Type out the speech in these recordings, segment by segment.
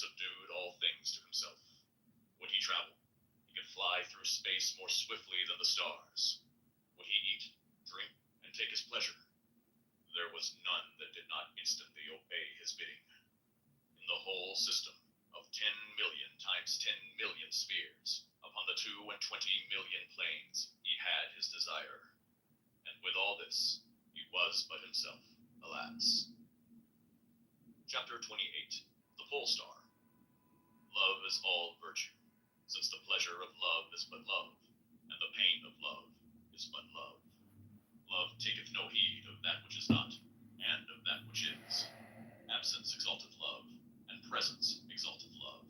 subdued all things to himself. Would he travel? He could fly through space more swiftly than the stars. Would he eat, drink, and take his pleasure? There was none that did not instantly obey his bidding. In the whole system of 10 million times 10 million spheres, upon the 22 million planes, he had his desire. And with all this, he was but himself, alas. Chapter 28, The Pole Star. Love is all virtue, since the pleasure of love is but love, and the pain of love is but love. Love taketh no heed of that which is not, and of that which is. Absence exalteth love, and presence exalteth love.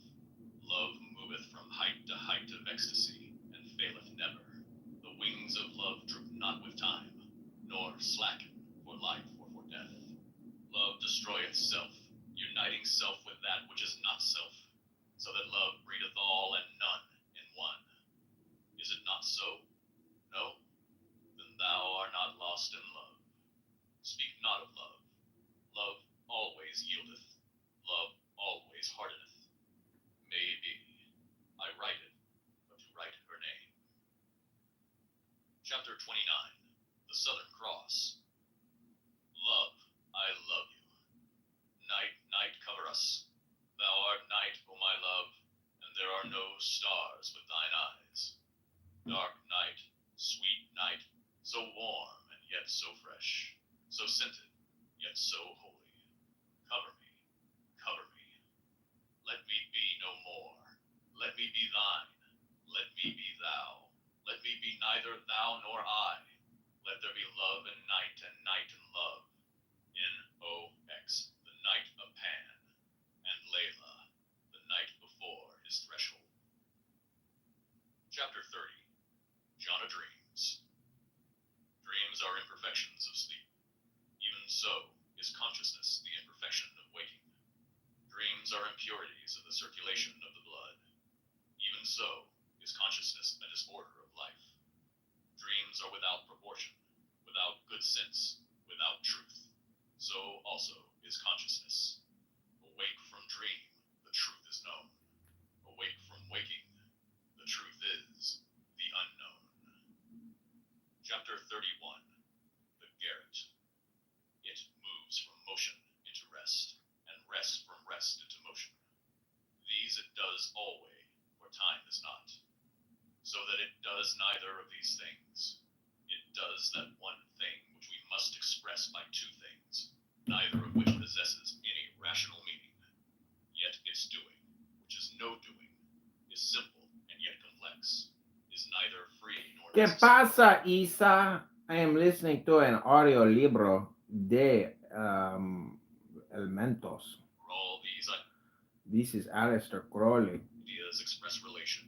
Love moveth from height to height of ecstasy, and faileth never. The wings of love droop not with time, nor slacken for life or for death. Love destroyeth self, uniting self with that which is not self, so that love breedeth all and none in one. Is it not so? No? Then thou art not lost in love. Speak not of love. Love always yieldeth. Love always hardeneth. May be. I write it, but to write her name. Chapter 29, The Southern Cross. Love, I love you. Night, night, cover us. Thou art night, O my love, and there are no stars with thine eyes. Dark night, sweet night, so warm and yet so fresh, so scented, yet so holy. Cover me, cover me. Let me be no more. Let me be thine. Let me be thou. Let me be neither thou nor I. Let there be love in night and night in love. N-O-X, the night of Pan, and Layla, the night before his threshold. Chapter 30, Jhana Dreams. Dreams are imperfections of sleep. Even so is consciousness the imperfection of waking. Dreams are impurities of the circulation of the blood. Even so is consciousness a disorder of life. Dreams are without proportion, without good sense, without truth. So also is consciousness. Awake from dream, the truth is known. Awake from waking, the truth is the unknown. Chapter 31, The Garret. It moves from motion into rest, and rest from rest into motion. These it does alway, for time is not. So that it does neither of these things. It does that one thing which we must express by two things, neither of which possesses any rational meaning. Yet its doing, which is no doing, is simple and yet complex, is neither free nor ¿Qué necessary. pasa, Isa? I am listening to an audio libro de Elementos. For all these This is Aleister Crowley. ideas express relation,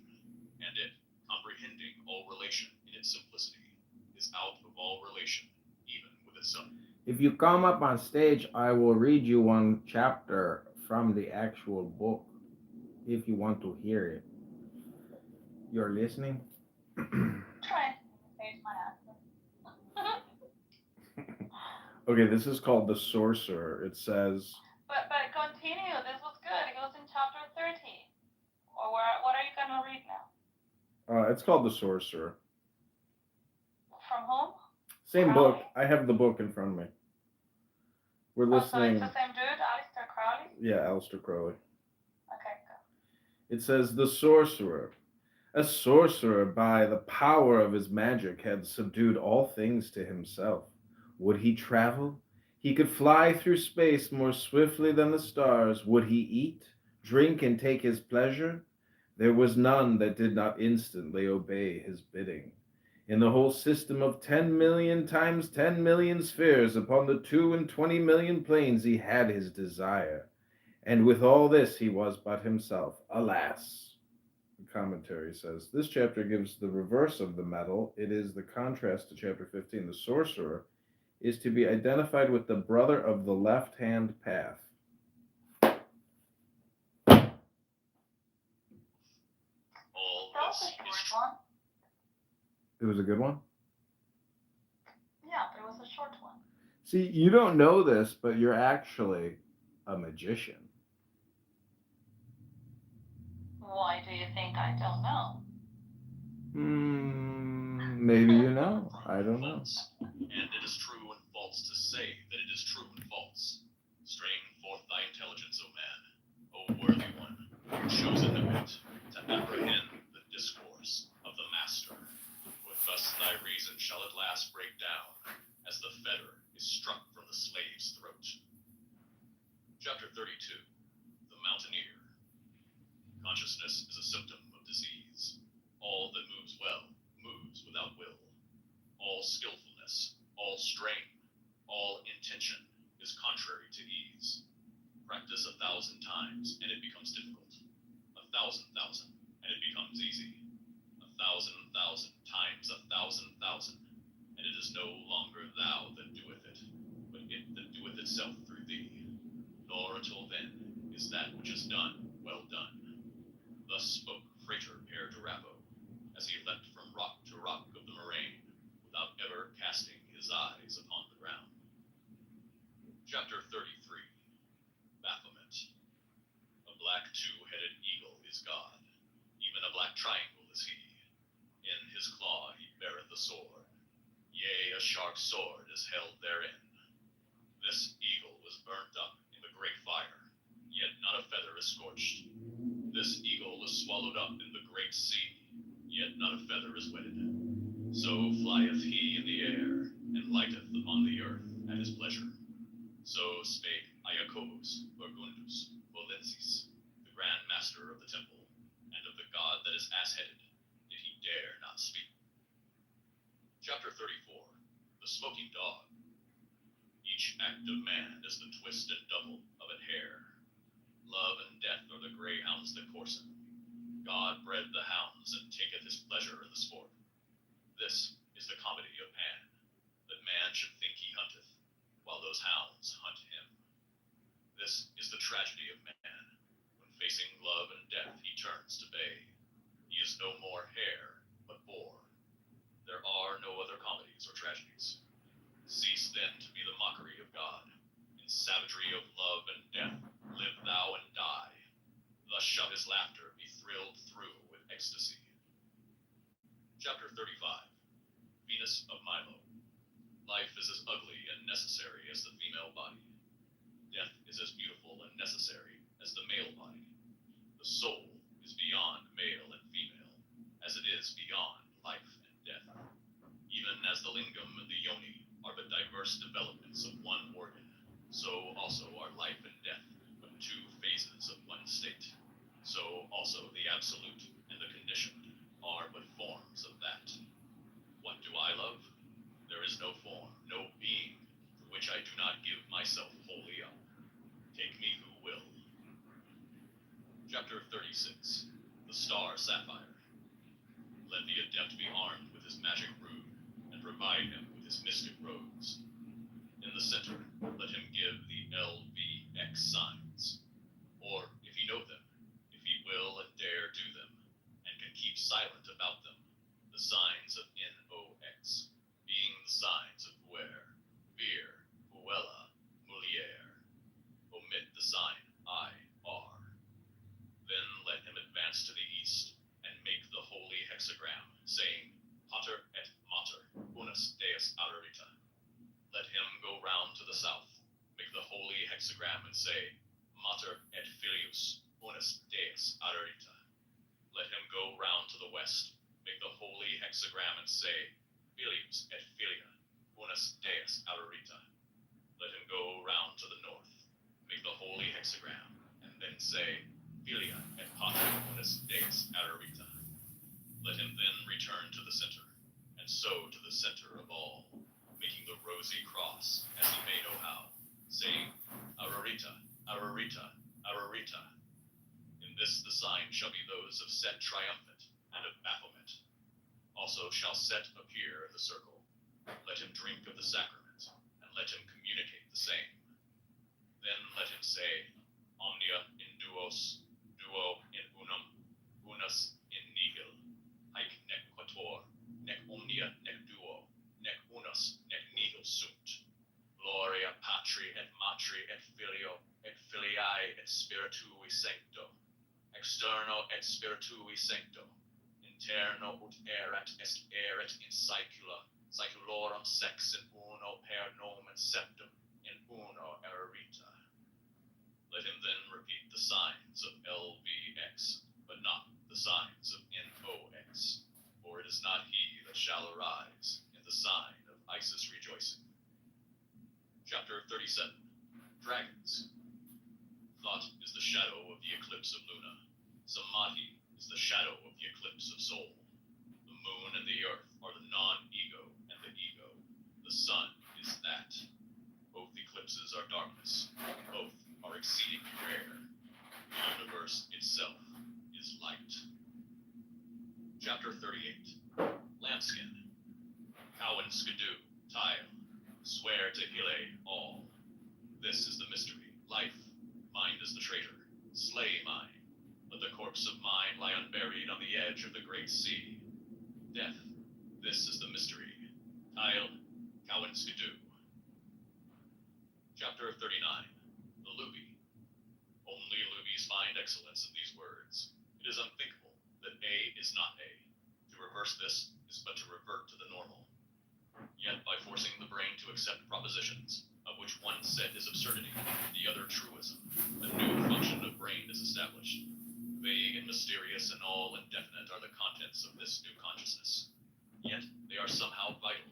and it, comprehending all relation in its simplicity, is out of all relation, even with itself. If you come up on stage, I will read you one chapter from the actual book if you want to hear it. You're listening? Try stage my accent. Okay, this is called The Sorcerer. It says, But continue. This was good. It goes in chapter 30. Or what are you gonna read now? it's called The Sorcerer. From whom? Same Crowley? book. I have the book in front of me. We're Oh, so listening. it's the same dude, Aleister Crowley? Yeah, Aleister Crowley. Okay, go. It says, The Sorcerer. A sorcerer, by the power of his magic, had subdued all things to himself. Would he travel? He could fly through space more swiftly than the stars. Would he eat, drink, and take his pleasure? There was none that did not instantly obey his bidding. In the whole system of 10 million times 10 million spheres, upon the 22 million planes, he had his desire. And with all this, he was but himself. Alas! The commentary says, this chapter gives the reverse of the medal. It is the contrast to chapter 15. The sorcerer is to be identified with the brother of the left-hand path. All That was this a is short one. It was a good one? Yeah, but it was a short one. See, you don't know this, but you're actually a magician. Why do you think I don't know? Maybe you know. I don't know. False. And it is true and false to say that it is true and false. Strain forth thy intelligence, O man, O worthy one, chosen of it, to apprehend the discourse of the master. For thus thy reason shall at last break down, as the fetter is struck from the slave's throat. Chapter 32. The Mountaineer. Consciousness is a symptom of disease. All that moves well moves without will. All skillfulness, all strain, all intention is contrary to ease. Practice 1,000 times and it becomes difficult. 1,000, and it becomes easy. 1,000 times 1,000, and it is no longer thou that doeth it, but it that doeth itself through thee. Nor until then is that which is done well done. Thus spoke Frater Pere Durabo, as he leapt from rock to rock of the moraine, without ever casting his eyes upon the ground. Chapter 33. Bafflement. A black two-headed eagle is God, even a black triangle is he. In his claw he beareth a sword, yea, a sharp sword is held therein. This eagle was burnt up in the great fire, yet not a feather is scorched. This eagle was swallowed up in the great sea, yet not a feather is wetted. So flieth he in the air, and lighteth upon the earth at his pleasure. So spake Iacobus Burgundus Volensis, the Grand Master of the Temple, and of the god that is ass-headed, did he dare not speak. Chapter 34. The Smoking Dog. Each act of man is the twist and double of an hare. Love and death are the greyhounds that course him. God bred the hounds and taketh his pleasure in the sport. This is the comedy of Pan, that man should think he hunteth, while those hounds hunt him. This is the tragedy of man. When facing love and death he turns to bay. He is no more hare, but boar. There are no other comedies or tragedies. Cease then to be the mockery of God. In savagery of love and death, live thou and die. Thus shall his laughter be thrilled through with ecstasy. Chapter 35. Venus of Milo. Life is as ugly and necessary as the female body. Death is as beautiful and necessary as the male body. The soul is beyond male and female, as it is beyond life and death. Even as the lingam and the yoni are but diverse developments of one organ, so also are life and death but two phases of one state. So also the absolute and the conditioned are but forms of that. What do I love? There is no form, no being, for which I do not give myself wholly up. Take me who will. Chapter 36. The Star Sapphire. Let the adept be armed with his magic rude, and provide him with his mystic robes. In the center, let him give the LVX signs, or if he know them, if he will and dare do them, and can keep silent about them, the signs of NOX, being the signs of Puer, Vir, Puella, Mulier. Omit the sign IR. Then let him advance to the east, and make the holy hexagram, saying, Pater et Mater, unus Deus Ararita. Let him go round to the south, make the holy hexagram, and say, Mater et Filius, unus Deus Ararita. Let him go round to the west, make the holy hexagram, and say, Filius et Filia, unus Deus Ararita. Let him go round to the north, make the holy hexagram, and then say, Filia et Pater unus Deus Ararita. Let him then return to the center, and so to the center of all, making the rosy cross, as he may know how, saying, Ararita, Ararita, Ararita. In this the sign shall be those of Set triumphant, and of Baphomet. Also shall Set appear in the circle. Let him drink of the sacrament, and let him communicate the same. Then let him say, Omnia in duos, duo in unum, unus in nihil, haec nec quator, nec omnia, nec duo, nec unus, nec nihil sunt. Gloria Patri et Matri et Filio, et Filiae et Spiritui Sancto, externo et spiritui sancto, interno ut erat in saeculorum sex in uno per nomen septum, in uno erita. Let him then repeat the signs of LVX, but not the signs of NOX, for it is not he that shall arise in the sign of Isis rejoicing. Chapter 37. Dragons. Thought is the shadow of the eclipse of Luna. Samadhi is the shadow of the eclipse of Soul. The moon and the earth are the non-ego and the ego. The sun is that. Both eclipses are darkness. Both are exceedingly rare. The universe itself is light. Chapter 38. Lambskin. Cowan skidoo, tile. Swear to Hile all. This is the mystery. Life. Mind is the traitor. Slay mine. Let the corpse of mine lie unburied on the edge of the great sea. Death. This is the mystery. Tile. Cowan skidoo. Chapter 39. The Luby. Only Lubies find excellence in these words. It is unthinkable that A is not A. To reverse this is but to revert to the normal. Yet by forcing the brain to accept propositions, of which one set is absurdity, the other truism, a new function of brain is established. Vague and mysterious and all indefinite are the contents of this new consciousness. Yet they are somehow vital.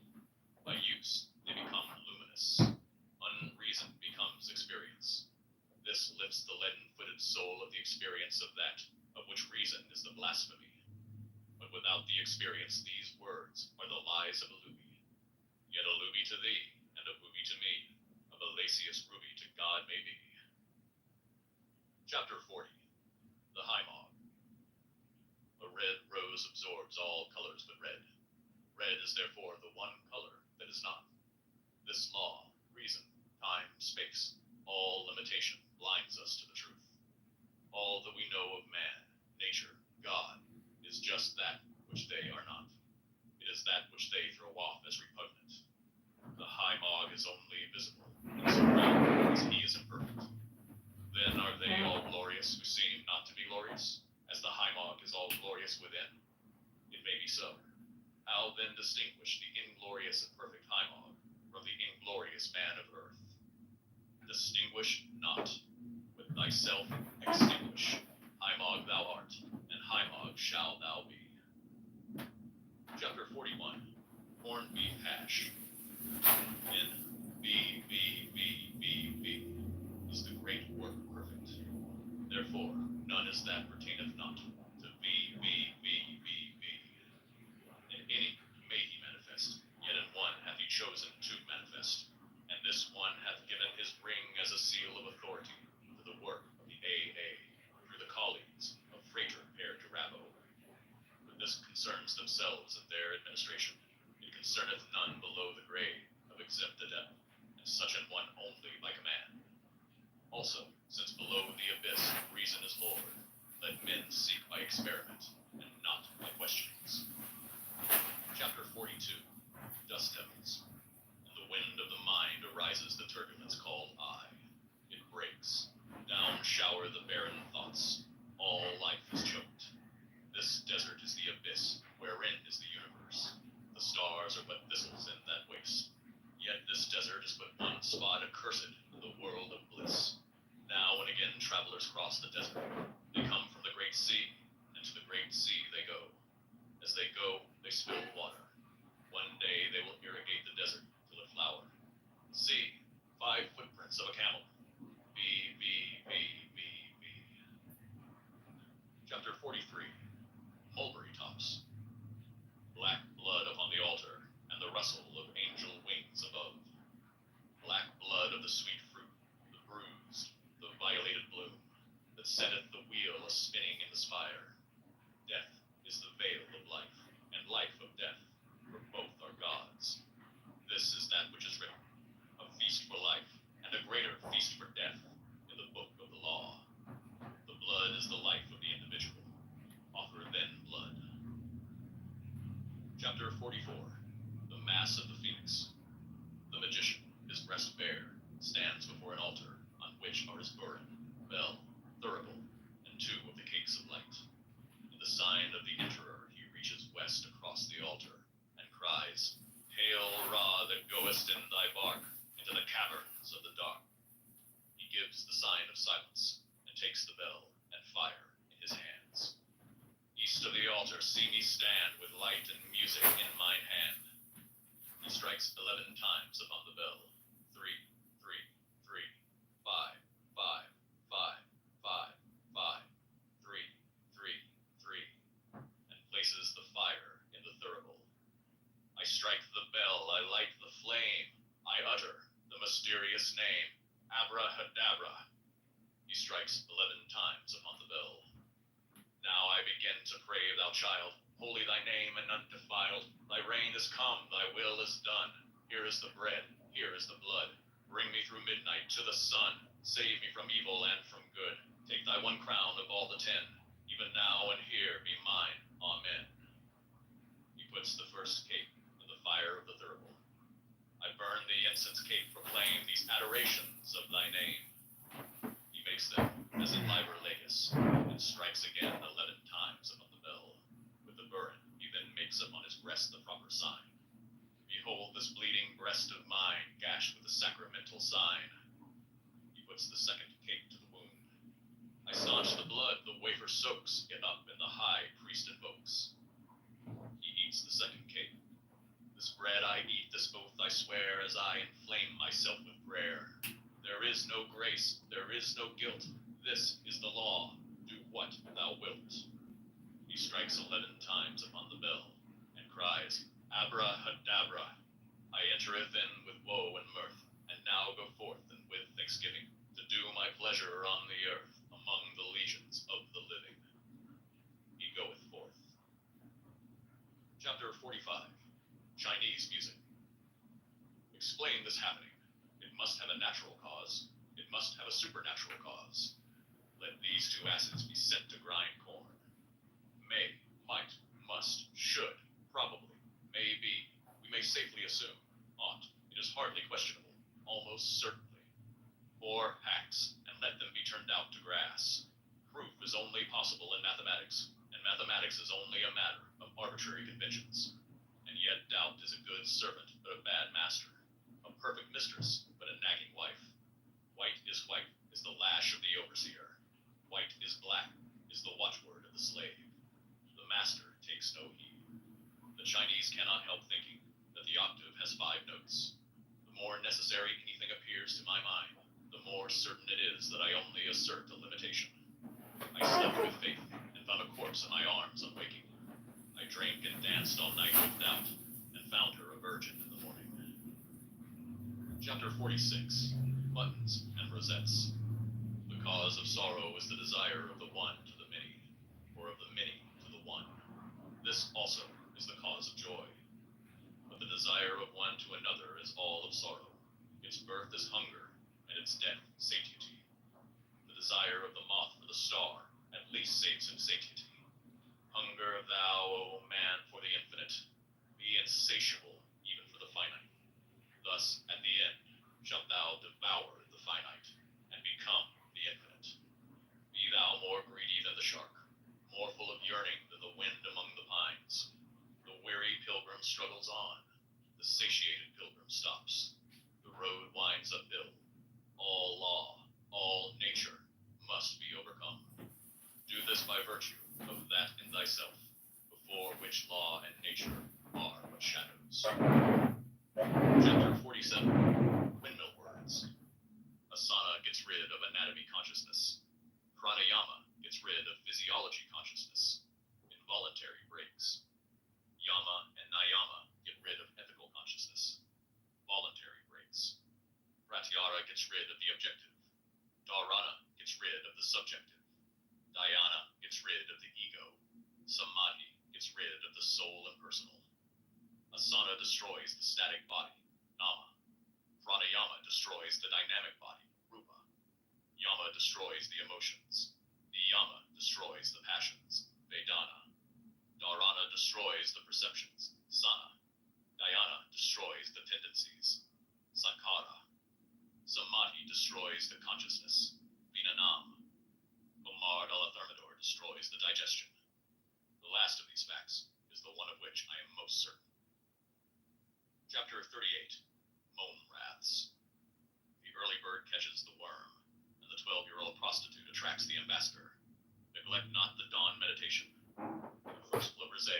By use, they become luminous. Unreason becomes experience. This lifts the leaden-footed soul of the experience of that, of which reason is the blasphemy. But without the experience, these words are the lies of a Luby. Yet a Luby to thee, and a booby to me, a Balacius ruby to God may be. Chapter 40. The High Mog. A red rose absorbs all colors but red. Red is therefore the one color that is not. This law, reason, time, space, all limitation blinds us to the truth. All that we know of man, nature, God, is just that which they are not. It is that which they throw off as repugnant. The High Mog is only visible, and supreme as he is imperfect. Then are they all glorious who seem not to be glorious, as the High Mog is all glorious within? It may be so. How then distinguish the inglorious and perfect High Mog from the inglorious man of earth? Distinguish not. With thyself extinguish. High Mog thou art, and High Mog shall thou be. Chapter 41. Corned beef hash. In B is the great work perfect. Therefore, none is that pertaineth not to B. In any may he manifest, yet in one hath he chosen to manifest, and this one hath given his ring as a seal of authority to the work of the AA, through the colleagues of Frater Père Durabo. But this concerns themselves and their administration. It concerneth none below the grade of exempt adept, and such an one only by command. Also, since below the abyss reason is Lord, let men seek by experiment, and not by questions. Chapter 42. Dust devils. In the wind of the mind arises the turbulence called I. It breaks. Down shower the barren thoughts. All life is choked. This desert is the abyss, wherein is the universe. The stars are but thistles in that waste. Yet this desert is but one spot accursed in the world of bliss. Now and again travelers cross the desert. They come from the great sea, and to the great sea they go. As they go, they spill water. One day they will irrigate the desert till it flower. See, 5 footprints of a camel. B. Chapter 43. Mulberry tops. Black blood upon the altar, and the rustle of angel wings above. Black blood of the sweet fruit, the bruised, the violated bloom, that setteth the wheel a-spinning in the spire. Death is the veil of life, and life of death, for both are gods. This is that which is written, a feast for life, and a greater feast for death, in the book of the law. The blood is the life of the individual. Offer then blood. Chapter 44. The Mass of the Phoenix. The magician, his breast bare, stands before an altar, on which are his burin, bell, thurible, and 2 of the cakes of and fire in his hands. East of the altar see me stand with light and music in mine hand. He strikes 11 times upon the bell. 3, 3, 3, 5, 5, 5, 5, 5, 3, 3, 3, and places the fire in the thurible. I strike the bell, I light the flame, I utter the mysterious name, Abrahadabra. He strikes 11 times upon the bell. Now I begin to pray, thou child, holy thy name and undefiled. Thy reign is come, thy will is done. Here is the bread, here is the blood. Bring me through midnight to the sun. Save me from evil and from good. Take thy one crown of all the 10. Even now and here be mine. Amen. He puts the first cake in the fire of the thurible. I burn the incense cake, proclaim these adorations of thy name. He makes them as in liber legis, and strikes again 11 times upon the bell. With the burin, he then makes upon his breast the proper sign. Behold this bleeding breast of mine, gashed with the sacramental sign. He puts the second cake to the wound. I staunch the blood, the wafer soaks, it up and the high priest invokes. He eats the second cake. This bread I eat, this oath I swear, as I inflame myself with prayer. There is no grace, there is no guilt. This is the law. Do what thou wilt. He strikes 11 times upon the bell, and cries, Abrahadabra. I entereth in with woe and mirth, and now go forth and with thanksgiving, to do my pleasure on the earth, among the legions of the living. He goeth forth. Chapter 45. Chinese music. Explain this happening. It must have a natural cause. It must have a supernatural cause. Let these two asses be sent to grind corn. May, might, must, should, probably, may be, we may safely assume, ought, it is hardly questionable, almost certainly. 4 hacks, and let them be turned out to grass. Proof is only possible in mathematics, and mathematics is only a matter of arbitrary conventions. And yet doubt is a good servant, but a bad master. A perfect mistress, but a nagging wife. White is the lash of the overseer. White is black, is the watchword of the slave. The master takes no heed. The Chinese cannot help thinking that the octave has 5 notes. The more necessary anything appears to my mind, the more certain it is that I only assert a limitation. I slept with faith, and found a corpse in my arms on waking. I drank and danced all night with doubt, and found her a virgin in the morning. Chapter 46. Buttons and rosettes. The cause of sorrow is the desire of the one to the many, or of the many to the one. This also is the cause of joy. But the desire of one to another is all of sorrow. Its birth is hunger, and its death satiety. The desire of the moth for the star at least saves him satiety. Hunger thou, O man, for the infinite. Be insatiable even for the finite. Thus, at the end, shalt thou devour the finite, and become the infinite. Be thou more greedy than the shark, more full of yearning than the wind among the pines. The weary pilgrim struggles on. The satiated pilgrim stops. The road winds uphill. All law, all nature must be overcome. Do this by virtue of that in thyself, before which law and nature are but shadows. Chapter 47. Windmill words. Asana gets rid of anatomy consciousness. Pranayama gets rid of physiology consciousness. Involuntary breaks. Yama and Nayama get rid of ethical consciousness. Voluntary breaks. Pratyahara gets rid of the objective. Dharana gets rid of the subjective. Dhyana gets rid of the ego. Samadhi gets rid of the soul impersonal. Asana destroys the static body, nama. Pranayama destroys the dynamic body, rupa. Yama destroys the emotions. Niyama destroys the passions, vedana. Dharana destroys the perceptions, sana. Dhyana destroys the tendencies, sankhara. Samadhi destroys the consciousness, vinanam. Omar Thermidor destroys the digestion. The last of these facts is the one of which I am most certain. Chapter 38. Moan Wraths. The early bird catches the worm, and the 12-year-old prostitute attracts the ambassador.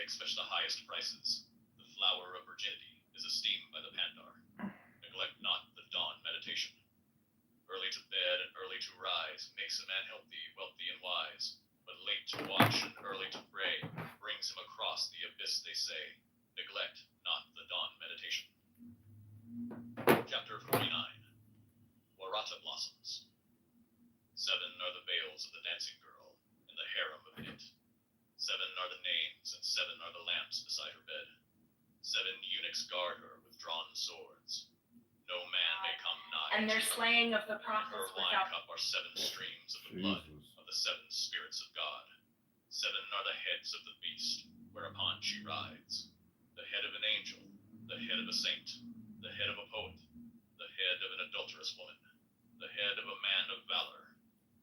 cosmetics fetch the highest prices. The flower of virginity is esteemed by the Pandar. Neglect not the dawn meditation. Early to bed and early to rise makes a man healthy, wealthy, and wise. But late to watch and early to pray brings him across the abyss, they say. Neglect not the dawn meditation. Chapter 49. Warata Blossoms. 7 are the veils of the dancing girl, and the harem of it. 7 are the names, and 7 are the lamps beside her bed. 7 eunuchs guard her with drawn swords. No man may come nigh. And their slaying of the In her prophets wine without. cup are 7 streams of the blood Jesus. of the 7 spirits of God. 7 are the heads of the beast, whereupon she rides. The head of an angel, the head of a saint, the head of a poet, the head of an adulterous woman, the head of a man of valor,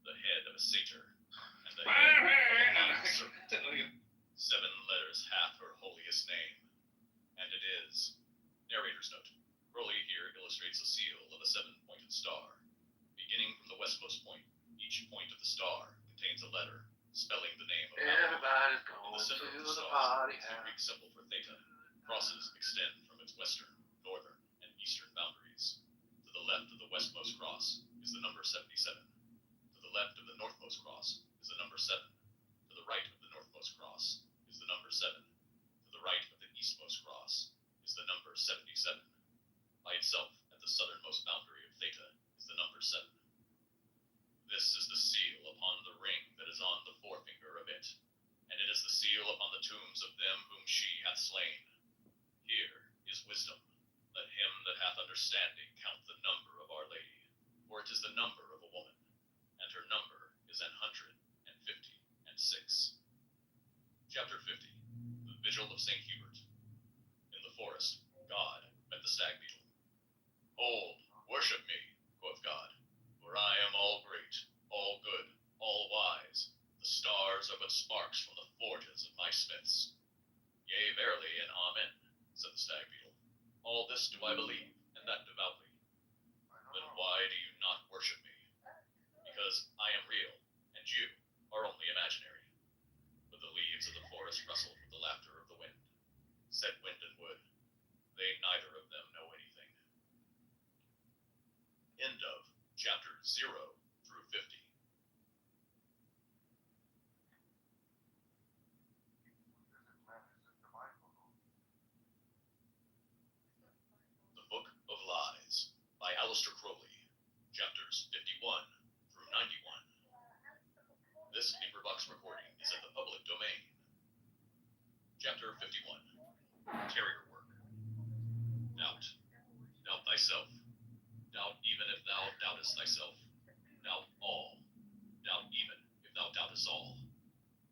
the head of a satyr, and the head of a lying serpent. 7 letters hath her holiest name, and it is. Narrator's note. Crowley here illustrates a seal of a 7-pointed star. Beginning from the westmost point, each point of the star contains a letter, spelling the name of Everybody's In going the center to of the the star party is the house. Greek symbol for theta. Crosses extend from its western, northern, and eastern boundaries. To the left of the westmost cross is the number 77. To the left of the northmost cross is the number 7. To the right of the northmost cross is the number 7. To the right of the eastmost cross is the number 77. By itself, at the southernmost boundary of theta, is the number 7. This is the seal upon the ring that is on the forefinger of it, and it is the seal upon the tombs of them whom she hath slain. Here is wisdom. Let him that hath understanding count the number of Our Lady, for it is the number of a woman, and her number is 156. Chapter 50. The Vigil of St. Hubert. In the forest, God met the stag beetle. Hold, worship me, quoth God, for I am all great, all good, all wise. The stars are but sparks from the forges of my smiths. Yea, verily, and amen, said the stag beetle. All this do I believe, and that devoutly. Then why do you not worship me? Because I am real, and you are only imaginary. But the leaves of the forest rustled with the laughter of the wind. Said wind and wood, they neither of them know anything. End of chapter 0 through 50. The Book of Lies by Aleister Crowley, chapters 51 through 91. This paperbox recording is in the public domain. Chapter 51. Terrier Work. Doubt. Doubt thyself. Doubt even if thou doubtest thyself. Doubt all. Doubt even if thou doubtest all.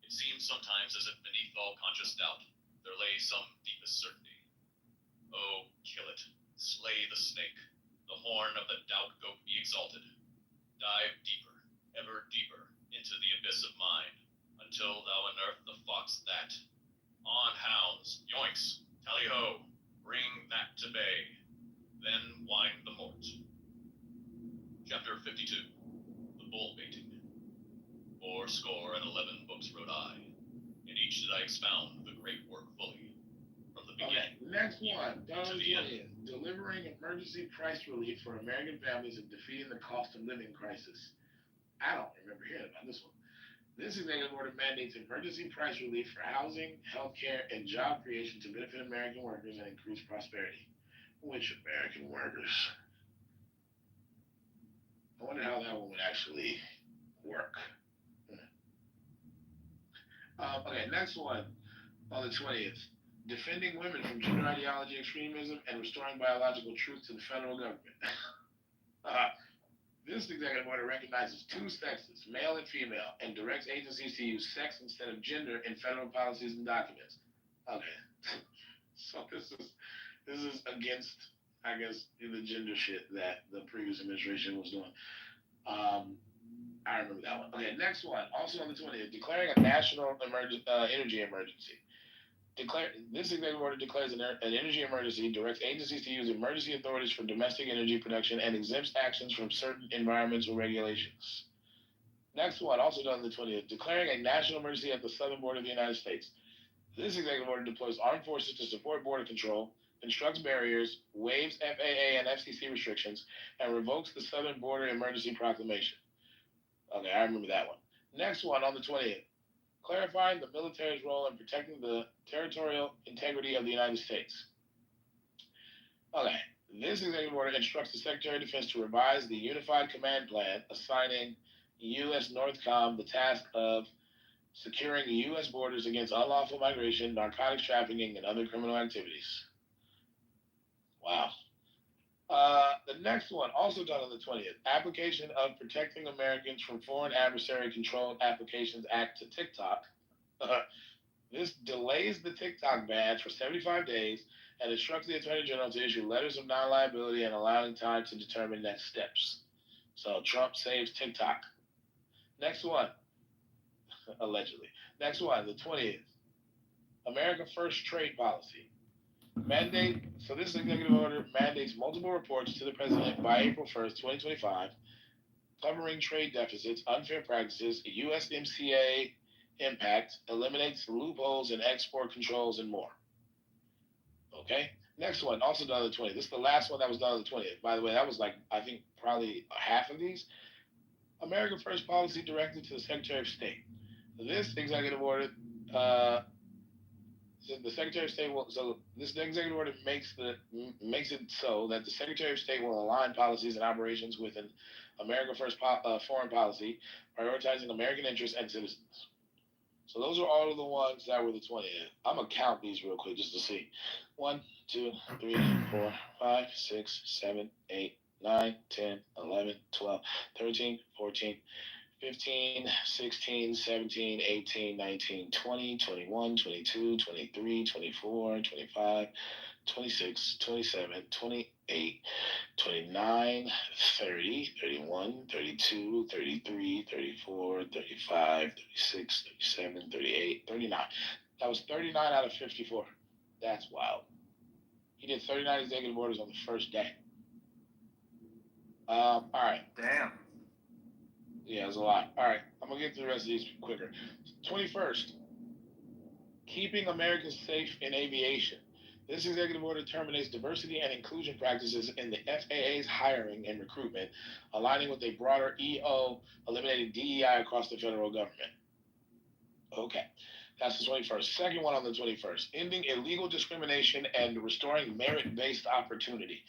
It seems sometimes as if beneath all conscious doubt there lay some deepest certainty. Oh, kill it. Slay the snake. The horn of the doubt goat be exalted. Dive deeper, ever deeper, into the abyss of mind, until thou unearth the fox that. On hounds, yoinks, tally-ho, bring that to bay. Then wind the mort. Chapter 52. The Bull Baiting. 411 books wrote I. In each did I expound the great work fully. From the Okay, beginning. next one. To the end. Delivering emergency price relief for American families and defeating the cost of living crisis. I don't remember hearing about this one. This executive order mandates emergency price relief for housing, healthcare, and job creation to benefit American workers and increase prosperity. Which American workers? I wonder how that one would actually work. Okay, next one on the 20th. Defending women from gender ideology extremism and restoring biological truth to the federal government. This executive order recognizes 2 sexes, male and female, and directs agencies to use sex instead of gender in federal policies and documents. Okay, so this is against, I guess, the gender shit that the previous administration was doing. I remember that one. Okay, next one, also on the 20th, declaring a national energy emergency. This executive order declares an energy emergency, directs agencies to use emergency authorities for domestic energy production, and exempts actions from certain environmental regulations. Next one, also done on the 20th, declaring a national emergency at the southern border of the United States. This executive order deploys armed forces to support border control, constructs barriers, waives FAA and FCC restrictions, and revokes the Southern Border Emergency Proclamation. Okay, I remember that one. Next one on the 20th. Clarifying the military's role in protecting the territorial integrity of the United States. Okay, this executive order instructs the Secretary of Defense to revise the Unified Command Plan, assigning U.S. NORTHCOM the task of securing U.S. borders against unlawful migration, narcotics trafficking, and other criminal activities. Wow. The next one, also done on the 20th, application of Protecting Americans from Foreign Adversary Controlled Applications Act to TikTok. This delays the TikTok ban for 75 days and instructs the Attorney General to issue letters of non-liability and allowing time to determine next steps. So Trump saves TikTok. Next one, allegedly. Next one, the 20th, America First Trade Policy. So this executive order mandates multiple reports to the president by April 1st, 2025, covering trade deficits, unfair practices, USMCA impact, eliminates loopholes in export controls, and more. Okay? Next one, also done on the 20th. This is the last one that was done on the 20th. By the way, that was like, I think, probably half of these. America First Policy directed to the Secretary of State. This executive order, the Secretary of State will. So this executive order makes it so that the Secretary of State will align policies and operations with an America First foreign policy, prioritizing American interests and citizens. So those are all of the ones that were the 20th. I'm gonna count these real quick just to see. 1, 2, 3, 4, 5, 6, 7, 8, 9, 10, 11, 12, 13, 14. 15, 16, 17, 18, 19, 20, 21, 22, 23, 24, 25, 26, 27, 28, 29, 30, 31, 32, 33, 34, 35, 36, 37, 38, 39. That was 39 out of 54. That's wild. He did 39 executive orders on the first day. All right. Damn. Yeah, it's a lot. All right, I'm going to get through the rest of these quicker. 21st, keeping Americans safe in aviation. This executive order terminates diversity and inclusion practices in the FAA's hiring and recruitment, aligning with a broader EO, eliminating DEI across the federal government. Okay, that's the 21st. Second one on the 21st, ending illegal discrimination and restoring merit-based opportunity.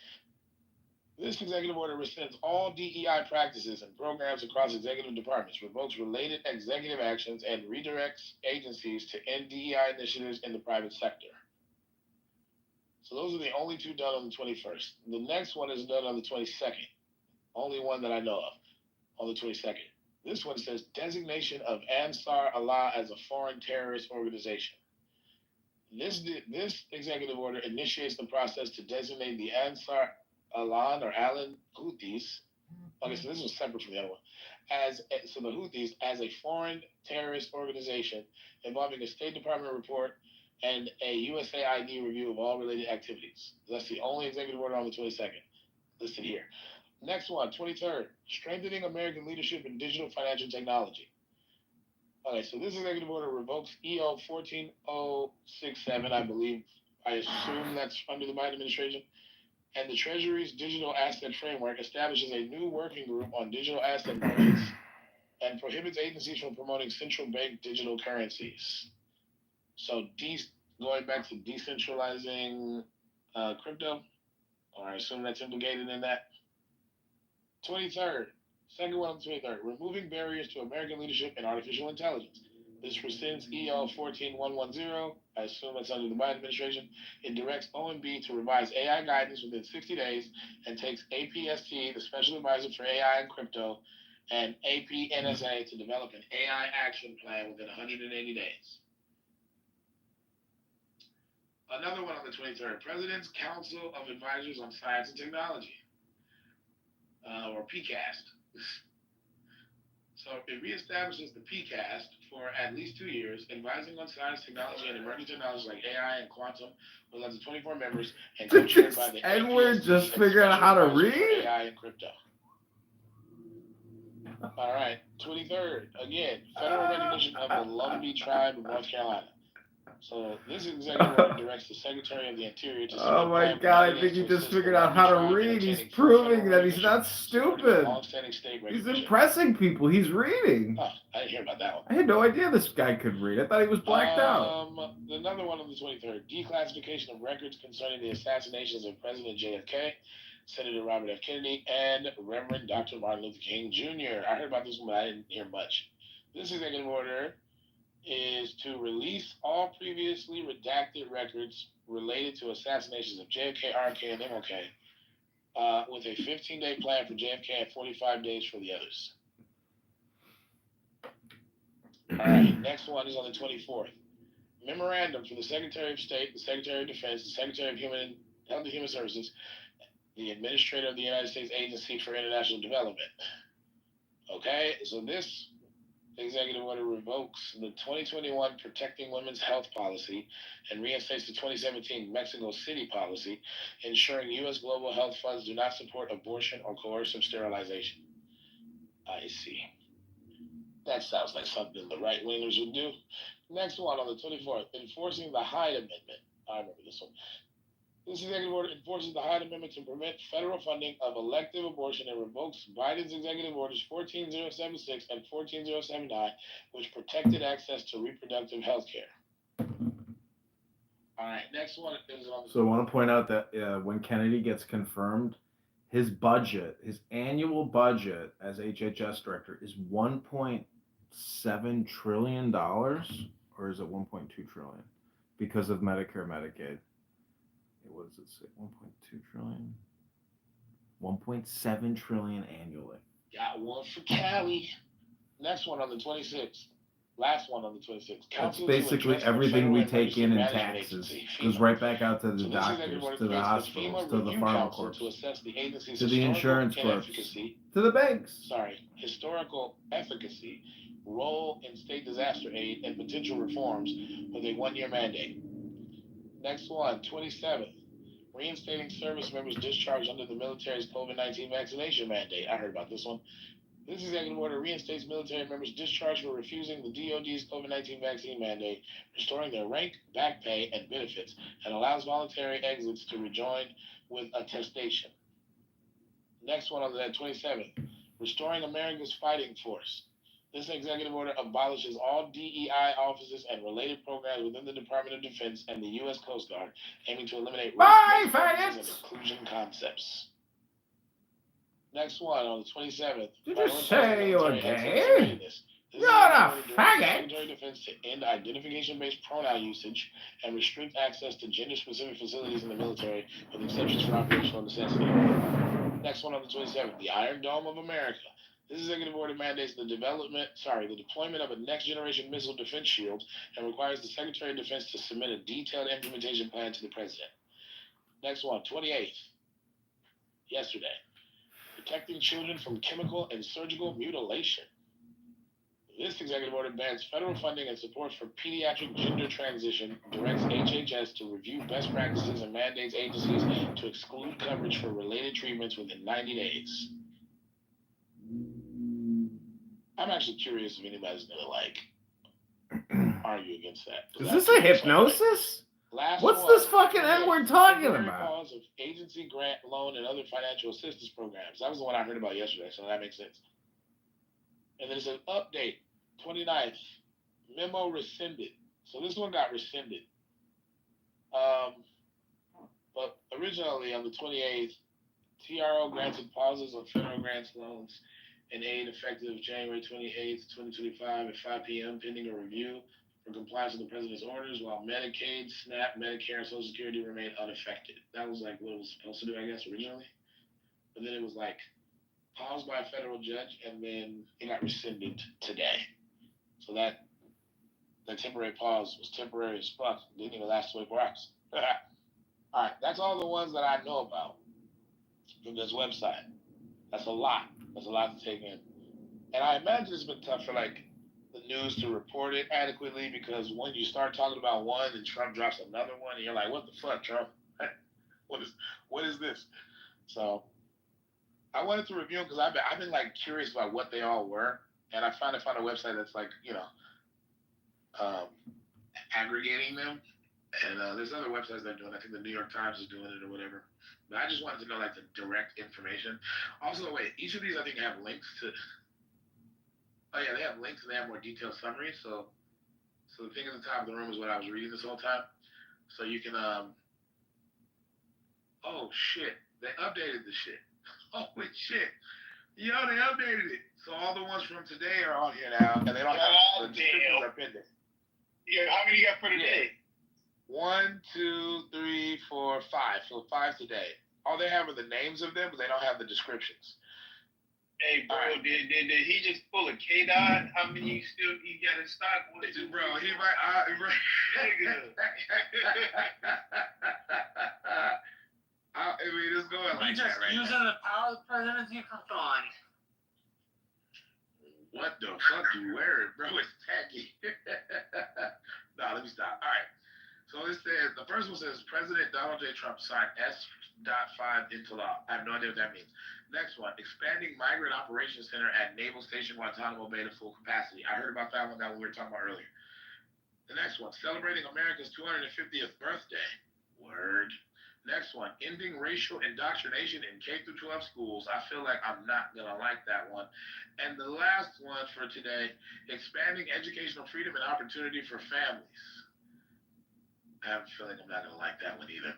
This executive order rescinds all DEI practices and programs across executive departments, revokes related executive actions, and redirects agencies to end DEI initiatives in the private sector. So those are the only two done on the 21st. The next one is done on the 22nd. Only one that I know of on the 22nd. This one says designation of Ansar Allah as a foreign terrorist organization. This executive order initiates the process to designate the Ansar Alan or Alan Houthis. Okay, so this was separate from the other one. So the Houthis as a foreign terrorist organization involving a State Department report and a USAID review of all related activities. That's the only executive order on the 22nd listed here. Next one, 23rd, strengthening American leadership in digital financial technology. Okay, so this executive order revokes EO 14067, I believe. I assume that's under the Biden administration. And the Treasury's Digital Asset Framework establishes a new working group on digital asset markets and prohibits agencies from promoting central bank digital currencies. So going back to decentralizing crypto, or I assume that's implicated in that. 23rd, second one on the 23rd, removing barriers to American leadership in artificial intelligence. This rescinds EL 14110. I assume that's under the Biden administration. It directs OMB to revise AI guidance within 60 days and takes APST, the Special Advisor for AI and Crypto, and APNSA to develop an AI action plan within 180 days. Another one on the 23rd, President's Council of Advisors on Science and Technology, or PCAST. So it reestablishes the PCAST for at least 2 years, advising on science, technology, and emerging technologies like AI and quantum, with up to 24 members, and co-chaired by the Edward just figuring out how to read? AI and crypto. All right, 23rd, again, federal recognition of the Lumbee tribe of North Carolina. So this executive order directs the Secretary of the Interior to Oh submit my plan god, I mandates think to he just assist figured the out how to Long Beach read. Tribe in He's obtaining proving federal that he's recognition, not supporting stupid. long-standing state He's recognition. impressing people. He's reading. Oh, I didn't hear about that one. I had no idea this guy could read. I thought he was blacked out. Another one on the 23rd. Declassification of records concerning the assassinations of President JFK, Senator Robert F. Kennedy, and Reverend Dr. Martin Luther King Jr. I heard about this one, but I didn't hear much. This executive order is to release all previously redacted records related to assassinations of JFK, RFK, and MLK, with a 15-day plan for JFK and 45 days for the others. All right, next one is on the 24th. Memorandum for the Secretary of State, the Secretary of Defense, the Secretary of Health and Human Services, the Administrator of the United States Agency for International Development. Okay, so this executive order revokes the 2021 Protecting Women's Health Policy and reinstates the 2017 Mexico City Policy, ensuring U.S. global health funds do not support abortion or coercive sterilization. I see. That sounds like something the right-wingers would do. Next one on the 24th, enforcing the Hyde Amendment. I remember this one. This executive order enforces the Hyde Amendment to prevent federal funding of elective abortion and revokes Biden's executive orders 14076 and 14079, which protected access to reproductive health care. All right, next one is on. So I want to point out that when Kennedy gets confirmed, his budget, his annual budget as HHS director is $1.7 trillion, or is it 1.2 trillion? Because of Medicare, Medicaid. What does it say? 1.2 trillion? 1.7 trillion annually. Got one for Cali. Next one on the 26th. Last one on the 26th. That's basically everything we take in taxes. Goes right back out to the doctors, to the hospitals, to the pharma corps, to the insurance corps, to the banks. Historical efficacy, role in state disaster aid, and potential reforms with a one-year mandate. Next one, 27th. Reinstating service members discharged under the military's COVID-19 vaccination mandate. I heard about this one. This executive order reinstates military members discharged for refusing the DoD's COVID-19 vaccine mandate, restoring their rank, back pay, and benefits, and allows voluntary exits to rejoin with attestation. Next one on that 27th. Restoring America's fighting force. This executive order abolishes all DEI offices and related programs within the Department of Defense and the U.S. Coast Guard, aiming to eliminate race and inclusion concepts. Next one on the 27th. Did you say you were gay? You're a faggot! Secretary of Defense to end identification-based pronoun usage and restrict access to gender-specific facilities in the military, with exceptions for operational necessity. Next one on the 27th. The Iron Dome of America. This executive order mandates the deployment of a next-generation missile defense shield and requires the Secretary of Defense to submit a detailed implementation plan to the President. Next one, 28th. Yesterday. Protecting children from chemical and surgical mutilation. This executive order bans federal funding and support for pediatric gender transition, directs HHS to review best practices, and mandates agencies to exclude coverage for related treatments within 90 days. I'm actually curious if anybody's gonna argue against that. Is this a hypnosis? What's this fucking N-word talking about? Cause of agency grant, loan, and other financial assistance programs. That was the one I heard about yesterday, so that makes sense. And there's an update, 29th, memo rescinded. So this one got rescinded. But originally on the 28th, TRO granted pauses on federal grants, loans, and aid effective January 28th, 2025 at 5 p.m. pending a review for compliance with the President's orders, while Medicaid, SNAP, Medicare, and Social Security remain unaffected. That was like what it was supposed to do, I guess, originally. But then it was like paused by a federal judge, and then it got rescinded today. So that temporary pause was temporary as fuck. Didn't even last 24 hours. All right, that's all the ones that I know about from this website. That's a lot. That's a lot to take in. And I imagine it's been tough for like the news to report it adequately, because when you start talking about one and Trump drops another one, and you're like, what the fuck, Trump? What is this? So I wanted to review them because I've been like curious about what they all were, and I found a website that's like, aggregating them. And there's other websites that are doing it. I think the New York Times is doing it or whatever. But I just wanted to know like the direct information. Also, wait, each of these I think have links to. Oh yeah, they have links and they have more detailed summaries. So the thing at the top of the room is what I was reading this whole time. So you can oh shit, they updated the shit. Holy shit. Yo, they updated it. So all the ones from today are on here now, and they don't have the descriptions are pending. Yeah, how many you got for today? 1, 2, 3, 4, 5. So 5 today. All they have are the names of them, but they don't have the descriptions. Hey, bro, Right. did he just pull a K-Dot? How many he got in stock? Bro, he might. I mean, it's going like He's just that right using now. the power of the presidency for fun. What the fuck you wearing, bro? It's tacky. No, let me stop. All right. So this says, the first one says, President Donald J. Trump signed S.5 into law. I have no idea what that means. Next one, expanding Migrant Operations Center at Naval Station Guantanamo Bay to full capacity. I heard about that one that we were talking about earlier. The next one, celebrating America's 250th birthday. Word. Next one, ending racial indoctrination in K-12 schools. I feel like I'm not going to like that one. And the last one for today, expanding educational freedom and opportunity for families. I have a feeling I'm not going to like that one either.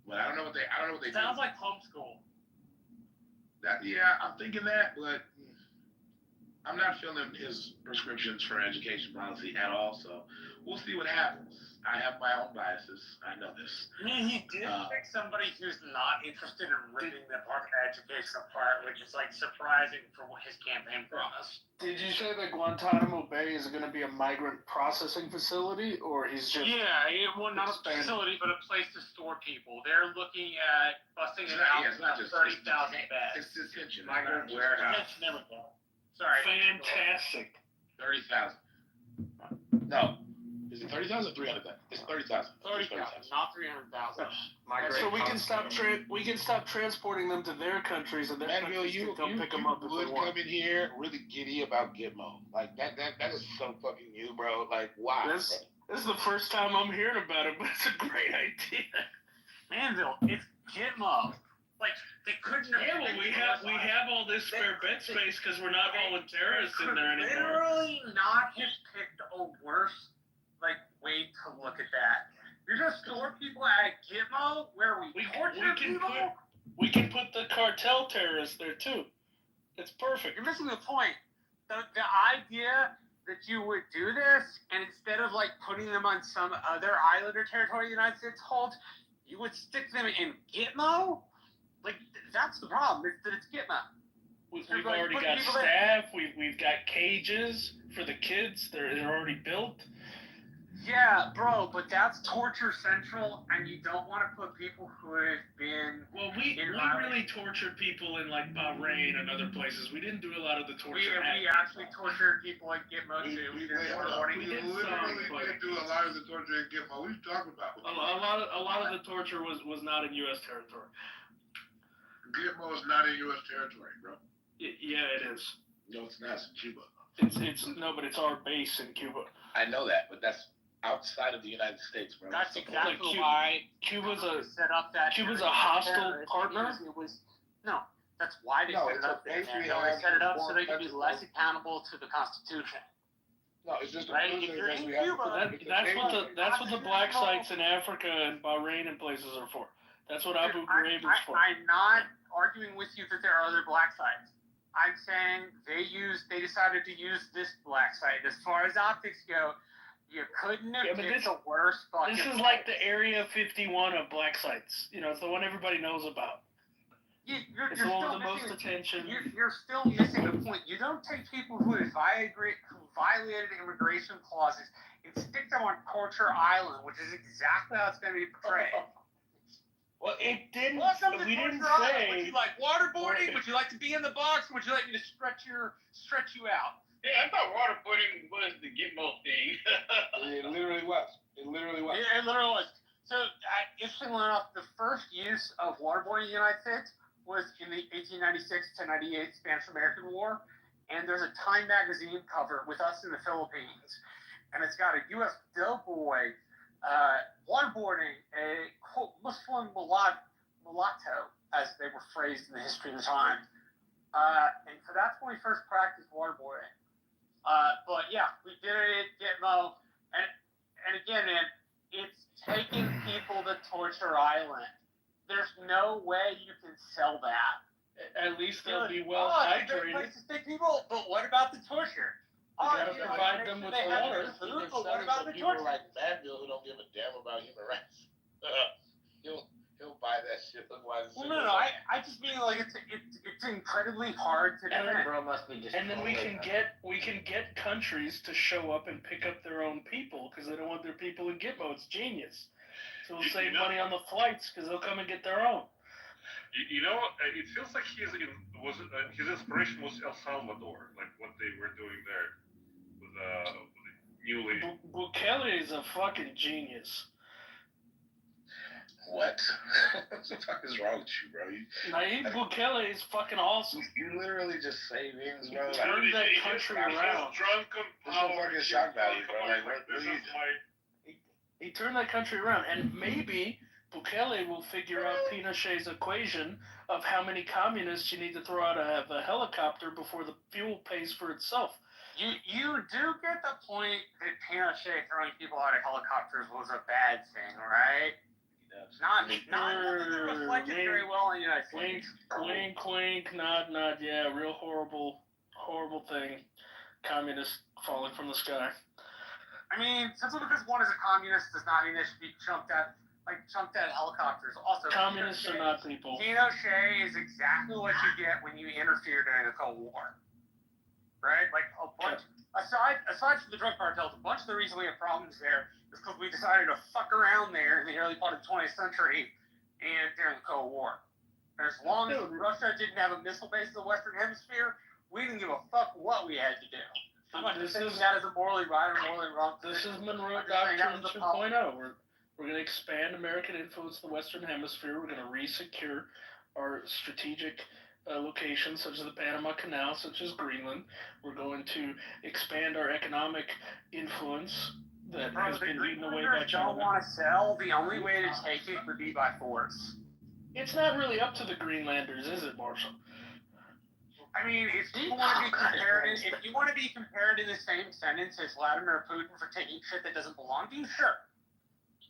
But I don't know what they Sounds do. like homeschool. Yeah, I'm thinking that, but I'm not feeling his prescriptions for education policy at all. So we'll see what happens. I have my own biases. I know this. I mean, he did pick somebody who's not interested in ripping the Department of Education apart, which is like surprising for his campaign promise. Did you say that Guantanamo Bay is going to be a migrant processing facility, or he's just? Yeah, not a facility, but a place to store people. They're looking at busting it out It's not just 30,000 beds. It's detention. Migrant warehouse. There we go. Sorry. Fantastic. 30,000. No. Is it 30,000 or 300,000? It's 30,000. 30,000, not 300,000. So we can stop transporting them to their countries, and their Manville, countries you can come pick them up if would they want. come in here really giddy about Gitmo. Like that is so fucking you, bro. Like why? This is the first time I'm hearing about it, but it's a great idea. Manville, it's Gitmo. Like they couldn't. Yeah, well, we have all this spare bed space because we're not hauling terrorists in there anymore. Literally not have picked a worse way to look at that. You're gonna store people at Gitmo where we torture people. We can put the cartel terrorists there too. It's perfect. You're missing the point. The idea that you would do this, and instead of putting them on some other island or territory the United States holds, you would stick them in Gitmo. That's the problem. It's that it's Gitmo. We've already got staff. We've got cages for the kids. They're already built. Yeah, bro, but that's torture central, and you don't want to put people who have been. Well, we really tortured people in Bahrain and other places. We didn't do a lot of the torture. We actually tortured people at Gitmo too. We literally did do a lot of the torture at Gitmo. What are you talking about? A lot of the torture was not in U.S. territory. Gitmo is not in U.S. territory, bro. Yeah, it is. No, it's not. It's in Cuba. But it's our base in Cuba. I know that, but that's outside of the United States, bro. That's exactly why Cuba's set up that. Cuba's a hostile partner. That's why they set it up there. They set it up so they can be less accountable to the Constitution. No, it's just right. If you're in Cuba, that's what the black sites in Africa and Bahrain and places are for. That's what Abu Ghraib is for. I'm not arguing with you that there are other black sites. I'm saying they decided to use this black site. As far as optics go, you couldn't have picked a worse fucking. This is like the Area 51 of black sites. It's the one everybody knows about. It's the one with the most attention. You're still missing the point. You don't take people who violated immigration clauses and stick them on Torture Island, which is exactly how it's going to be portrayed. Well, it didn't. Welcome to we didn't Torture say. Island. Would you like waterboarding? Would you like to be in the box? Would you like me to stretch you out? Yeah, I thought waterboarding was the Gitmo thing. It literally was. It literally was. So, interestingly enough, the first use of waterboarding in the United States was in the 1896 to 98 Spanish-American War, and there's a Time magazine cover with us in the Philippines, and it's got a U.S. doughboy waterboarding a quote Muslim mulatto, as they were phrased in the history of the time. And so that's when we first practiced waterboarding. But yeah, we did it at Gitmo, and again, man, it's taking people to Torture Island. There's no way you can sell that. At least they'll be well It's a great hydrated. place to stick people, but what about the torture? gotta provide them with they have water. their food, but what about the torture? People like Manville who don't give a damn about human rights. He'll buy that shit. Well, no, I just mean like it's incredibly hard to defend. Bro must be just. And then we can get countries to show up and pick up their own people because they don't want their people in Gitmo. It's genius. So we'll save money on the flights because they'll come and get their own. You know, it feels like his inspiration was El Salvador, like what they were doing there with the newly. Bukele is a fucking genius. What? What the fuck is wrong with you, bro? Nayib Bukele is fucking awesome. You literally just say things, bro. Like, Turn that country around. Drunken There's no power. fucking shock value, bro. Like, what This do you is do? He turned that country around, and maybe Bukele will figure out Pinochet's equation of how many communists you need to throw out of a helicopter before the fuel pays for itself. You do get the point that Pinochet throwing people out of helicopters was a bad thing, right? Not reflected very well in the United States. Clink, nod, yeah, real horrible thing. Communists falling from the sky. I mean, simply because one is a communist does not mean they should be chunked out of helicopters. Also, Communists are not people. Pinochet is exactly what you get when you interfere during the Cold War. Right? Like, a bunch, aside from the drug cartels, a bunch of the reason we have problems there is because we decided to fuck around there in the early part of the 20th century and during the Cold War. And as long as Russia didn't have a missile base in the Western Hemisphere, we didn't give a fuck what we had to do. I'm not just saying that as a morally right or morally wrong This position. is Monroe I'm just saying that Doctrine was the problem. 2.0. We're going to expand American influence in the Western Hemisphere. We're going to resecure our strategic locations, such as the Panama Canal, such as Greenland. We're going to expand our economic influence that has been eaten away by China. Don't want to sell. The only way to take it would be by force. It's not really up to the Greenlanders, is it, Marshall? I mean, if you want to be compared in the same sentence as Vladimir Putin for taking shit that doesn't belong to you, sure.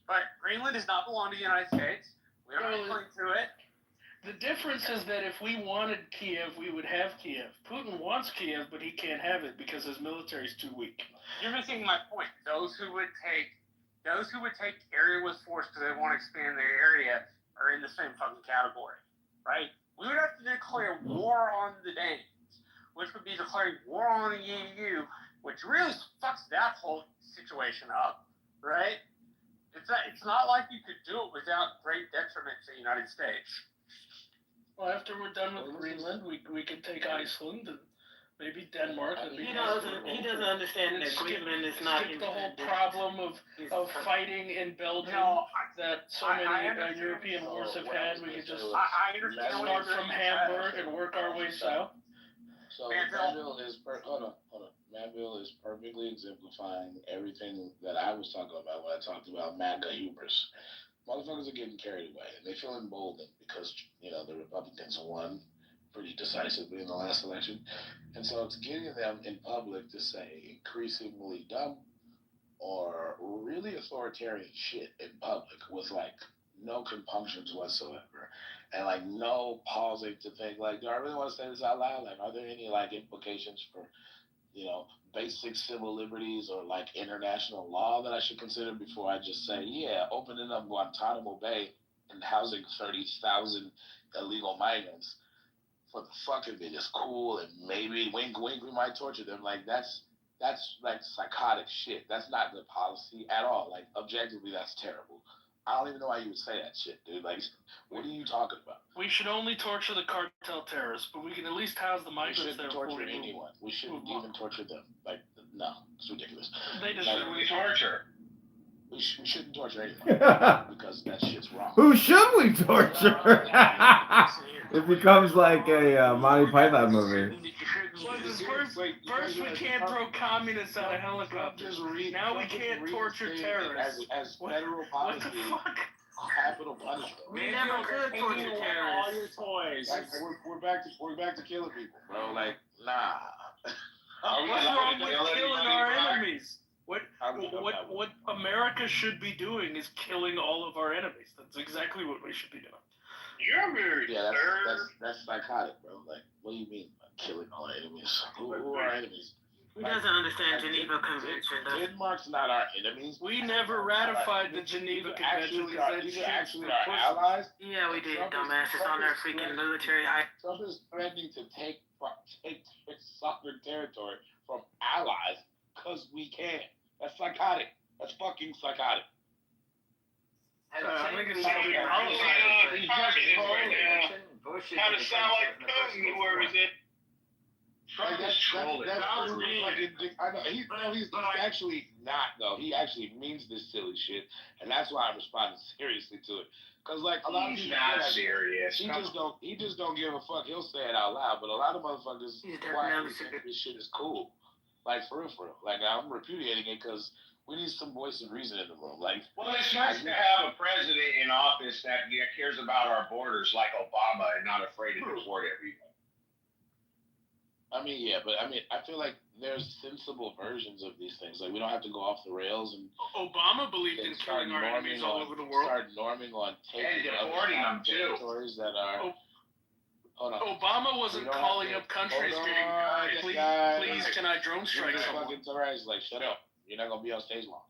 But Greenland does not belong to the United States. We don't have a claim to it. The difference is that if we wanted Kiev, we would have Kiev. Putin wants Kiev, but he can't have it because his military is too weak. You're missing my point. Those who would take area with force because they want to expand their area are in the same fucking category, right? We would have to declare war on the Danes, which would be declaring war on the EU, which really fucks that whole situation up, right? It's not like you could do it without great detriment to the United States. Well, after we're done with Greenland, we can take Iceland and maybe Denmark. He doesn't understand that Greenland is not. Skip the whole problem of fighting in Belgium that so many European wars have had. We could just I understand start from Hamburg and work our way south. So Manville is hold on. Manville is perfectly exemplifying everything that I was talking about when I talked about MAGA hubris. Motherfuckers are getting carried away, and they feel emboldened because, the Republicans won pretty decisively in the last election. And so it's getting them in public to say increasingly dumb or really authoritarian shit in public with, no compunctions whatsoever. And, no pausing to think, do I really want to say this out loud? Are there any, implications for, basic civil liberties or international law that I should consider before I just say, yeah, opening up Guantanamo Bay and housing 30,000 illegal migrants for the fuck of it is cool, and maybe wink wink we might torture them. That's psychotic shit. That's not good policy at all. Objectively, that's terrible. I don't even know why you would say that shit, dude. What are you talking about? We should only torture the cartel terrorists, but we can at least house the migrants there. We shouldn't torture anyone. We shouldn't even torture them. No, it's ridiculous. They deserve we torture. We shouldn't torture anyone because that shit's wrong. Who should we torture? It becomes like a Monty Python movie. First we can't throw communists out of helicopters. Now we can't torture terrorists. As federal policy, What the fuck? capital punishment. We never could torture all your terrorists. toys. Like we're back to killing people, bro. Like nah. What's wrong with killing our enemies? What America should be doing is killing all of our enemies. That's exactly what we should be doing. You're very That's psychotic, bro. Like, what do you mean by killing all our enemies? Who are our enemies? He doesn't understand Geneva Convention, does he? Denmark's not our enemies. We never ratified the Geneva Convention because These are actually our allies. Yeah, we did, dumbasses on their freaking military. Trump is threatening to take sovereign territory from allies because we can. That's psychotic. That's fucking psychotic. I think it's Kind of sound like Putin, where is it? Like that's pretty fucking. I know he's actually not though. He actually means this silly shit, and that's why I'm responding seriously to it. Cause like a lot of people, not serious. He just don't give a fuck. He'll say it out loud, but a lot of motherfuckers quietly think this shit is cool. Like for real. Like I'm repudiating it because we need some voice and reason in the room. Like, well, it's nice to have a president in office that cares about our borders like Obama and not afraid to deport everyone. I mean, yeah, but I feel like there's sensible versions of these things. Like, we don't have to go off the rails and Obama believed in killing our enemies all over the world. Start norming on taking deporting them too. Territories that are. Hold on. Obama wasn't calling up countries please, can I drone strike someone? Fucking terrorists, like, shut up. You're not gonna be on stage long.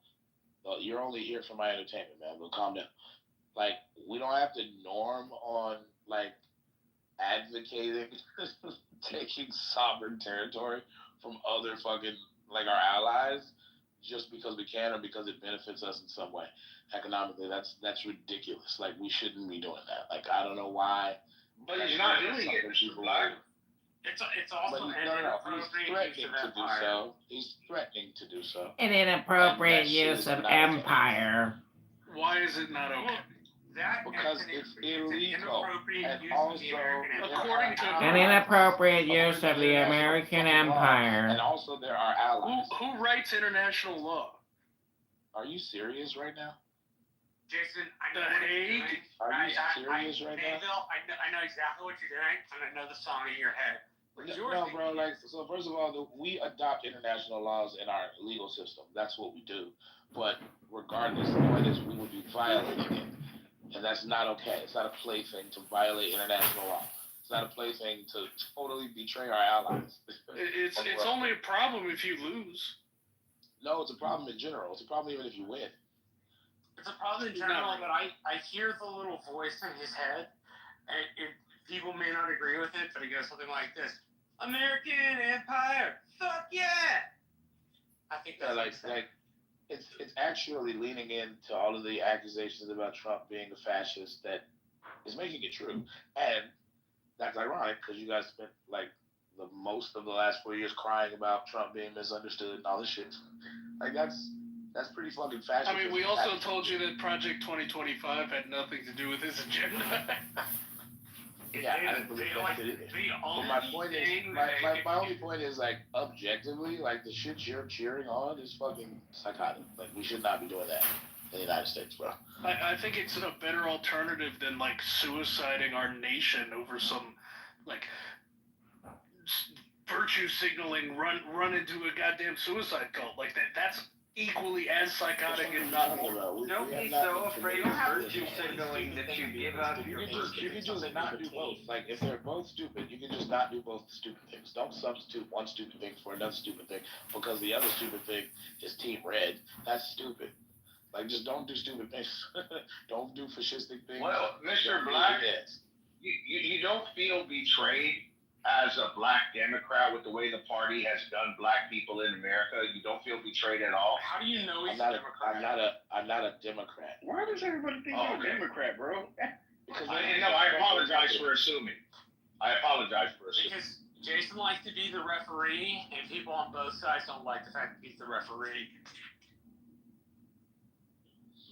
You're only here for my entertainment, man. But calm down. Like, we don't have to norm on like advocating taking sovereign territory from other fucking like our allies just because we can or because it benefits us in some way economically. That's ridiculous. Like, we shouldn't be doing that. Like, I don't know why. But he's not doing it, Mr. Black. It's also He's threatening to do so. He's threatening to do so. An inappropriate use of empire. Why is it not okay? Because it's illegal. And also, according to an inappropriate use of the American empire. And also, there are allies. Who writes international law? Are you serious right now? Jason, I know what you're doing. Are you serious right now? I know exactly what you're doing, and I know the song in your head. No, bro. Like, so first of all, we adopt international laws in our legal system. That's what we do. But regardless, the point is we would be violating it, and that's not okay. It's not a plaything to violate international law. It's not a plaything to totally betray our allies. It's only a problem if you lose. No, it's a problem in general. It's a problem even if you win. It's a problem in general, but I hear the little voice in his head, and people may not agree with it, but it goes something like this: American Empire, fuck yeah! I think that's like it's actually leaning into all of the accusations about Trump being a fascist that is making it true, and that's ironic because you guys spent like the most of the last 4 years crying about Trump being misunderstood and all this shit. Like that's pretty fucking fascist. I mean, we also told you that Project 2025 had nothing to do with his agenda. Yeah, I didn't believe that it is. But my point is, my only point is, like, objectively, like, the shit you're cheering on is fucking psychotic. Like, we should not be doing that in the United States, bro. I think it's a better alternative than, like, suiciding our nation over some, like, virtue signaling run into a goddamn suicide cult. Like, that's equally as psychotic and not more. Don't be so afraid of virtue signaling that you give up your You can just not do both. Like, if they're both stupid, you can just not do both stupid things. Don't substitute one stupid thing for another stupid thing because the other stupid thing is Team Red. That's stupid. Like, just don't do stupid things. Don't do fascistic things. Well, Mr. Black, you don't feel betrayed as a black Democrat with the way the party has done black people in America? You don't feel betrayed at all? How do you know he's a Democrat? I'm not a Democrat. Why does everybody think you're a Democrat, bro? Because I apologize for assuming. Because Jason likes to be the referee, and people on both sides don't like the fact that he's the referee.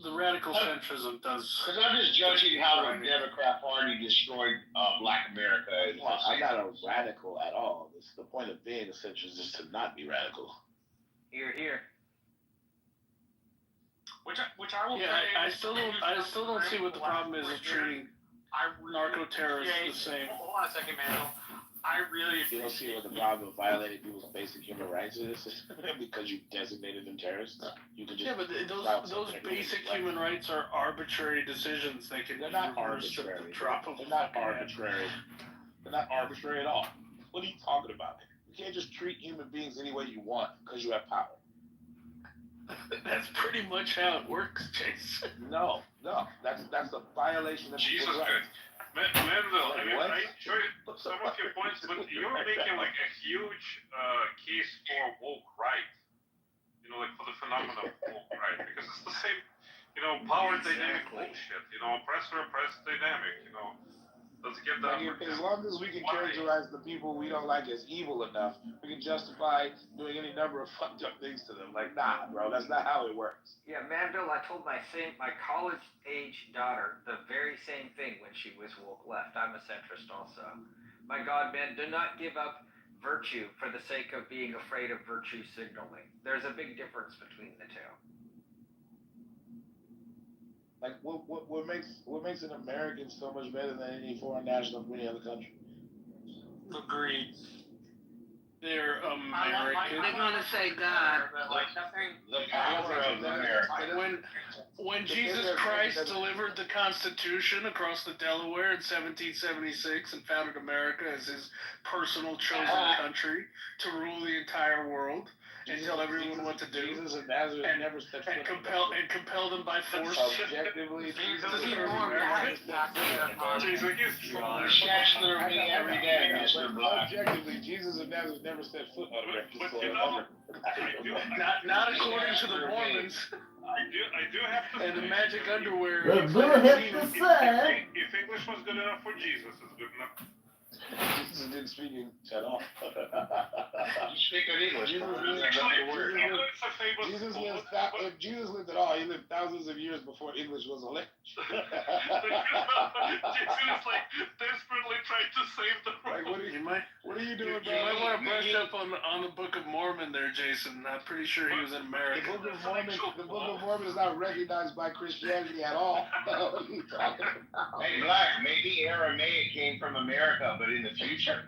the radical centrism does. Because I'm just judging how the Democrat Party destroyed Black America. Well, I'm not a radical at all. It's the point of being a centrist is to not be radical. Here. Which I will. Yeah, I still don't see what the problem is of treating narco terrorists the same. Hold on a second, man. I really. You don't see what the problem of violating people's basic human rights is because you designated them terrorists. You could just but those basic human rights are arbitrary decisions. They can They're not reverse at arbitrary. the drop of They're not fucking hat. arbitrary. They're not arbitrary at all. What are you talking about? You can't just treat human beings any way you want because you have power. That's pretty much how it works, Chase. No, that's a violation of Jesus people's rights. Christ. Manville, I mean, What? I enjoyed some of your points, but you're making like a huge case for woke right. You know, like for the phenomenon of woke right, because it's the same, power dynamic bullshit. Oppressor dynamic. Let's get that. As long as we can characterize the people we don't like as evil enough, we can justify doing any number of fucked up things to them. Like, nah, bro, that's not how it works. Yeah, Manville, I told my college-age daughter the very same thing when she was woke left. I'm a centrist also. My God, man, do not give up virtue for the sake of being afraid of virtue signaling. There's a big difference between the two. Like, what makes an American so much better than any foreign national from any other country? Agreed. They're American. They're gonna say God. The power of America. When Jesus Christ delivered the Constitution across the Delaware in 1776 and founded America as his personal chosen country to rule the entire world and tell everyone what to do, Jesus of Nazareth never stepped foot and compel them by force. Objectively, Shacks through me every day, Mr. Black. Objectively, Jesus of Nazareth never stepped foot on American soil. Not according to the Mormons. I do have to And the say, magic underwear. The Bull hit the side. if English was good enough for Jesus, it's good enough. Jesus didn't speak at all. You speak of English. Jesus bro. lived- That's not the word. It's a famous Jesus quote, lived but- if Jesus lived at all, he lived thousands of years before English was a language. Jesus like desperately trying to save the Like, world. what are you doing, You bro? might want to brush up on the Book of Mormon there, Jason. I'm pretty sure he was in The America. Book of Mormon is not recognized by Christianity at all. What are you talking about? Hey, Black, maybe Aramaic came from America, but in the future.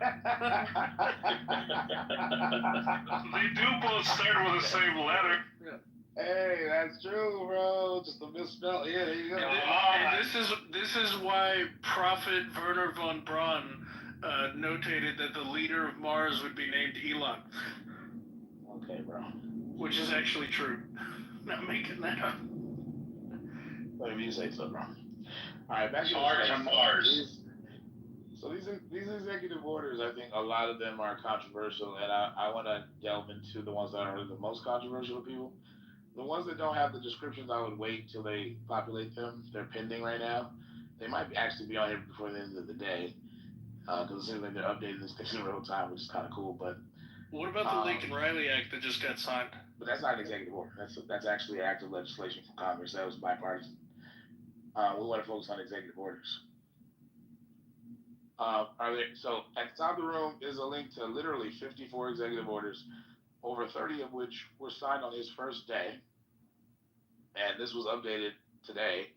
They do both start with the same letter. Hey, that's true, bro. Just a misspell. Yeah, there you go. And this is why Prophet Werner von Braun notated that the leader of Mars would be named Elon, Okay, bro. which is actually true. Not making that up. Whatever you say so, bro. All right, back to Mars to Mars. So these executive orders, I think a lot of them are controversial, and I want to delve into the ones that are the most controversial to people. The ones that don't have the descriptions, I would wait till they populate them. They're pending right now. They might actually be on here before the end of the day, because it seems like they're updating this thing in real time, which is kind of cool. But What about the Lincoln Riley Act that just got signed? that's not an executive order. That's actually an act of legislation from Congress. That was bipartisan. We want to focus on executive orders. So at the top of the room is a link to literally 54 executive orders, over 30 of which were signed on his first day. And this was updated today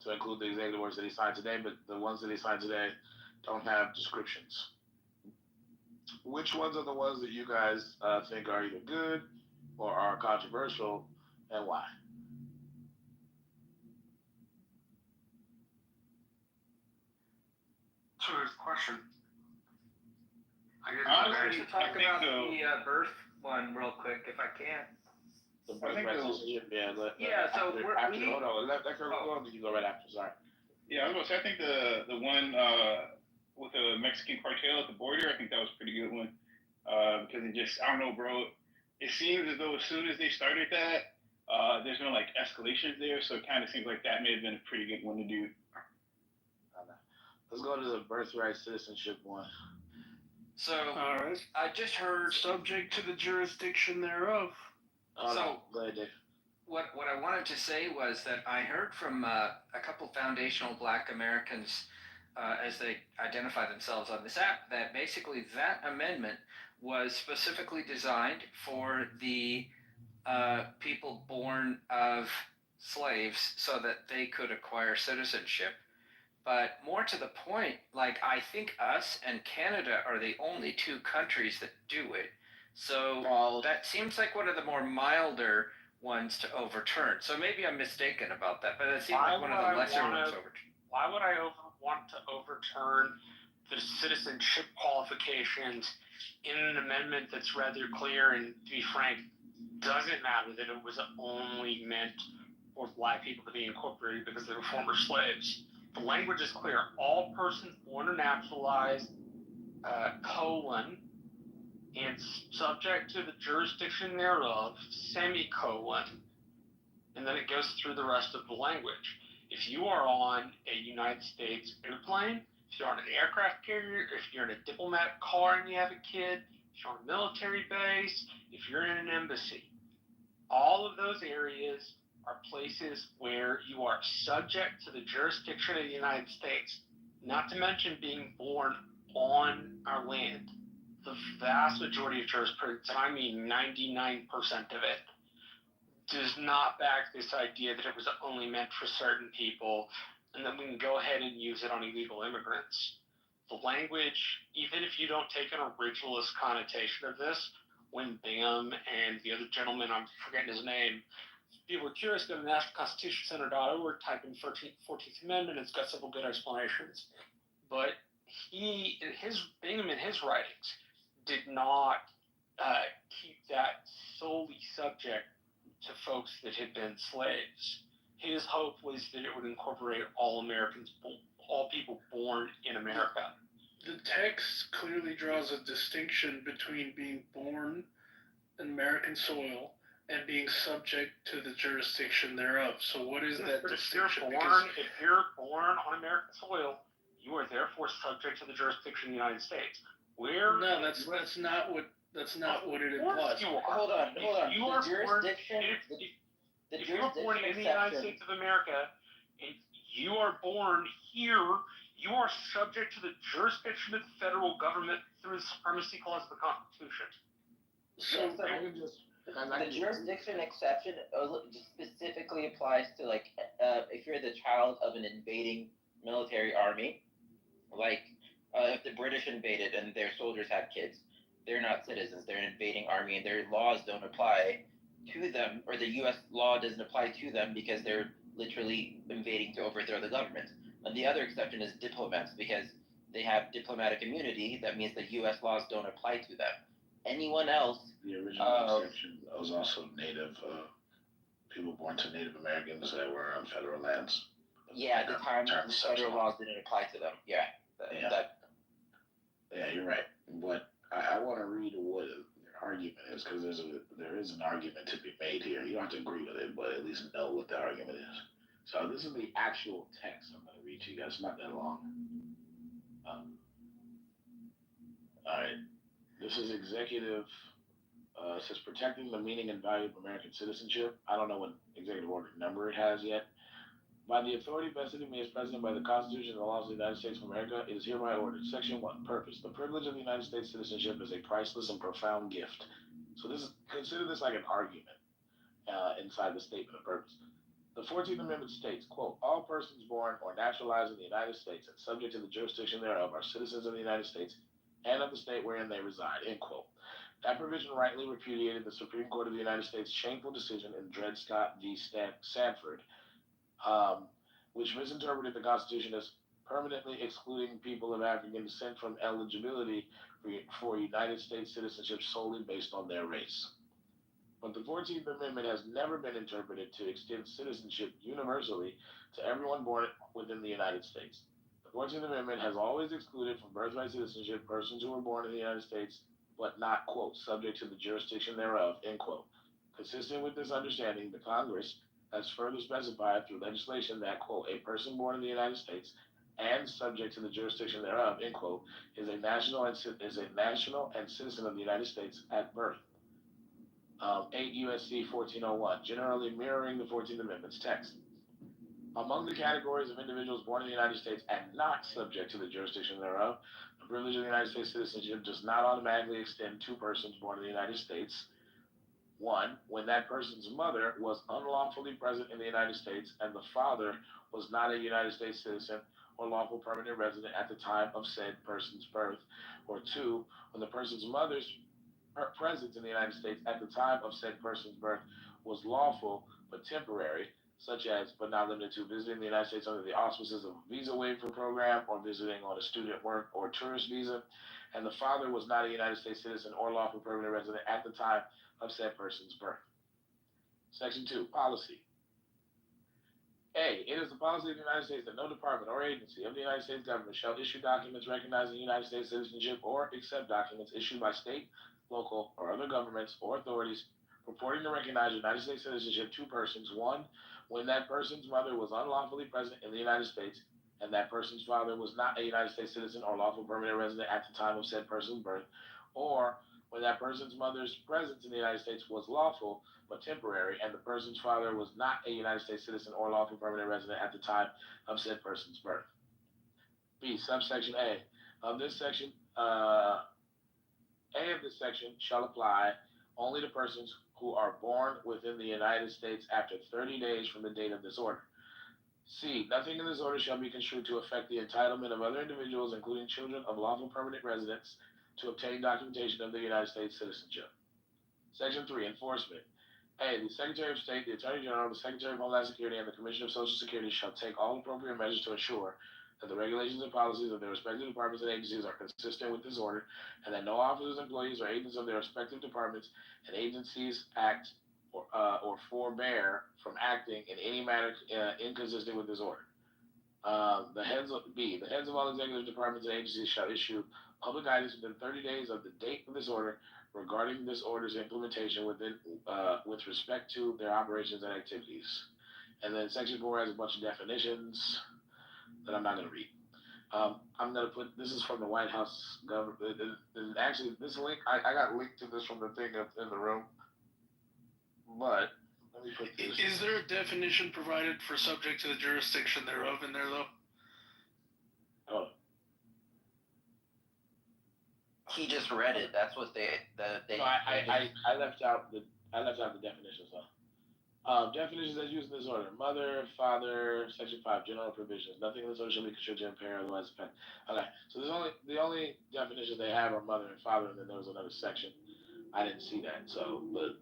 to include the executive orders that he signed today, but the ones that he signed today don't have descriptions. Which ones are the ones that you guys think are either good or are controversial, and why? Serious question. I wanted to talk about the birth one real quick, if I can. The I think birthright the- citizenship, Yeah, so hold on, let Kirk go on, then you go right after, sorry. Yeah, I was gonna say, I think the one with the Mexican cartel at the border, I think that was a pretty good one. Because it just, I don't know, bro. It seems as though as soon as they started that, there's been like escalations there, so it kind of seems like that may have been a pretty good one to do. Let's go to the birthright citizenship one. So All right. I just heard Subject to the jurisdiction thereof. Oh, So- no, go ahead, Dave. what I wanted to say was that I heard from a couple foundational Black Americans as they identify themselves on this app that basically that amendment was specifically designed for the people born of slaves so that they could acquire citizenship. But more to the point, like I think us and Canada are the only two countries that do it. So that seems like one of the more milder ones to overturn. So maybe I'm mistaken about that, but it seems like one of the lesser ones to overturn. Why would I want to overturn the citizenship qualifications in an amendment that's rather clear and, to be frank, doesn't matter that it was only meant for Black people to be incorporated because they were former slaves? The language is clear. All persons born or naturalized, and subject to the jurisdiction thereof, semicolon, and then it goes through the rest of the language. If you are on a United States airplane, if you're on an aircraft carrier, if you're in a diplomat car and you have a kid, if you're on a military base, if you're in an embassy, all of those areas are places where you are subject to the jurisdiction of the United States, not to mention being born on our land. The vast majority of jurisprudence, and I mean 99% of it, does not back this idea that it was only meant for certain people and that we can go ahead and use it on illegal immigrants. The language, even if you don't take an originalist connotation of this, when Bam and the other gentleman, I'm forgetting his name, people were curious, go to nationalconstitutioncenter.org, type in 14th Amendment, it's got several good explanations. But Bingham in his writings did not keep that solely subject to folks that had been slaves. His hope was that it would incorporate all Americans, all people born in America. The text clearly draws a distinction between being born in American soil and being subject to the jurisdiction thereof. So what is that distinction? If you're born on American soil, you are therefore subject to the jurisdiction of the United States. No, that's not what it implies. Hold on. If you are born in the United States of America and you are born here, you are subject to the jurisdiction of the federal government through the supremacy clause of the Constitution. So the jurisdiction exception specifically applies to if you're the child of an invading military army, if the British invaded and their soldiers had kids, they're not citizens, they're an invading army and their laws don't apply to them, or the U.S. law doesn't apply to them because they're literally invading to overthrow the government. And the other exception is diplomats, because they have diplomatic immunity. That means the U.S. laws don't apply to them. Anyone else? The original exception was also Native people born to Native Americans that were on federal lands. Yeah, at the time, the federal laws didn't apply to them. Yeah. Yeah, you're right. But I want to read what their argument is, because there is an argument to be made here. You don't have to agree with it, but at least know what the argument is. So this is the actual text I'm going to read to you guys. It's not that long. All right. This is executive. It says protecting the meaning and value of American citizenship. I don't know what executive order number it has yet. By the authority vested in me as president by the Constitution and the laws of the United States of America, it is hereby ordered. Section 1, purpose. The privilege of the United States citizenship is a priceless and profound gift. So consider this like an argument inside the statement of purpose. The 14th Amendment states, quote, all persons born or naturalized in the United States and subject to the jurisdiction thereof are citizens of the United States and of the state wherein they reside, end quote. That provision rightly repudiated the Supreme Court of the United States' shameful decision in Dred Scott v. Sanford, which misinterpreted the Constitution as permanently excluding people of African descent from eligibility for United States citizenship solely based on their race. But the 14th Amendment has never been interpreted to extend citizenship universally to everyone born within the United States. The 14th Amendment has always excluded from birthright citizenship persons who were born in the United States, but not, quote, subject to the jurisdiction thereof, end quote. Consistent with this understanding, the Congress has further specified through legislation that, quote, a person born in the United States and subject to the jurisdiction thereof, end quote, is a national and citizen of the United States at birth. 8 U.S.C. 1401, generally mirroring the 14th Amendment's text. Among the categories of individuals born in the United States and not subject to the jurisdiction thereof, the privilege of the United States citizenship does not automatically extend to persons born in the United States. 1. When that person's mother was unlawfully present in the United States and the father was not a United States citizen or lawful permanent resident at the time of said person's birth. Or 2. When the person's mother's presence in the United States at the time of said person's birth was lawful but temporary, such as, but not limited to, visiting the United States under the auspices of a visa waiver program or visiting on a student, work, or tourist visa, and the father was not a United States citizen or lawful permanent resident at the time of said person's birth. Section 2, policy. A. It is the policy of the United States that no department or agency of the United States government shall issue documents recognizing United States citizenship or accept documents issued by state, local, or other governments or authorities purporting to recognize United States citizenship to persons, 1, when that person's mother was unlawfully present in the United States and that person's father was not a United States citizen or lawful permanent resident at the time of said person's birth, or when that person's mother's presence in the United States was lawful but temporary, and the person's father was not a United States citizen or lawful permanent resident at the time of said person's birth. B. Subsection A of this section, A of this section shall apply only to persons who are born within the United States after 30 days from the date of this order. C. Nothing in this order shall be construed to affect the entitlement of other individuals, including children of lawful permanent residents, to obtain documentation of their United States citizenship. Section 3. Enforcement. A. The Secretary of State, the Attorney General, the Secretary of Homeland Security, and the Commissioner of Social Security shall take all appropriate measures to ensure that the regulations and policies of their respective departments and agencies are consistent with this order, and that no officers, employees, or agents of their respective departments and agencies act or forbear from acting in any manner inconsistent with this order. The heads of all executive departments and agencies shall issue public guidance within 30 days of the date of this order regarding this order's implementation with respect to their operations and activities. And then Section 4 has a bunch of definitions that I'm not going to read. I'm going to put, this is from the White House government. Actually, this link, I got linked to this from the thing up in the room. But, let me put this. Is there a definition provided for subject to the jurisdiction thereof in there, though? Oh. He just read it. That's what they. No, I left out the definitions though. Definitions as used in this order: mother, father, section 5, general provisions. Nothing in this order shall be construed to impair or otherwise affect. Okay, so the only definitions they have are mother and father, and then there was another section. I didn't see that, so but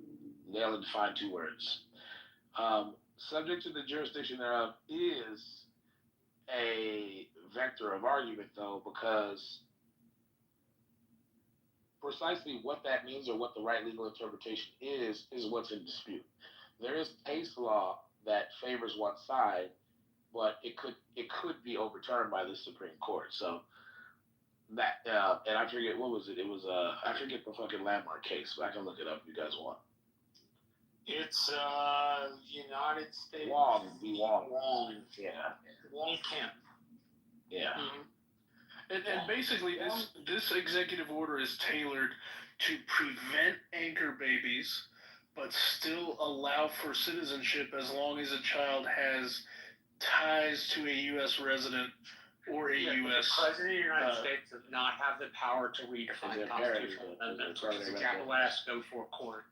they only defined 2 words. Subject to the jurisdiction thereof is a vector of argument though, because precisely what that means or what the right legal interpretation is what's in dispute. There is case law that favors one side, but it could be overturned by the Supreme Court. So that and I forget what was it. It was I forget the fucking landmark case, but I can look it up if you guys want. It's United States. Wong. Yeah. Wong Kemp. Yeah. Mm-hmm. And basically, this executive order is tailored to prevent anchor babies, but still allow for citizenship as long as a child has ties to a U.S. resident or a U.S. The President of the United States does not have the power to redefine constitutional amendments, which is exactly what has to go before court.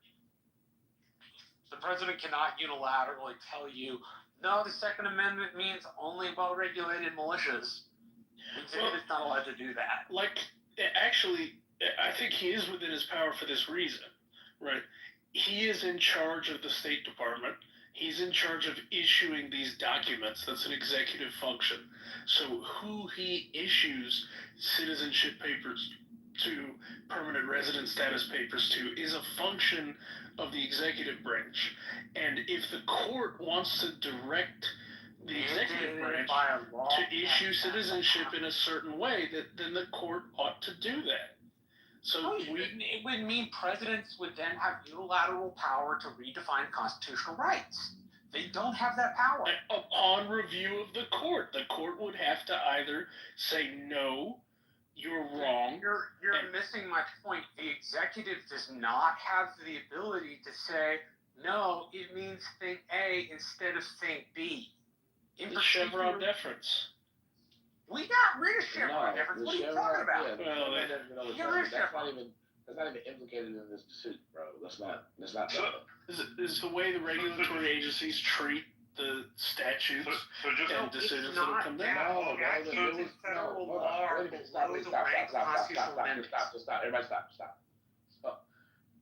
The President cannot unilaterally tell you, no, the Second Amendment means only well-regulated militias. Well, it's not allowed to do that. Like, actually, I think he is within his power for this reason, right? He is in charge of the State Department. He's in charge of issuing these documents. That's an executive function. So who he issues citizenship papers to, permanent resident status papers to, is a function of the executive branch. And if the court wants to direct the executive branch to issue citizenship in a certain way, then the court ought to do that. So it would mean presidents would then have unilateral power to redefine constitutional rights. They don't have that power. Upon review of the court would have to either say no, you're wrong. You're missing my point. The executive does not have the ability to say, no, it means thing A instead of thing B. It's Chevron deference. We got rid of Chevron deference. What are you talking about? That's not even implicated in this decision, bro. That's not. Is the way the regulatory agencies treat the statutes and decisions that have come down. No, federal law. Stop. Everybody stop.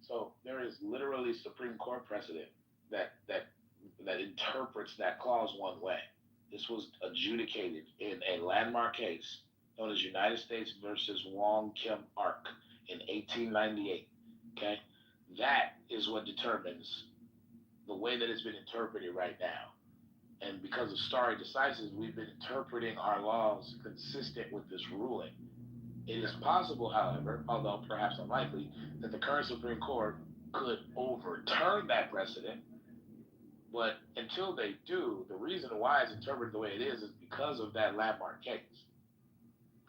So there is literally Supreme Court precedent that interprets that clause one way. This was adjudicated in a landmark case known as United States versus Wong Kim Ark in 1898. Okay, that is what determines the way that it's been interpreted right now. And because of stare decisis, we've been interpreting our laws consistent with this ruling. It is possible, however, although perhaps unlikely, that the current Supreme Court could overturn that precedent. But until they do, the reason why it's interpreted the way it is because of that landmark case.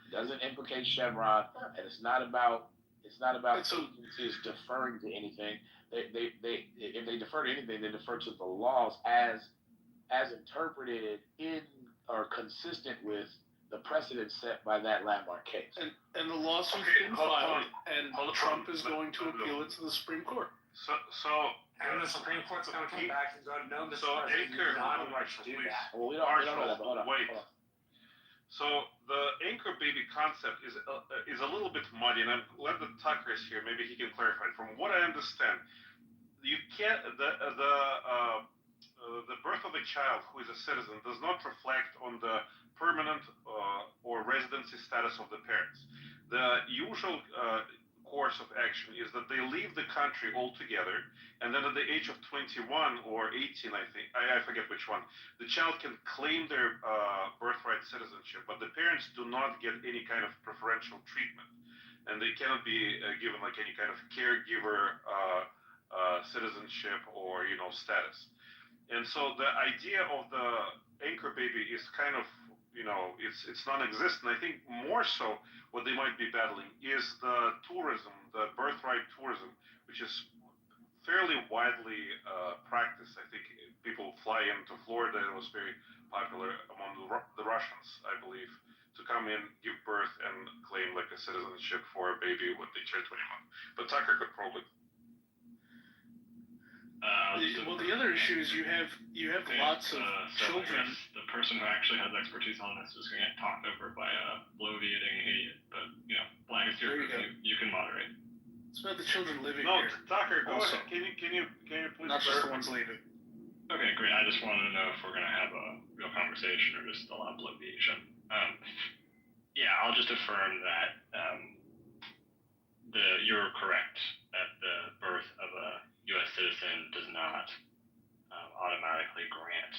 It doesn't implicate Chevron, and it's not about agencies deferring to anything. If they defer to anything, they defer to the laws as interpreted in or consistent with the precedent set by that landmark case. And the lawsuit's been filed, and Trump is going to appeal it to the Supreme Court. And the Supreme Court's going to come back and go, no, Mr. So President, anchor, you're not allowed to do that. Well, we don't know that, but hold on. So the anchor baby concept is a little bit muddy, and I'm glad that Tucker is here. Maybe he can clarify. From what I understand, you can't the birth of a child who is a citizen does not reflect on the permanent or residency status of the parents. The usual course of action is that they leave the country altogether, and then at the age of 21 or 18, I think, I forget which one, the child can claim their birthright citizenship, but the parents do not get any kind of preferential treatment, and they cannot be given like any kind of caregiver citizenship or status. And so the idea of the anchor baby is kind of it's non-existent. I think more so what they might be battling is the tourism, the birthright tourism, which is fairly widely practiced. I think people fly into Florida. It was very popular among the Russians, I believe, to come in, give birth, and claim like a citizenship for a baby when they turn 21. But Tucker could probably. The other issue is you have lots of children. The person who actually has expertise on this is going to get talked over by a bloviating idiot. But Black is your group. You can moderate. It's about the children living No, here. Tucker, go also. ahead. Can you please? Not just the ones leaving. Okay, great. I just wanted to know if we're going to have a real conversation or just a lot of bloviation. Yeah, I'll just affirm that you're correct that the birth of a U.S. citizen does not automatically grant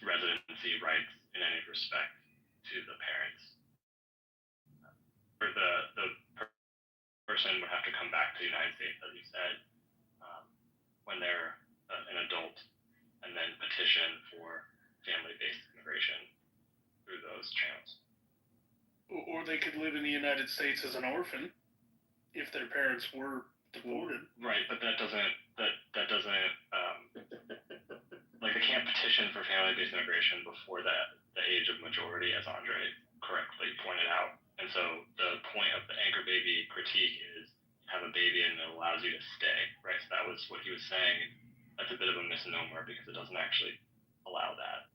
residency rights in any respect to the parents. Or the person would have to come back to the United States, as you said, when they're an adult, and then petition for family-based immigration through those channels. Or they could live in the United States as an orphan if their parents were deported. Right, but that doesn't like they can't petition for family-based immigration before the age of majority, as Andre correctly pointed out. And so the point of the anchor baby critique is have a baby and it allows you to stay, right? So that was what he was saying. That's a bit of a misnomer because it doesn't actually allow that.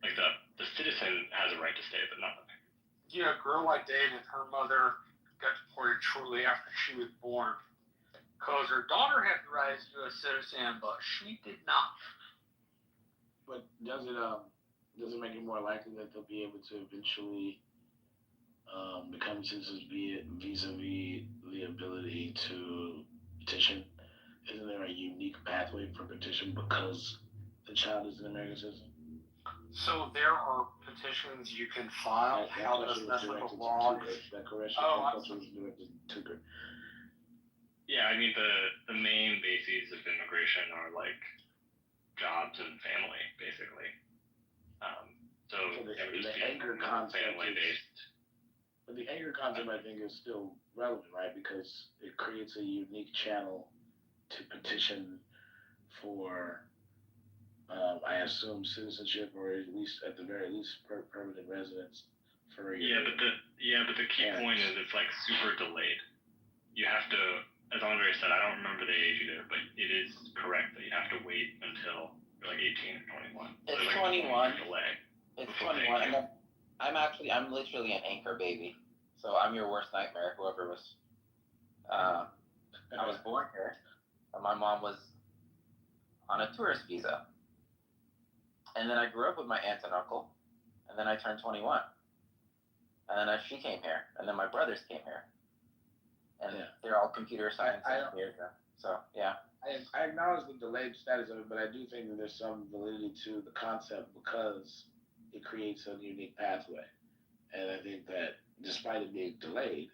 Like the citizen has a right to stay, but not the parent. A girl like David, her mother got deported shortly after she was born because her daughter had the right as U.S. citizen, but she did not. But does it make it more likely that they'll be able to eventually become citizens vis-a-vis the ability to petition? Isn't there a unique pathway for petition because the child is an American citizen? So there are petitions you can file. How does that mess with the law? That correction was directed to Tucker. Yeah, I mean the main bases of immigration are like jobs and family, basically. So the it would just anchor be concept family based. But the anchor concept, I think, is still relevant, right? Because it creates a unique channel to petition for, I assume, citizenship, or at least, at the very least, permanent residence for your. But the key point is it's like super delayed. You have to, as Andre said, I don't remember the age either, but it is correct that you have to wait until you're like 18 or 21. It's like 21. Delay. It's 21. I'm literally an anchor baby. So I'm your worst nightmare, whoever was. I was born here, and my mom was on a tourist visa. And then I grew up with my aunt and uncle, and then I turned 21. And then she came here, and then my brothers came here. And they're all computer science engineers now. So, yeah. I acknowledge the delayed status of it, but I do think that there's some validity to the concept because it creates a unique pathway. And I think that despite it being delayed,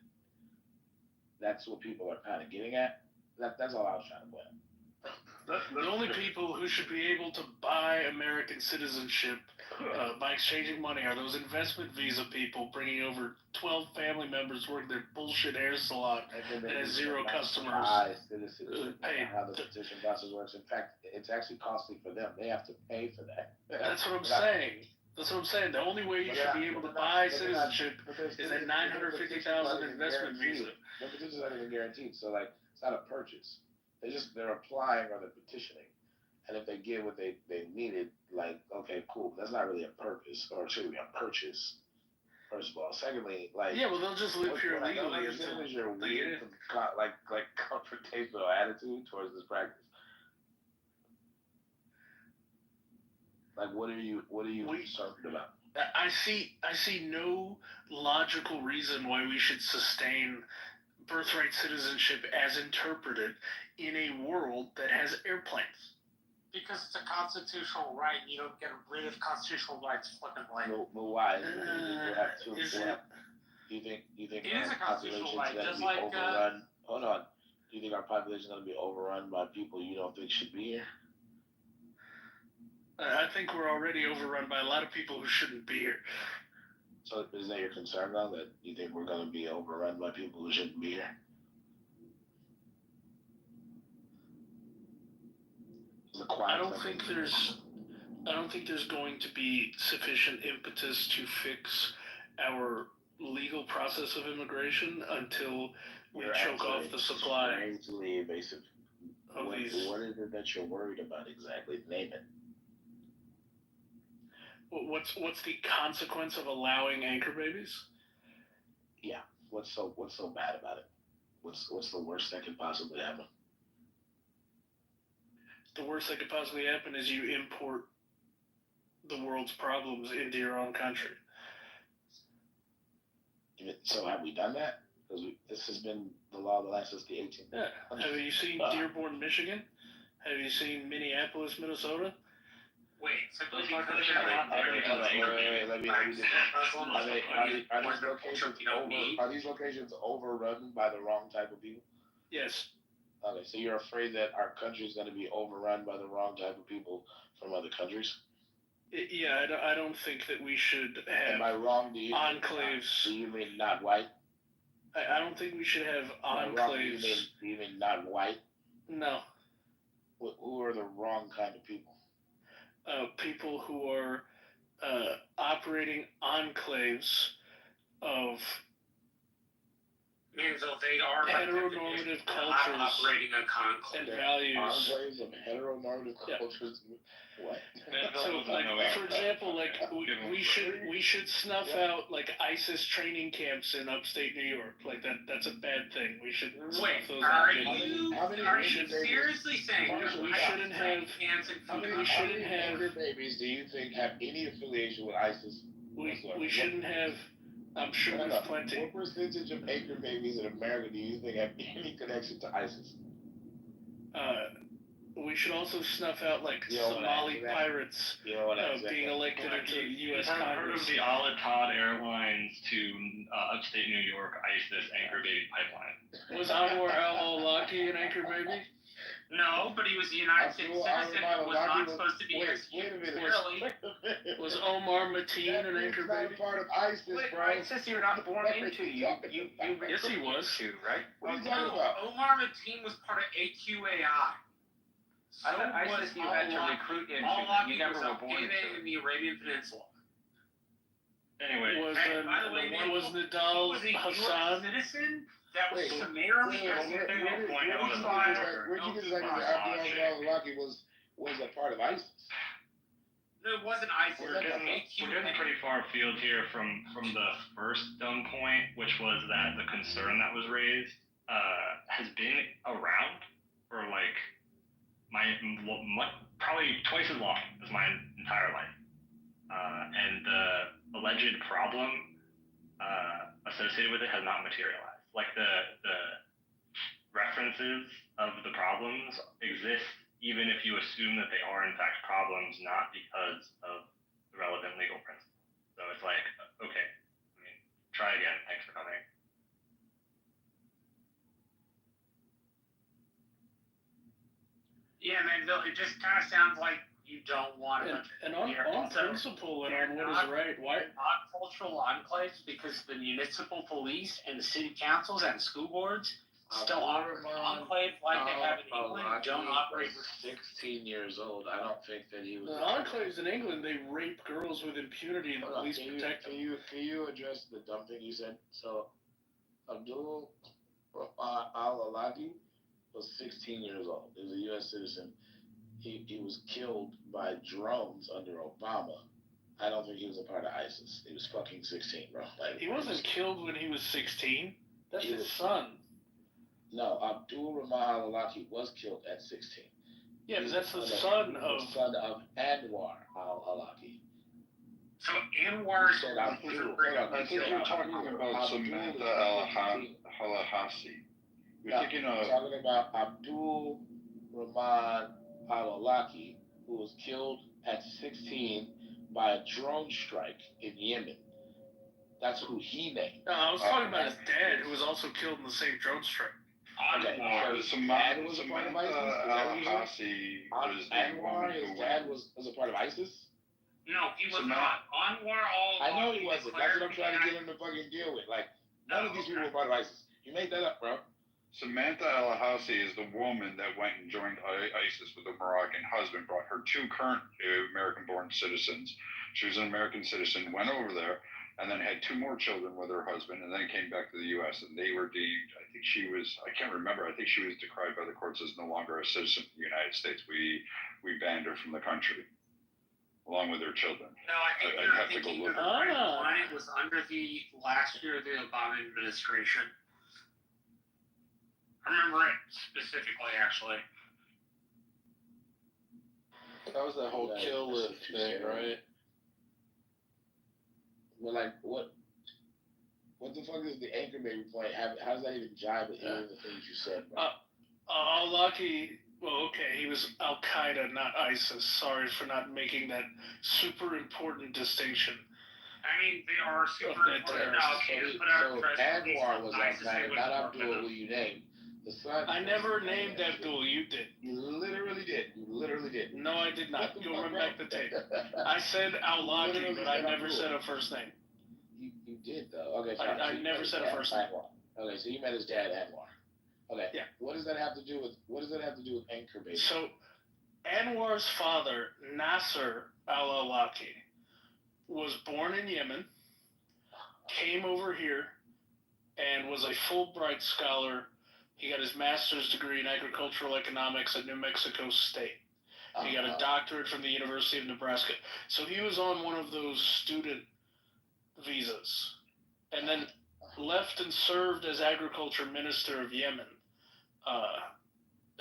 that's what people are kind of getting at. That's all I was trying to point out. The only people who should be able to buy American citizenship by exchanging money are those investment visa people bringing over 12 family members working their bullshit hair salon that has 0 customers paid. How the petition process works. In fact, it's actually costly for them. They have to pay for that. That's what I'm saying. The only way you should be able to buy citizenship is that 950,000 investment visa. The petitions aren't even guaranteed, so like it's not a purchase. They're applying or they're petitioning, and if they get what they needed, like okay, cool. That's not really a purpose, or it shouldn't be a purchase. First of all, secondly, like yeah, well they'll just live here what I don't legally understand until is your they get weird, in. like confrontational attitude towards this practice. Like, what are you concerned about? I see no logical reason why we should sustain birthright citizenship as interpreted in a world that has airplanes. Because it's a constitutional right. You don't get rid of constitutional rights flippantly. But why? We'll have to. Do you think it is a constitutional right? Just like overrun? Hold on. Do you think our population is going to be overrun by people you don't think should be here? I think we're already overrun by a lot of people who shouldn't be here. So is that your concern now, that you think we're going to be overrun by people who shouldn't be here? I don't think there's going to be sufficient impetus to fix our legal process of immigration until we choke off the supply. Strangely evasive. What is it that you're worried about exactly? Name it. What's the consequence of allowing anchor babies? Yeah. What's so bad about it? What's the worst that could possibly happen? The worst that could possibly happen is you import the world's problems into your own country. So have we done that? Because this has been the law that lasts since the 18th. Yeah. Have you seen Dearborn, Michigan? Have you seen Minneapolis, Minnesota? Wait, simply because are these locations overrun by the wrong type of people? Yes. Okay, so you're afraid that our country is going to be overrun by the wrong type of people from other countries? Yeah, I don't think that we should have Am I wrong? enclaves. Do you mean not white? I don't think we should have enclaves. Do you mean not white? No. Who are the wrong kind of people? People who are operating enclaves of means that they are heteronormative cultures operating a conclave and values. Enclaves of heteronormative cultures. What? So, like, for example, like we should snuff out like ISIS training camps in upstate New York. Like that's a bad thing. We should snuff those out. Are you seriously saying we shouldn't have? How many anchor babies do you think have any affiliation with ISIS? We shouldn't have. I'm sure there's plenty. What percentage of anchor babies in America do you think have any connection to ISIS? We should also snuff out like Somali pirates being elected into U.S. Congress. I've heard of the Al-Attad Airlines to upstate New York ISIS anchor baby pipeline. Was Anwar al-Awlaki an anchor baby? No, but he was a United States citizen who was not supposed to be executed. Clearly. Was Omar Mateen an anchor baby? Part of ISIS, bro. ISIS you're not born into. You Yes, he was. to, right? What are you talking about? Omar Mateen was part of AQAI. So I thought ISIS you had to recruit into. You never were born into. in the Arabian Peninsula. Anyway, Was By the way, was Nadal was a Hassan? U.S. citizen that was summarily executed. Where'd you get this idea that Abdul al-Awlaki was a part of ISIS? No, it wasn't ISIS. we're getting pretty far afield here from the first dumb point, which was that the concern that was raised has been around for like probably twice as long as my entire life, and the alleged problem associated with it has not materialized. Like the references of the problems exist even if you assume that they are in fact problems, not because of the relevant legal principle. So it's like, okay, I mean, try again. Thanks for coming. Yeah, man, it just kind of sounds like you don't want to. And on principle and on what is right, why? Not cultural enclaves because the municipal police and the city councils and the school boards still operate enclave like they have in England. Don't operate. 16 years old. I don't think that he was. The enclaves in England, they rape girls with impunity and the police protect them. Can you address the dumb thing you said? So, Abdul al-Awlaki was 16 years old. He was a U.S. citizen. He was killed by drones under Obama. I don't think he was a part of ISIS. He was fucking 16, bro. Like, he wasn't killed when he was 16. That's his son. No, Abdul Rahman al-Awlaki was killed at 16. Yeah, but that's the son of Anwar al-Awlaki. So Anwar I think you're talking about Samantha al-Hasi. You're thinking of talking about Abdul Rahman al-Awlaki, who was killed at 16 by a drone strike in Yemen. That's who he named. No, I was talking about his dad, who was also killed in the same drone strike. Okay, Samantha al-Hasi was the woman his who dad was a part of ISIS? No, he was not. Anwar al-Awlaki. I know he wasn't. That's what I'm trying to get him to fucking deal with. Like, none of these people were part of ISIS. You made that up, bro. Samantha al-Hasi is the woman that went and joined ISIS with a Moroccan husband, brought her two current American-born citizens. She was an American citizen, went over there, and then had two more children with her husband, and then came back to the U.S., and they were deemed, I think she was decried by the courts as no longer a citizen of the United States. We banned her from the country, along with her children. No, I think you're thinking of the right one. It was under the last year of the Obama administration. I remember it specifically, actually. That was that whole kill list thing, right? Well, like, what the fuck is the anchor baby point? How does that even jive with any of the things you said, bro? Al-Awlaki, well, okay, he was Al-Qaeda, not ISIS. Sorry for not making that super important distinction. I mean, they are super important. So Anwar was Al-Qaeda, not Abdul, who you named. The son. I never named Abdul. You did. You literally did. No, I did not. You'll run back the tape. I said Al-Awlaki, but I never said a first name. You did, though. Okay, fine. I never said a first name. Okay, so you met his dad, Anwar. Okay. Yeah. What does that have to do with anchor baby? So, Anwar's father, Nasser al-Awlaki, was born in Yemen, came over here, and was a Fulbright scholar. He got his master's degree in agricultural economics at New Mexico State. He got a doctorate from the University of Nebraska. So he was on one of those student visas, and then left and served as agriculture minister of Yemen,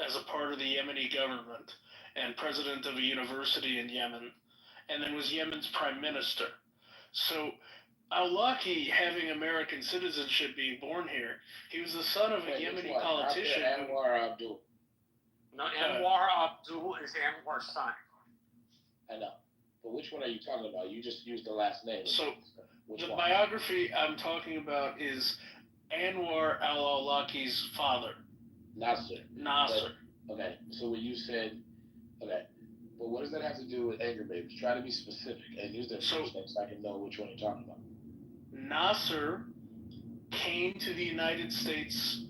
as a part of the Yemeni government, and president of a university in Yemen, and then was Yemen's prime minister. So Al-Awlaki, having American citizenship, being born here, he was the son of a Yemeni politician. Anwar Abdul. No, Anwar Abdul is Anwar's son. I know. But which one are you talking about? You just used the last name. So the biography I'm talking about is Anwar al-Awlaki's father. Nasser. Okay, so when you said, okay, but what does that have to do with anchor babies? Try to be specific and use their first names so I can know which one you're talking about. Nasser came to the United States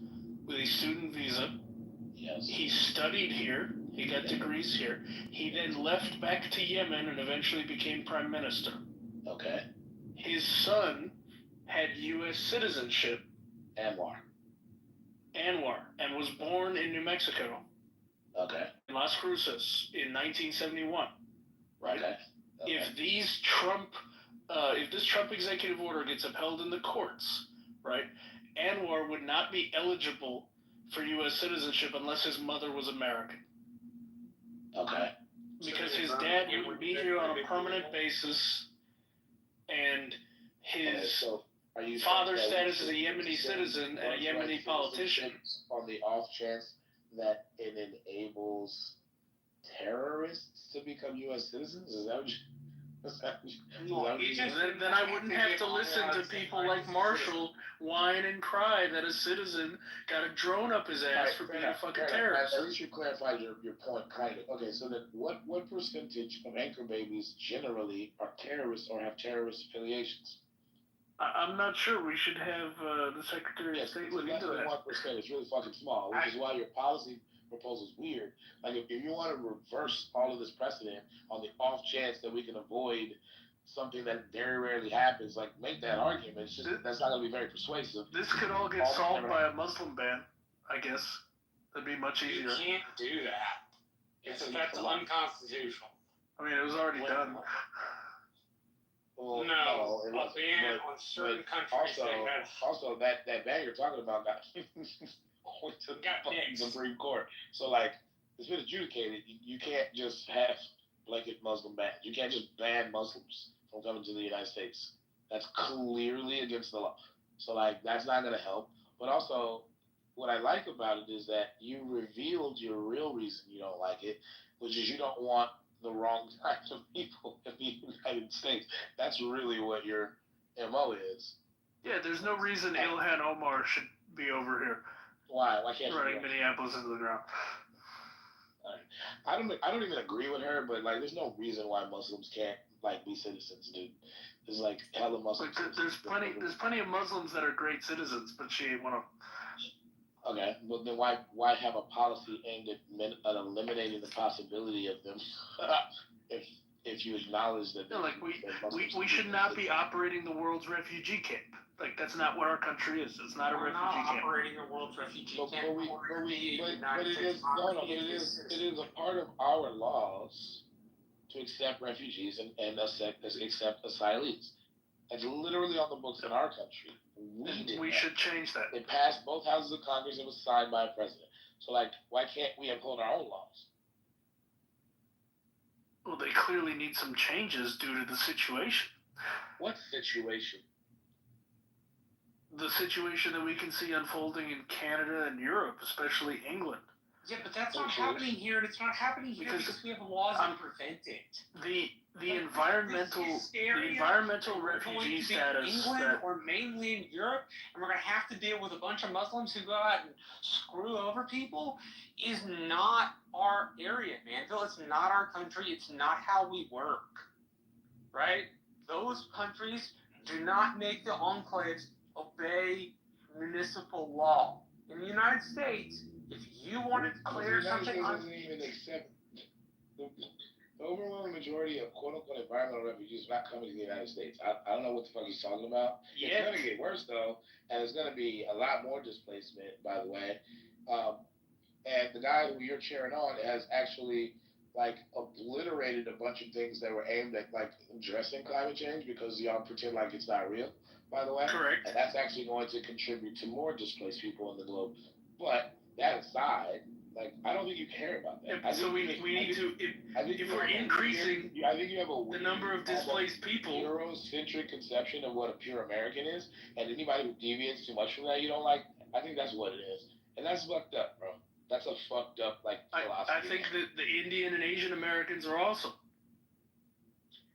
with a student visa. Yes. He studied here. He got degrees here. He then left back to Yemen and eventually became prime minister. Okay. His son had U.S. citizenship. Anwar, and was born in New Mexico. Okay. In Las Cruces in 1971. Right? Okay. If this Trump executive order gets upheld in the courts, right, Anwar would not be eligible for U.S. citizenship unless his mother was American. Okay. Because his dad would be here on a permanent basis, and his father's status as a Yemeni citizen and a Yemeni politician. On the off chance that it enables terrorists to become U.S. citizens? Is that what you... Then I wouldn't have to listen to people like Marshall whine and cry that a citizen got a drone up his ass for being a fucking terrorist. At least you clarified your point, kind of. Okay, so then what percentage of anchor babies generally are terrorists or have terrorist affiliations? I'm not sure. We should have the Secretary of State look into that. 1%. It's really fucking small, which is why your policy proposal is weird. Like, if you want to reverse all of this precedent on the off chance that we can avoid something that very rarely happens, like, make that argument. It's just that's not going to be very persuasive. This could all get solved by a Muslim ban, I guess. That'd be much easier. You can't do that. That's unconstitutional. I mean, it was already done. Well, no, a ban on certain countries. Also, that ban you're talking about got went to the Supreme Court. So, like, it's been adjudicated. You can't just have blanket Muslim bans. You can't just ban Muslims from coming to the United States. That's clearly against the law. So, like, that's not going to help. But also, what I like about it is that you revealed your real reason you don't like it, which is you don't want the wrong types of people in the United States. That's really what your MO is. Yeah, there's no reason Ilhan Omar should be over here. Why? Why can't running Minneapolis into the ground? I don't even agree with her, but like, there's no reason why Muslims can't like be citizens, dude. There's like hella Muslims. There's plenty of Muslims that are great citizens, but she ain't one of them. Okay, well then why have a policy aimed at eliminating the possibility of them if you acknowledge that? No, like we should not be operating the world's refugee camp. Like, that's not what our country is. It's not a refugee camp. Operating the world's refugee camp. But it is a part of our laws to accept refugees and accept asylees. It's literally on the books in our country. We should change that. It passed both houses of Congress and was signed by a president. So, like, why can't we uphold our own laws? Well, they clearly need some changes due to the situation. What situation? The situation that we can see unfolding in Canada and Europe, especially England. Yeah, but that's not happening here, and it's not happening here because we have laws that prevent it. The environmental refugee status England or mainland Europe, and we're gonna have to deal with a bunch of Muslims who go out and screw over people, is not our area, Manville. It's not our country. It's not how we work, right? Those countries do not make the enclaves obey municipal law. In the United States, if you want to declare something doesn't even accept the overwhelming majority of quote-unquote environmental refugees are not coming to the United States. I don't know what the fuck he's talking about. It's going to get worse, though, and there's going to be a lot more displacement, by the way. And the guy who you're cheering on has actually, like, obliterated a bunch of things that were aimed at, like, addressing climate change because y'all pretend like it's not real, by the way. Correct. And that's actually going to contribute to more displaced people in the globe. But that aside, like, I don't think you care about that. Yeah, so we need to, if we're increasing I think you have the number of displaced people. Eurocentric conception of what a pure American is, and anybody who deviates too much from that you don't like, I think that's what it is. And that's fucked up, bro. That's a fucked up, like, philosophy. I think that the Indian and Asian Americans are awesome.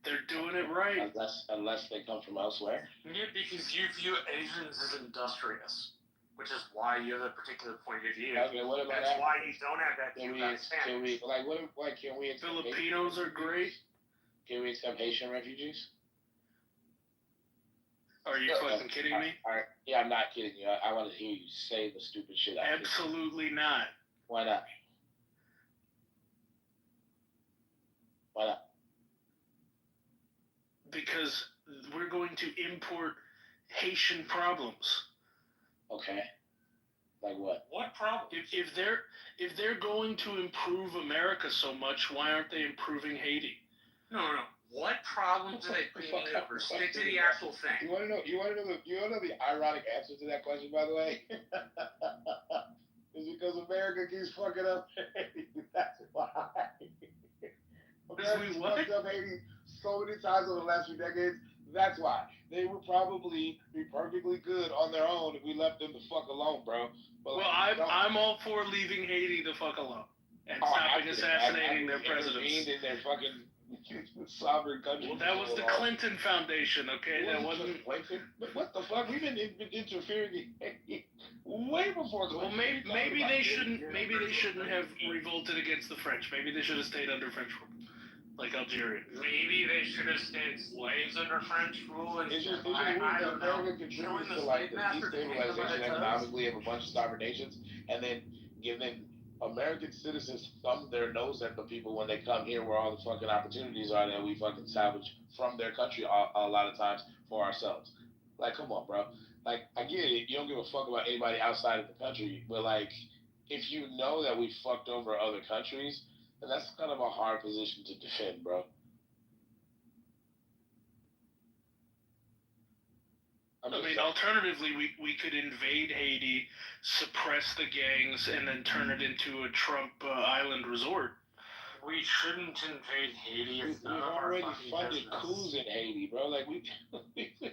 They're doing it right. Unless they come from elsewhere. Yeah, because you view Asians as industrious. which is why you have a particular point of view. Okay, what about That's that? why you don't have that view about Can we, Spanish. like, what if, like, can we accept Filipinos are great. Can we accept Haitian refugees? Are you fucking kidding me? Yeah, I'm not kidding you. I want to hear you say the stupid shit. Absolutely not. Why not? Why not? Because we're going to import Haitian problems. Okay. Like what? What problem? If they're going to improve America so much, why aren't they improving Haiti? No. What problems are they bringing over? Stick to the actual thing. You want to know the ironic answer to that question, by the way? It's because America keeps fucking up Haiti. That's why. America's fucked up Haiti so many times over the last few decades. That's why. They would probably be perfectly good on their own if we left them the fuck alone, bro. But well, I'm all for leaving Haiti the fuck alone and stopping assassinating their presidents. In their fucking sovereign country. Well, that was the Clinton Foundation, okay? That wasn't Clinton. But what the fuck? We've been interfering way before Clinton. Well, maybe they shouldn't. Maybe they shouldn't have revolted against the French. Maybe they should have stayed under French rule, like Algeria. Maybe they should have stayed slaves under French rule. And It's just I don't know. America contributes to like the destabilization economically of a bunch of sovereign nations, and then giving American citizens thumb their nose at the people when they come here, where all the fucking opportunities are that we fucking salvage from their country a lot of times for ourselves. Like, come on, bro. Like, I get it. You don't give a fuck about anybody outside of the country, but like, if you know that we fucked over other countries, then that's kind of a hard position to defend, bro. I mean, alternatively, we could invade Haiti, suppress the gangs, and then turn it into a Trump island resort. We shouldn't invade Haiti. It's We've already funded coups in Haiti, bro. Like, we've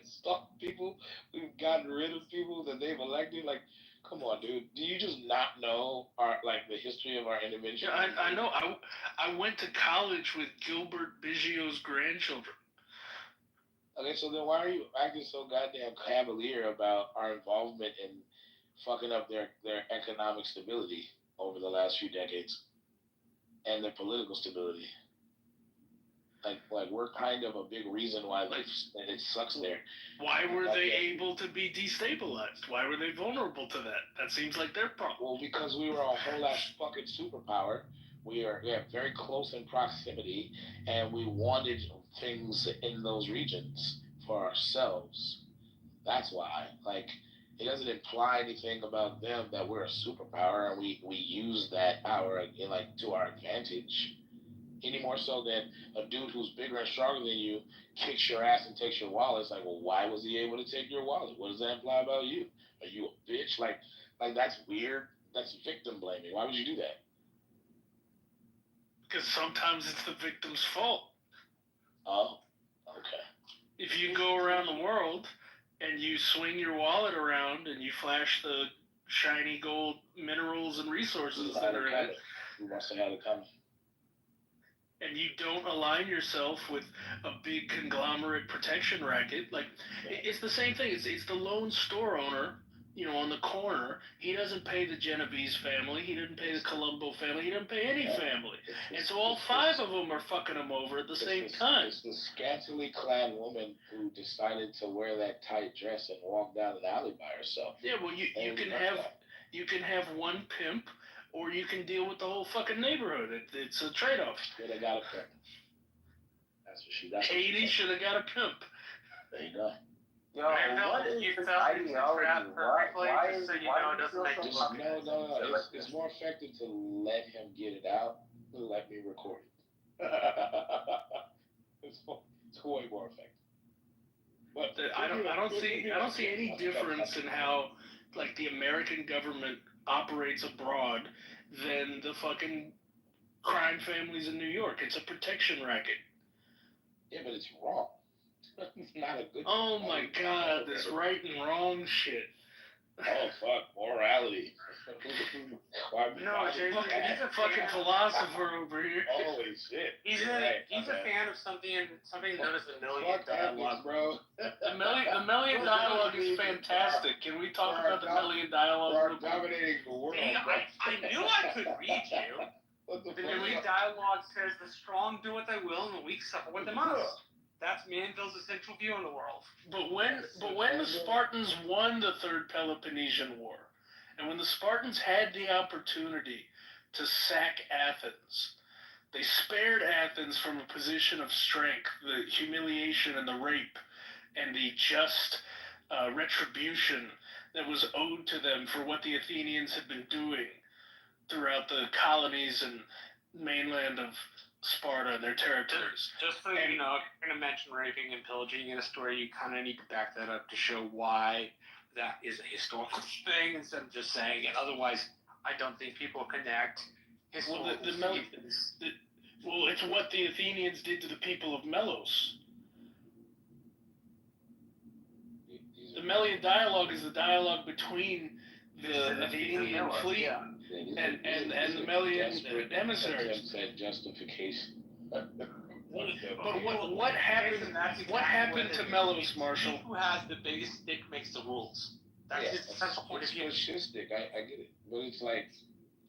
stopped people. We've gotten rid of people that they've elected. Like, come on, dude. Do you just not know the history of our intervention? Yeah, I know. I went to college with Gilbert Biggio's grandchildren. Okay, so then why are you acting so goddamn cavalier about our involvement in fucking up their economic stability over the last few decades and their political stability? Like we're kind of a big reason why it sucks there. Why were they able to be destabilized? Why were they vulnerable to that? That seems like their problem. Well, because we were a whole ass fucking superpower. We have very close in proximity, and we wanted things in those regions for ourselves. That's why. Like, it doesn't imply anything about them that we're a superpower and we use that power to our advantage. Any more so than a dude who's bigger and stronger than you kicks your ass and takes your wallet. It's like, well, why was he able to take your wallet? What does that imply about you? Are you a bitch? Like that's weird. That's victim blaming. Why would you do that? Because sometimes it's the victim's fault. Oh, okay. If you go around the world and you swing your wallet around and you flash the shiny gold minerals and resources that are in it, who wants to have it coming? And you don't align yourself with a big conglomerate protection racket, like it's the same thing. It's the lone store owner, on the corner. He doesn't pay the Genovese family. He didn't pay the Colombo family. He didn't pay any family. And so all five of them are fucking him over at the same time. It's the scantily clad woman who decided to wear that tight dress and walk down an alley by herself. Yeah, well, you can have one pimp, or you can deal with the whole fucking neighborhood. It's a trade-off. Should have got a pimp. Haiti should have got a pimp. There you go. Yo, what is this ideology? Why is it doesn't make sense? No. It's more effective to let him get it out than let me record it. It's way more effective. But I don't see any difference in how the American government operates abroad than the fucking crime families in New York. It's a protection racket. Yeah, but it's wrong. It's not a good. Oh my God, this right and wrong shit. Oh fuck, morality. No, Jay, he's a Fucking philosopher over here. Holy shit. He's a fan of something known as the Million Dialogue, bro. The Million Dialogue is fantastic. Can we talk about the Million Dialogue? We're dominating the world. See, I knew I could read you. The Million Dialogue says the strong do what they will and the weak suffer what they must. That's Manville's essential view on the world. But when the Spartans won the Third Peloponnesian War, and when the Spartans had the opportunity to sack Athens, they spared Athens from a position of strength, the humiliation and the rape, and the just retribution that was owed to them for what the Athenians had been doing throughout the colonies and mainland of Sparta and their territories. Just so you know, if you're going to mention raping and pillaging in a story, you kind of need to back that up to show why that is a historical thing instead of just saying it. Otherwise, I don't think people connect historical Well, it's what the Athenians did to the people of Melos. The Melian dialogue is the dialogue between the Athenian fleet and the Melian emissaries. Said justification. But what happened? What happened to Melos, Marshall? Who has the biggest stick makes the rules. That's his essential point of view. It's his stick. I get it, but it's like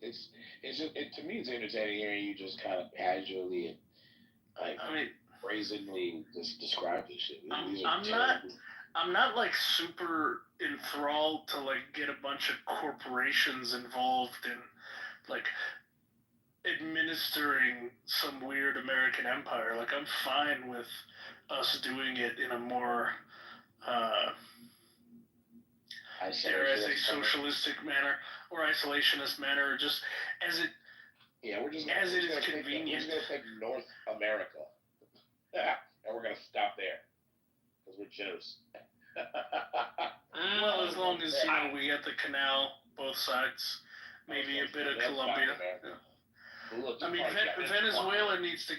it's just to me it's entertaining hearing you just kind of casually and brazenly just describe this shit. I'm not like super enthralled to like get a bunch of corporations involved in like administering some weird American empire. Like I'm fine with us doing it in a more dare I say socialistic manner or isolationist manner, or just as it as it is convenient. We're just gonna take North America, and we're gonna stop there because we're generous. Well, as long as we get the canal both sides, maybe a bit of Colombia. I mean, Venezuela needs to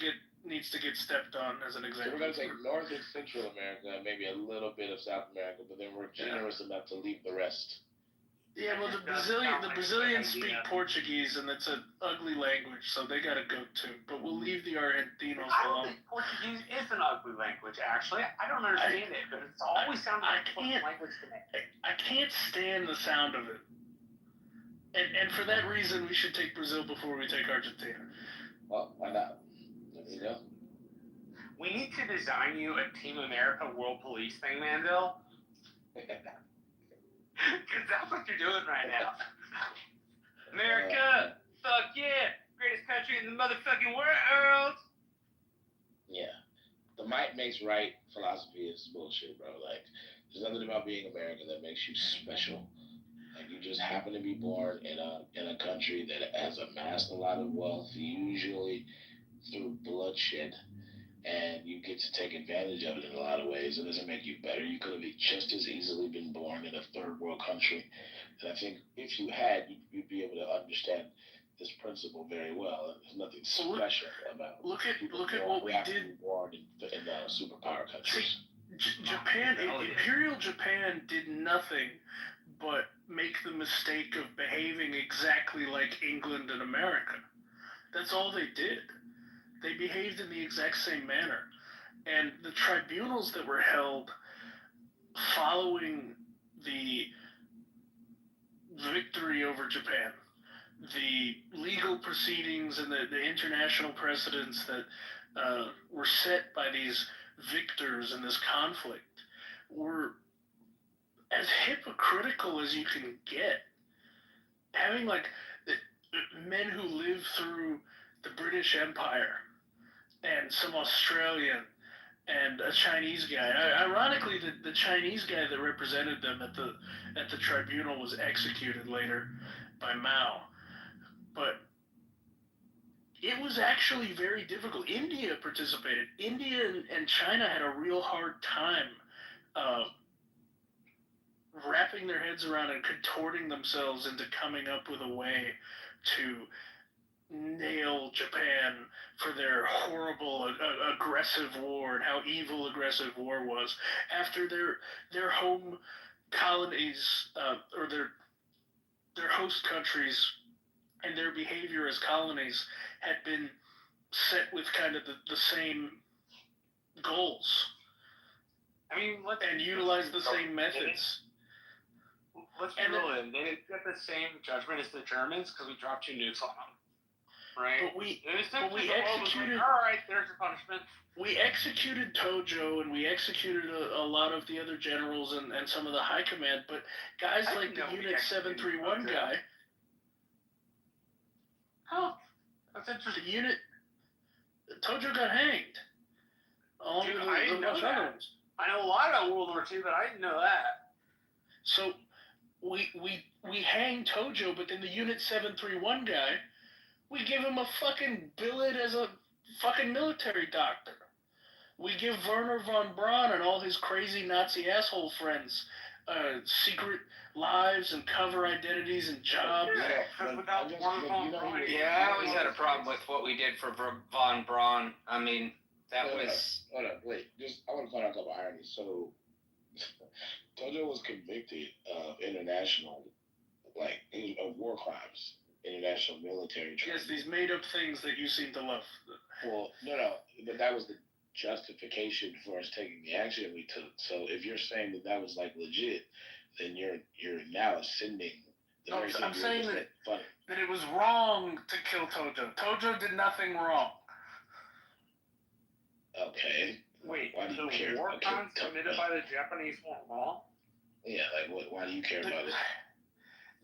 get stepped on as an example. So we're gonna take North and Central America, maybe a little bit of South America, but then we're generous enough to leave the rest. Yeah, well, the Brazilians speak Portuguese, and it's an ugly language, so they gotta go too. But we'll leave the Argentinos alone. I don't think Portuguese is an ugly language, actually. I don't understand it, but it's always sounded like a fun language to me. I can't stand the sound of it. And for that reason, we should take Brazil before we take Argentina. Well, why not? There you go. We need to design you a Team America World Police thing, Manville. Because that's what you're doing right now. America, fuck yeah, greatest country in the motherfucking world. Yeah, the might makes right philosophy is bullshit, bro. Like, there's nothing about being American that makes you special. Like, you just happen to be born in a country that has amassed a lot of wealth, usually through bloodshed. And you get to take advantage of it in a lot of ways. It doesn't make you better. You could have just as easily been born in a third world country. And I think if you had, you'd be able to understand this principle very well. And there's nothing special about look at what we did. Born in superpower countries. Japan, Imperial Japan did nothing but make the mistake of behaving exactly like England and America. That's all they did. They behaved in the exact same manner. And the tribunals that were held following the victory over Japan, the legal proceedings and the international precedents that were set by these victors in this conflict were as hypocritical as you can get. Having like men who lived through the British Empire and some Australian and a Chinese guy. Ironically, the Chinese guy that represented them at the tribunal was executed later by Mao. But it was actually very difficult. India participated. India and China had a real hard time wrapping their heads around and contorting themselves into coming up with a way to nail Japan for their horrible aggressive war and how evil aggressive war was after their home colonies or their host countries and their behavior as colonies had been set with kind of the same goals. I mean, and utilize the same methods. Let's be real. They didn't get the same judgment as the Germans because we dropped 2 nukes on them, right? But we executed. All right, there's your punishment. We executed Tojo and we executed a lot of the other generals and some of the high command. But guys like the Unit 731 guy. Oh, that's interesting. The unit Tojo got hanged. Dude, I didn't know that. I know a lot about World War II, but I didn't know that. So we hang Tojo, but then the Unit 731 guy, we give him a fucking billet as a fucking military doctor. We give Werner von Braun and all his crazy Nazi asshole friends secret lives and cover identities and jobs. I always had a problem with what we did for von Braun. I mean, that was... Hold up, wait. I want to point out a couple ironies. So, Tojo was convicted of international, of war crimes, international military training. Yes, these made-up things that you seem to love. Well, no, but that was the justification for us taking the action we took. So if you're saying that was legit, then you're now ascending. I'm saying that it was wrong to kill Tojo. Tojo did nothing wrong. Okay. Wait, why do you care? The war crimes committed by the Japanese weren't wrong? Yeah, why do you care about it?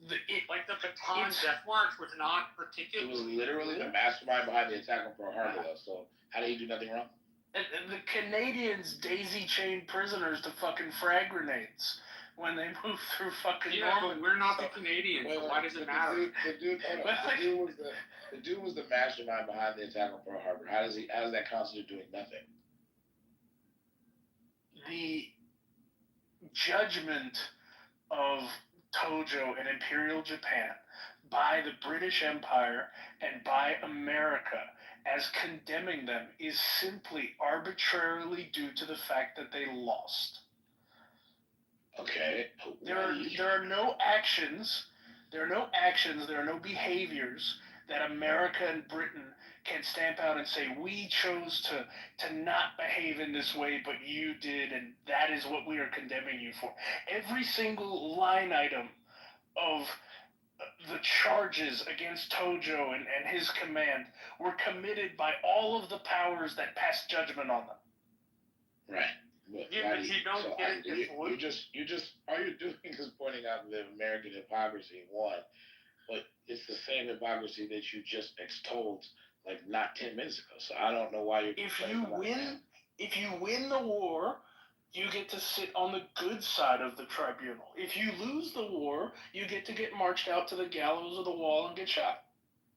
The Bataan Death March was not particularly... It was literally the mastermind behind the attack on Pearl Harbor, though, so how did he do nothing wrong? And the Canadians daisy-chained prisoners to fucking frag grenades when they moved through fucking Normandy. But we're not the Canadians, so why does it matter? The dude was the mastermind behind the attack on Pearl Harbor. How does that constitute doing nothing? The judgment of Tojo and Imperial Japan by the British Empire and by America as condemning them is simply arbitrarily due to the fact that they lost. Okay. There are no actions, there are no behaviors that America and Britain can stamp out and say, we chose to not behave in this way, but you did, and that is what we are condemning you for. Every single line item of the charges against Tojo and his command were committed by all of the powers that passed judgment on them. Right. But you don't get it. All you're doing is pointing out the American hypocrisy, one, but it's the same hypocrisy that you just extolled not 10 minutes ago. So I don't know why you're. If you win the war, you get to sit on the good side of the tribunal. If you lose the war, you get to get marched out to the gallows or the wall and get shot.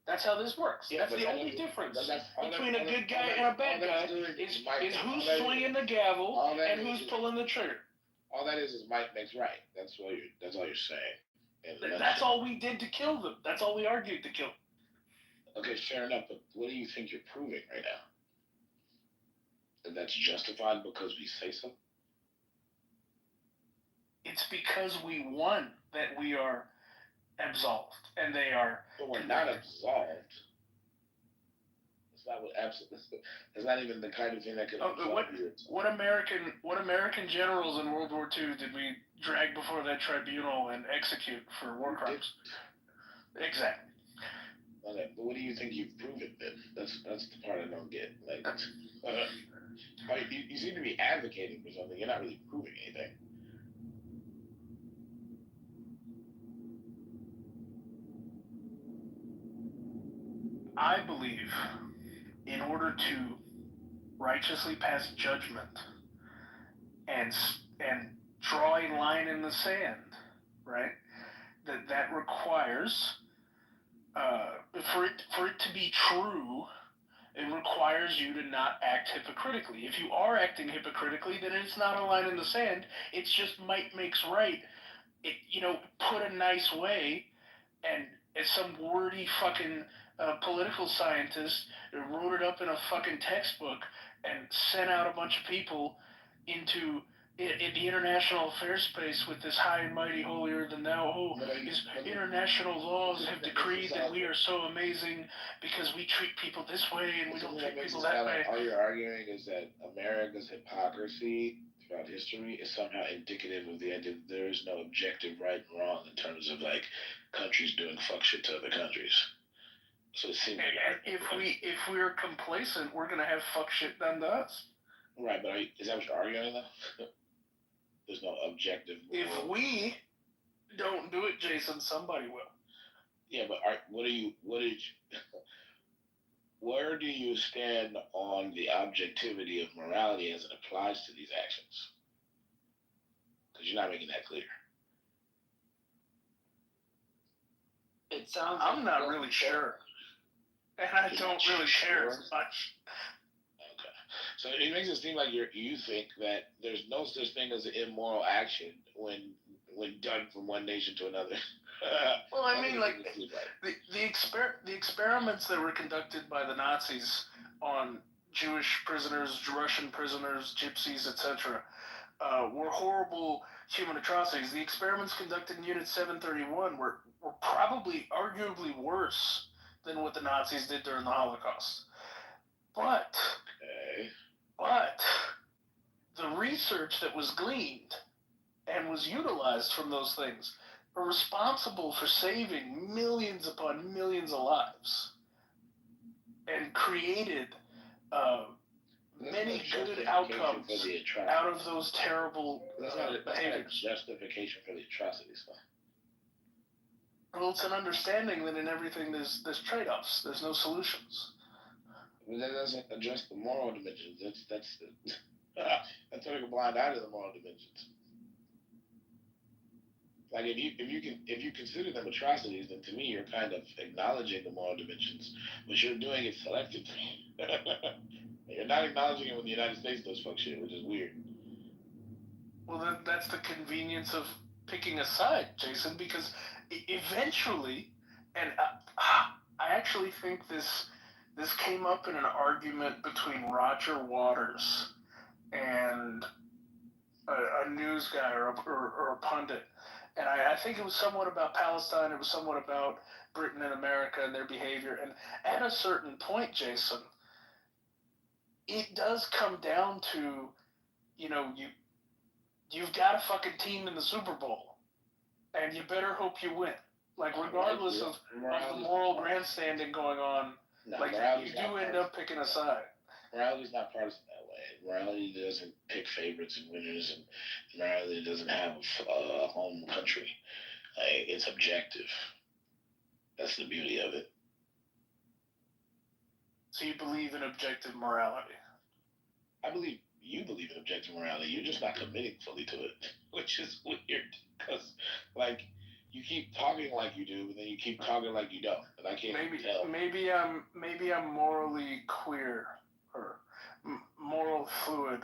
That's how this works. Yeah, that's the only difference between a good guy and a bad guy is who's swinging the gavel and who's pulling the trigger. All that is might makes right. That's all you're saying. That's all we did to kill them. That's all we argued to kill them. Okay, fair enough, but what do you think you're proving right now? That that's justified because we say so? It's because we won that we are absolved, and they are. But we're not absolved. It's not that's not even the kind of thing that could. What American generals in World War II did we drag before that tribunal and execute for war crimes? Exactly. Okay, but what do you think you've proven then? That's the part I don't get. You seem to be advocating for something. You're not really proving anything. I believe in order to righteously pass judgment and draw a line in the sand, right? That requires for it to be true, it requires you to not act hypocritically. If you are acting hypocritically, then it's not a line in the sand. It's just might makes right. Put a nice way, and as some wordy fucking political scientist wrote it up in a fucking textbook and sent out a bunch of people into in the international affairs space with this high and mighty, holier than thou. International laws have decreed that we are so amazing because we treat people this way and we don't treat people that way. All you're arguing is that America's hypocrisy throughout history is somehow indicative of the idea that there is no objective right and wrong in terms of like countries doing fuck shit to other countries. So it seems like if we're complacent, we're gonna have fuck shit done to us. Right, but is that what you're arguing though? There's no objective. If we don't do it, Jason, somebody will. Yeah, but where do you stand on the objectivity of morality as it applies to these actions? Because you're not making that clear. It sounds. I'm not really sure, and I don't really care as much. So it makes it seem like you think that there's no such thing as an immoral action when done from one nation to another. Well, I mean, like the experiments that were conducted by the Nazis on Jewish prisoners, Russian prisoners, gypsies, etc., were horrible human atrocities. The experiments conducted in Unit 731 were probably arguably worse than what the Nazis did during the Holocaust. But the research that was gleaned and was utilized from those things are responsible for saving millions upon millions of lives and created many good outcomes out of those terrible behaviors. Justification for the atrocities. Well, it's an understanding that in everything there's trade-offs. There's no solutions. But that doesn't address the moral dimensions. That's turning a blind eye to the moral dimensions. Like if you consider them atrocities, then to me you're kind of acknowledging the moral dimensions, but you're doing it selectively. You're not acknowledging it when the United States does fuck shit, which is weird. Well, that's the convenience of picking a side, Jason, because eventually, and I actually think this came up in an argument between Roger Waters and a news guy or a pundit. And I think it was somewhat about Palestine. It was somewhat about Britain and America and their behavior. And at a certain point, Jason, it does come down to, you've got a fucking team in the Super Bowl, and you better hope you win. Like, regardless of the moral grandstanding going on, you do end up picking a side. Morality's not partisan that way. Morality doesn't pick favorites and winners, and morality doesn't have a home country. It's objective. That's the beauty of it. So you believe in objective morality? I believe you believe in objective morality. You're just not committing fully to it, which is weird because, you keep talking like you do, but then you keep talking like you don't, and I can't tell. Maybe I'm morally queer or moral fluid.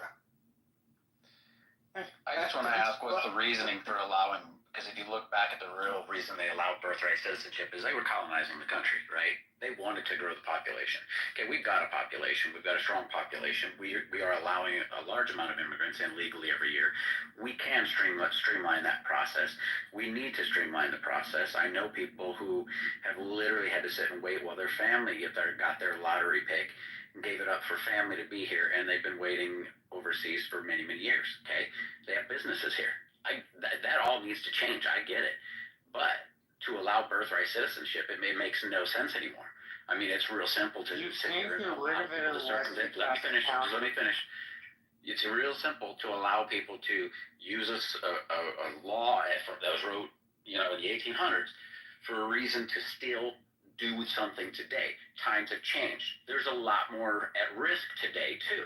I just want to ask, what's the reasoning for allowing? Because if you look back at the real reason they allowed birthright citizenship is they were colonizing the country, right? They wanted to grow the population. Okay, we've got a population. We've got a strong population. We are allowing a large amount of immigrants in legally every year. We can streamline that process. We need to streamline the process. I know people who have literally had to sit and wait while their family got their lottery pick and gave it up for family to be here, and they've been waiting overseas for many, many years, okay? They have businesses here. That all needs to change. I get it. But to allow birthright citizenship, it makes no sense anymore. I mean, it's real simple to sit here and allow people to circumvent. Let me finish. It's real simple to allow people to use a law that was wrote, in the 1800s for a reason to still do something today. Times have changed. There's a lot more at risk today, too.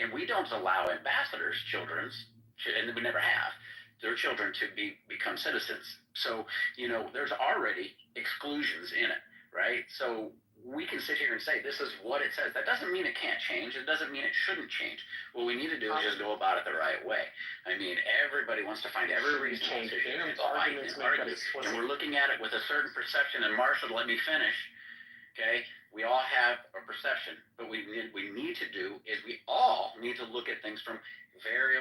And we don't allow ambassadors' children, and we never have, their children to become citizens. So, there's already exclusions in it, right? So we can sit here and say, this is what it says. That doesn't mean it can't change. It doesn't mean it shouldn't change. What we need to do is just go about it the right way. I mean, everybody wants to find every reason to sit here and fight and argue. And we're looking at it with a certain perception. And Marshall, let me finish. Okay, we all have a perception, but we need to do is we all need to look at things from very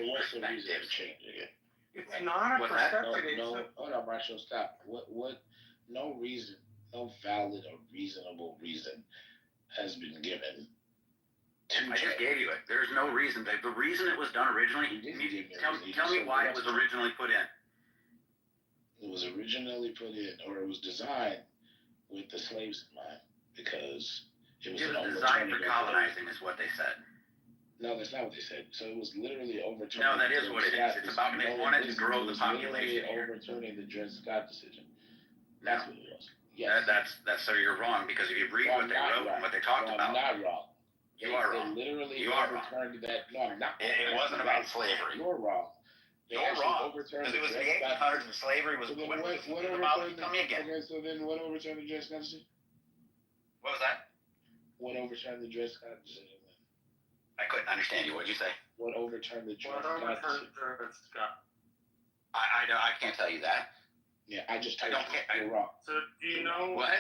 What's the reason perspectives. for changing it? It's not a What's that? perception. No, hold on, Marshall, stop. What? No reason, no valid or reasonable reason has been given to I just change. gave you it. There's no reason. The reason it was done originally. You didn't give me a Tell reason. You me said why it that's was originally put in. It was originally put in, or it was designed with the slaves in mind, because it was It an was designed for overturning of colonizing, is what they said. No, that's not what they said. So it was literally overturning. No, that is the what it Dred is. It's Scott about they decision. wanted to It grow the was population literally here. overturning the Dred Scott decision. No. That's what it was. Yes. That's so you're wrong, because if you read No, what they I'm not wrote wrong. and what they talked No, about, I'm not wrong. you are wrong. They literally You are wrong. overturned that. No, I'm not. It wasn't about slavery. You're wrong. They You're actually wrong. overturned Because it was the Dred Scott 1800s and slavery was So then what what about overturned tell me again. Okay, so then what overturned the Dred Scott decision? What was that? What overturned the Dred Scott decision? I couldn't understand you. What'd you say? What overturned the Dred What Scott overturned decision? Dred Scott? I can't tell you that. Yeah, I just I told don't you. care. You're wrong. So do you know? What?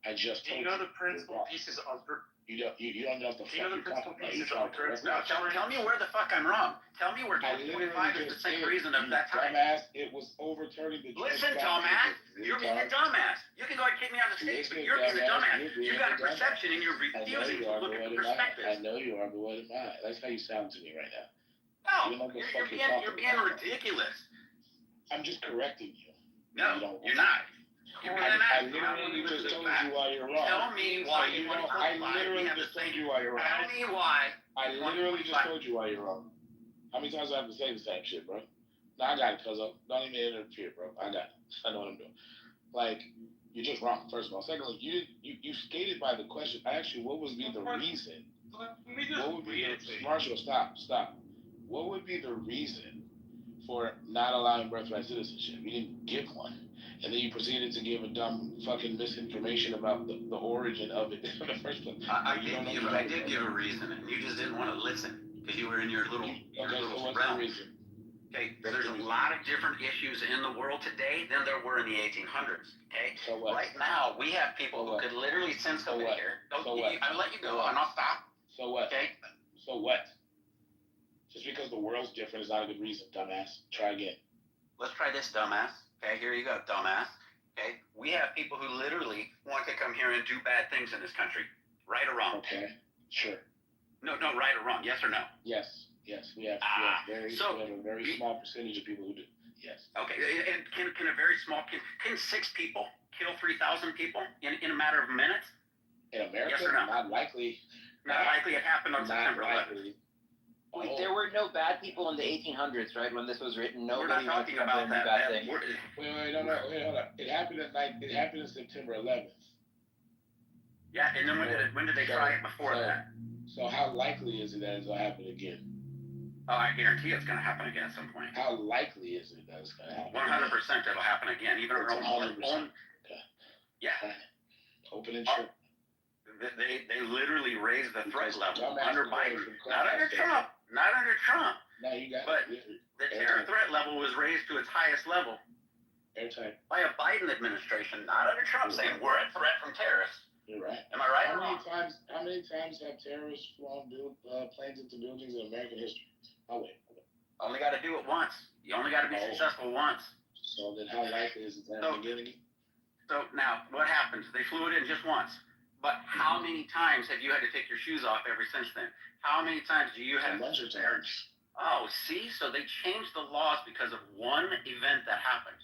I just Do told you know the You're principal wrong. pieces of? You don't know what the Do you know fuck the you're principal talking about. pieces You of Dred talking about. Scott? Tell me where the fuck I'm wrong. Tell me where I 2025 literally is the just same said, reason of that time. Dumbass, it was overturning the Dred Listen, Scott dumbass. decision. You're being a dumbass. You can go ahead and kick me out of the stage, but you're being a dumbass. You got a perception and you're refusing to look at the I perspectives. know you are, but what am I? That's how you sound to me right now. No, you're being ridiculous. I'm just correcting you. No, you're not. You're being an I asshole. literally just told you why you're wrong. Tell me why you want to I literally just told you why you're wrong. Tell me why. I literally just told you why you're wrong. How many times do I have to say the same shit, bro? No, I got it, cuz don't even interfere, bro. I got it. I know what I'm doing. Like, you're just wrong, first of all. Secondly, you skated by the question. I asked you what would be the reason. Let me just What would be read it to the you. Marshall, stop. What would be the reason for not allowing birthright citizenship? You didn't give one. And then you proceeded to give a dumb fucking misinformation about the origin of it in the first place. I did give a reason, and you just didn't want to listen because you were in your little so what's realm. the reason? Okay, there's a lot of different issues in the world today than there were in the 1800s. Okay, So what? right now we have people who could literally send somebody here. So what? I'll let you go, and I'll stop. So what? Okay. So what? Just because the world's different is not a good reason, dumbass. Try again. Let's try this, dumbass. Okay, here you go, dumbass. Okay, we have people who literally want to come here and do bad things in this country, right or wrong. Okay, sure. No, right or wrong. Yes or no. Yes. We have a very small percentage of people who do. Yes. Okay, and can a very small can 6 people kill 3,000 people in a matter of minutes? In America, yes or no? Not likely. Not likely. It happened on September 11th. Wait, there were no bad people in the 1800s, right? When this was written, We're nobody not talking about that. bad thing. Wait, hold on. It happened It happened on September 11th. Yeah, and then when did they try it before that? So how likely is it that it'll happen again? Oh, I guarantee it's going to happen again at some point. How likely is it that it's going to happen? 100% it'll happen again. Even our own. Okay. Yeah. Open and shut. They literally raised the threat level Dumbass under Biden, not under station. Trump, not under Trump. No, you got But it. the terror threat level was raised to its highest level Airtight. by a Biden administration, not under Trump, saying we're a threat from terrorists. You're right. Am I right How or many wrong? times have terrorists flown planes into buildings in American history? Oh wait. Only got to do it once. You only got to be successful once. So then, how likely is it that happen again? So now, what happens? They flew it in just once. But how many times have you had to take your shoes off ever since then? How many times do you have? A bunch of times. Oh, see? So they changed the laws because of one event that happened.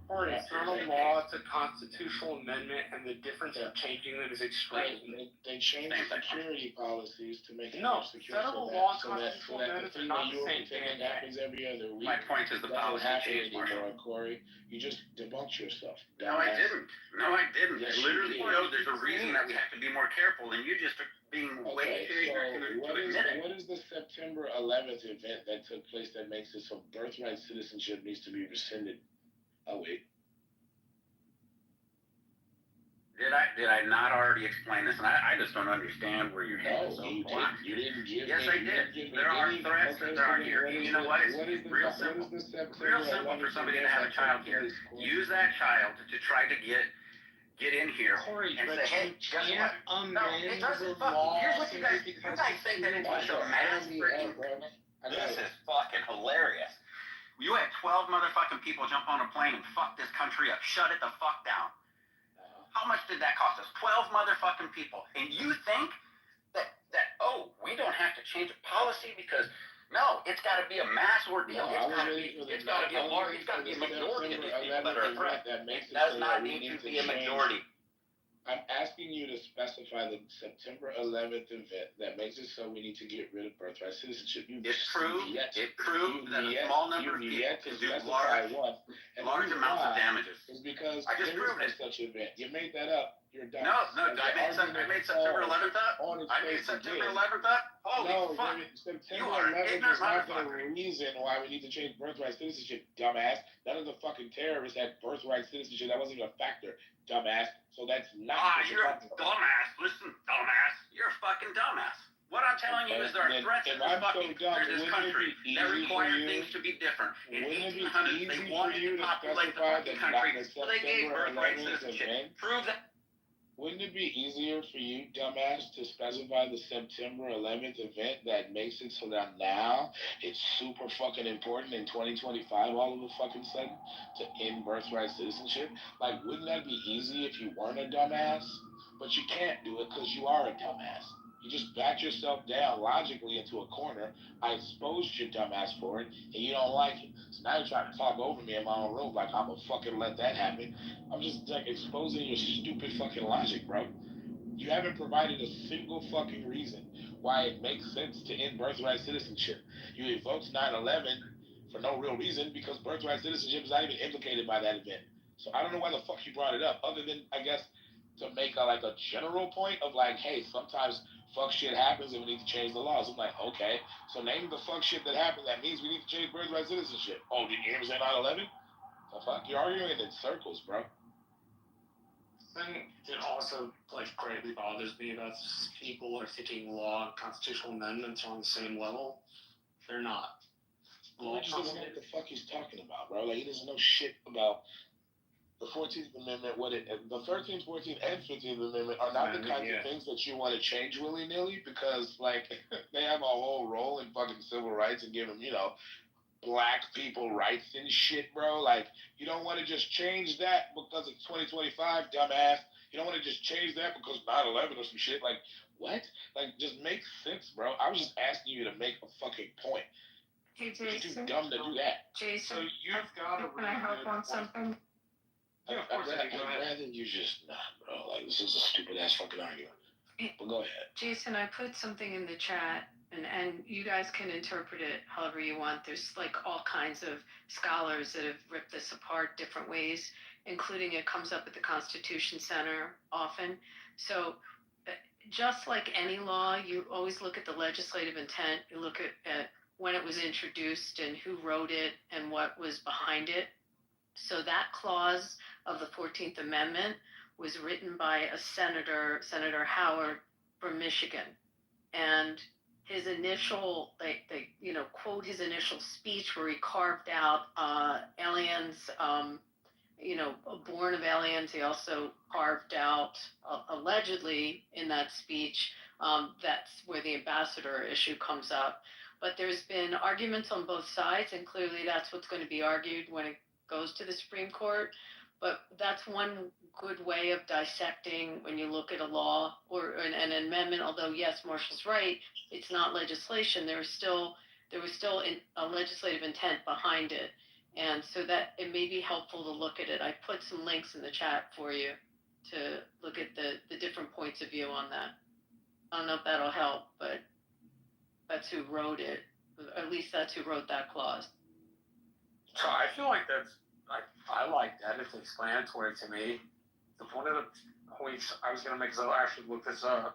It's not a law, it's a constitutional amendment, and the difference in changing them is extreme. They changed security policies to make it No, more secure. federal so law that, and constitutional the amendments are thing not that the you same think thing. that happens every other week. My point is the doesn't policy happen changed, anymore, Corey. You just debunked yourself. No, I didn't. Yes, I literally you did. know there's a reason that we have to be more careful, and you just are being way too ignorant to what admit it. is the September 11th event that took place that makes it so birthright citizenship needs to be rescinded? Oh wait. Did I not already explain this? And I just don't understand where you're headed. No, you didn't give Yes, me. I did. There are threats that are here. You know what? It's real simple. Real simple for somebody to have a child here. Use that child to try to get get in here Corey, and but say, hey, you guess can't what? No, it amend doesn't. the Fuck. law. Here's what you guys think that it's just a mass freaking. This is fucking hilarious. You had 12 motherfucking people jump on a plane and fuck this country up. Shut it the fuck down. How much did that cost us? 12 motherfucking people. And you think that we don't have to change a policy because no, it's got to be a mass ordeal. No, It's got to be a majority of these people that are a threat. It does not need to be a majority. I'm asking you to specify the September 11th event that makes it so we need to get rid of birthright citizenship. It proved that a small number of people can do large amounts of damages. It's because I just proved it. Such event. You made that up. You're done. No, I made September 11th up. I made September 11th up. Holy fuck. September 11th is not the reason why we need to change birthright citizenship, dumbass. None of the fucking terrorists had birthright citizenship. That wasn't even a factor, dumbass. So that's not. You're a dumbass. Listen, dumbass. You're a fucking dumbass. What I'm telling you is there are threats in this country that require things to be different. In 1800s, they wanted to populate the fucking country, so they gave birthright citizenship. Prove that. Wouldn't it be easier for you, dumbass, to specify the September 11th event that makes it so that now it's super fucking important in 2025 all of a fucking sudden to end birthright citizenship? Like, wouldn't that be easy if you weren't a dumbass? But you can't do it because you are a dumbass. You just backed yourself down logically into a corner. I exposed your dumbass for it, and you don't like it. So now you're trying to talk over me in my own room like I'm gonna fucking let that happen. I'm just like exposing your stupid fucking logic, bro. You haven't provided a single fucking reason why it makes sense to end birthright citizenship. You evoked 9/11 for no real reason because birthright citizenship is not even implicated by that event. So I don't know why the fuck you brought it up, other than I guess to make a general point of like, hey, sometimes fuck shit happens and we need to change the laws. I'm like, okay, so name the fuck shit that happened. That means we need to change birthright citizenship. Oh, did you ever say 9/11? The fuck? You're arguing in circles, bro. And it also greatly bothers me about this. People are thinking law and constitutional amendments are on the same level. They're not. He just doesn't know what the fuck he's talking about, bro. Like, he doesn't know shit about the 14th Amendment, the 13th, 14th, and 15th Amendment are not the kinds of things that you want to change willy-nilly because, they have a whole role in fucking civil rights and giving, black people rights and shit, bro. Like, you don't want to just change that because it's 2025, dumbass. You don't want to just change that because 9/11 or some shit. Like, what? Like, just make sense, bro. I was just asking you to make a fucking point. Hey, Jason. You're too dumb to do that. Jason, so you've got to can I help on something? Yeah, of course. I'd rather you just not, bro. Like, this is a stupid ass fucking argument. But go ahead. Jason, I put something in the chat, and you guys can interpret it however you want. There's all kinds of scholars that have ripped this apart different ways, including it comes up at the Constitution Center often. So just like any law, you always look at the legislative intent. You look at when it was introduced and who wrote it and what was behind it. So that clause of the 14th Amendment was written by a senator, Senator Howard from Michigan. And his initial, they quote his initial speech where he carved out aliens, born of aliens. He also carved out, allegedly in that speech, that's where the ambassador issue comes up. But there's been arguments on both sides, and clearly that's what's going to be argued when it goes to the Supreme Court. But that's one good way of dissecting when you look at a law or an amendment. Although, yes, Marshall's right, it's not legislation. There was still a legislative intent behind it. And so that it may be helpful to look at it. I put some links in the chat for you to look at the different points of view on that. I don't know if that'll help, but that's who wrote it. Or at least that's who wrote that clause. So I feel like I like that. It's explanatory to me. One of the points I was going to make is I actually looked this up.